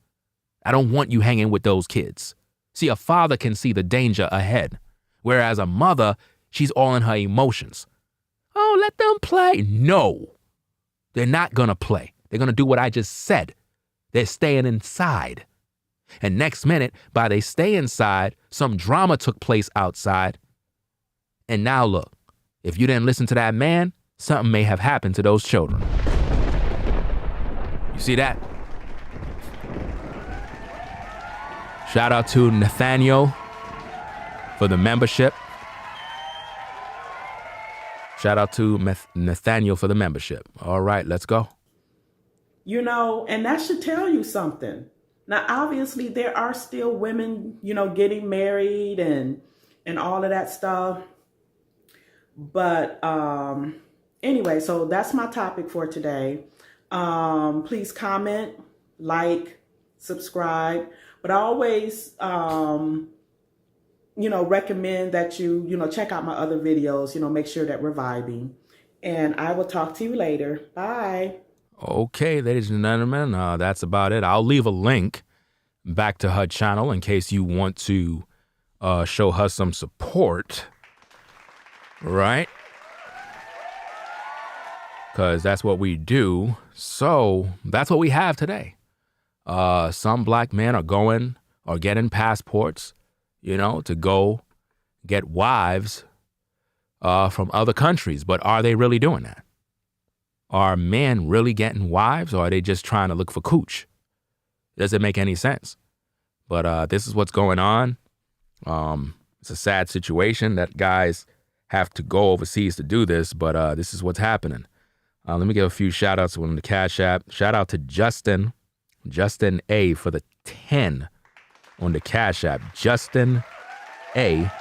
I don't want you hanging with those kids. See, a father can see the danger ahead, whereas a mother, she's all in her emotions. Oh, let them play. No, they're not going to play. They're going to do what I just said. They're staying inside. And next minute, by they stay inside, some drama took place outside. And now look, if you didn't listen to that man, something may have happened to those children. You see that? Shout out to Nathaniel for the membership. Shout out to Nathaniel for the membership. All right, let's go. You know, and that should tell you something. Now, obviously, there are still women, you know, getting married and all of that stuff. But anyway, so that's my topic for today. Please comment, like, subscribe. But I always, recommend that you check out my other videos, make sure that we're vibing. And I will talk to you later. Bye. Okay, ladies and gentlemen, that's about it. I'll leave a link back to her channel in case you want to show her some support, right? Because that's what we do. So that's what we have today. Some black men are going or getting passports, to go get wives from other countries. But are they really doing that? Are men really getting wives, or are they just trying to look for cooch? Doesn't make any sense. But this is what's going on. It's a sad situation that guys have to go overseas to do this, but this is what's happening. Let me give a few shout outs on the Cash App. Shout out to Justin A for the 10 on the Cash App. Justin A.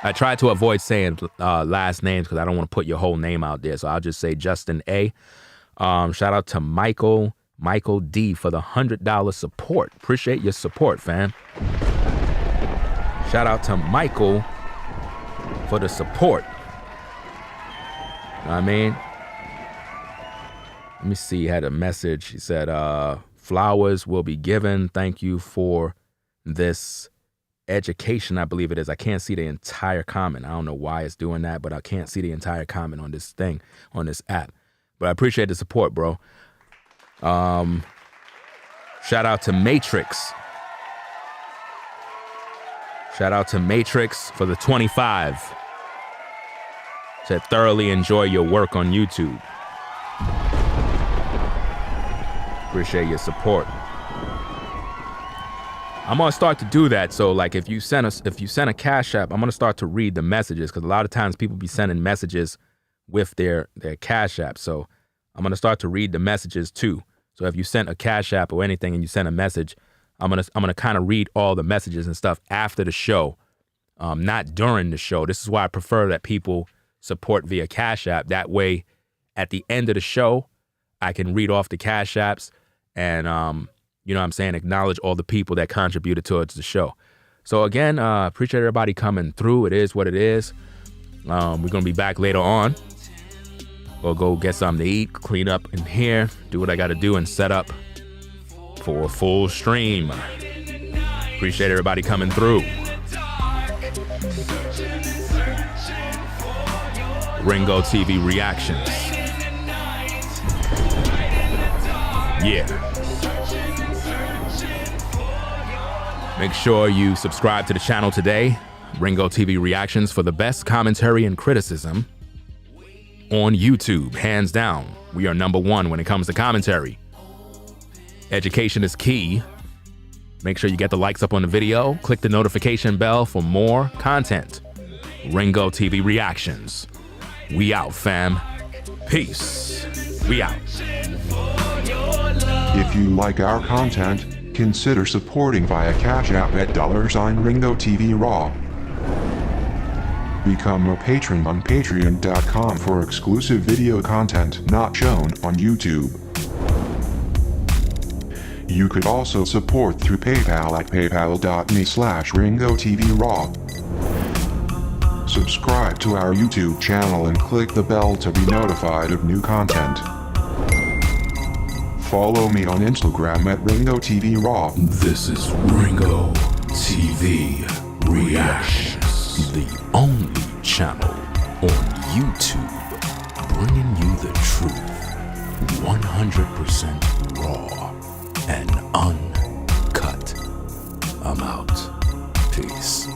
I tried to avoid saying last names because I don't want to put your whole name out there. So I'll just say Justin A. Shout out to Michael D for the $100 support. Appreciate your support, fam. Shout out to Michael for the support. Know what I mean? Let me see. He had a message. He said, flowers will be given. Thank you for this education, I believe it is. I can't see the entire comment. I don't know why it's doing that, but I can't see the entire comment on this thing, on this app. But I appreciate the support, bro. Shout out to Matrix. Shout out to Matrix for the 25. Said thoroughly enjoy your work on YouTube. Appreciate your support. I'm gonna start to do that. So like if you send a Cash App, I'm gonna start to read the messages, because a lot of times people be sending messages with their Cash App. So I'm gonna start to read the messages too. So if you sent a Cash App or anything and you send a message, I'm gonna kind of read all the messages and stuff after the show, not during the show. This is why I prefer that people support via Cash App. That way, at the end of the show, I can read off the Cash Apps and acknowledge all the people that contributed towards the show. So again, appreciate everybody coming through. It is what it is. We're gonna be back later on. We'll go get something to eat, clean up in here, do what I gotta do, and set up for a full stream. Appreciate everybody coming through. Ringo TV reactions. Yeah. Make sure you subscribe to the channel today, Ringo TV Reactions, for the best commentary and criticism on YouTube. Hands down, we are #1 when it comes to commentary. Education is key. Make sure you get the likes up on the video. Click the notification bell for more content. Ringo TV Reactions. We out, fam. Peace. We out. If you like our content, consider supporting via Cash App at $Ringo TV Raw. Become a patron on patreon.com for exclusive video content not shown on YouTube. You could also support through PayPal at paypal.me/Ringo TV Raw. Subscribe to our YouTube channel and click the bell to be notified of new content. Follow me on Instagram at Ringo TV Raw. This is Ringo TV Reactions, the only channel on YouTube bringing you the truth 100% raw and uncut. I'm out. Peace.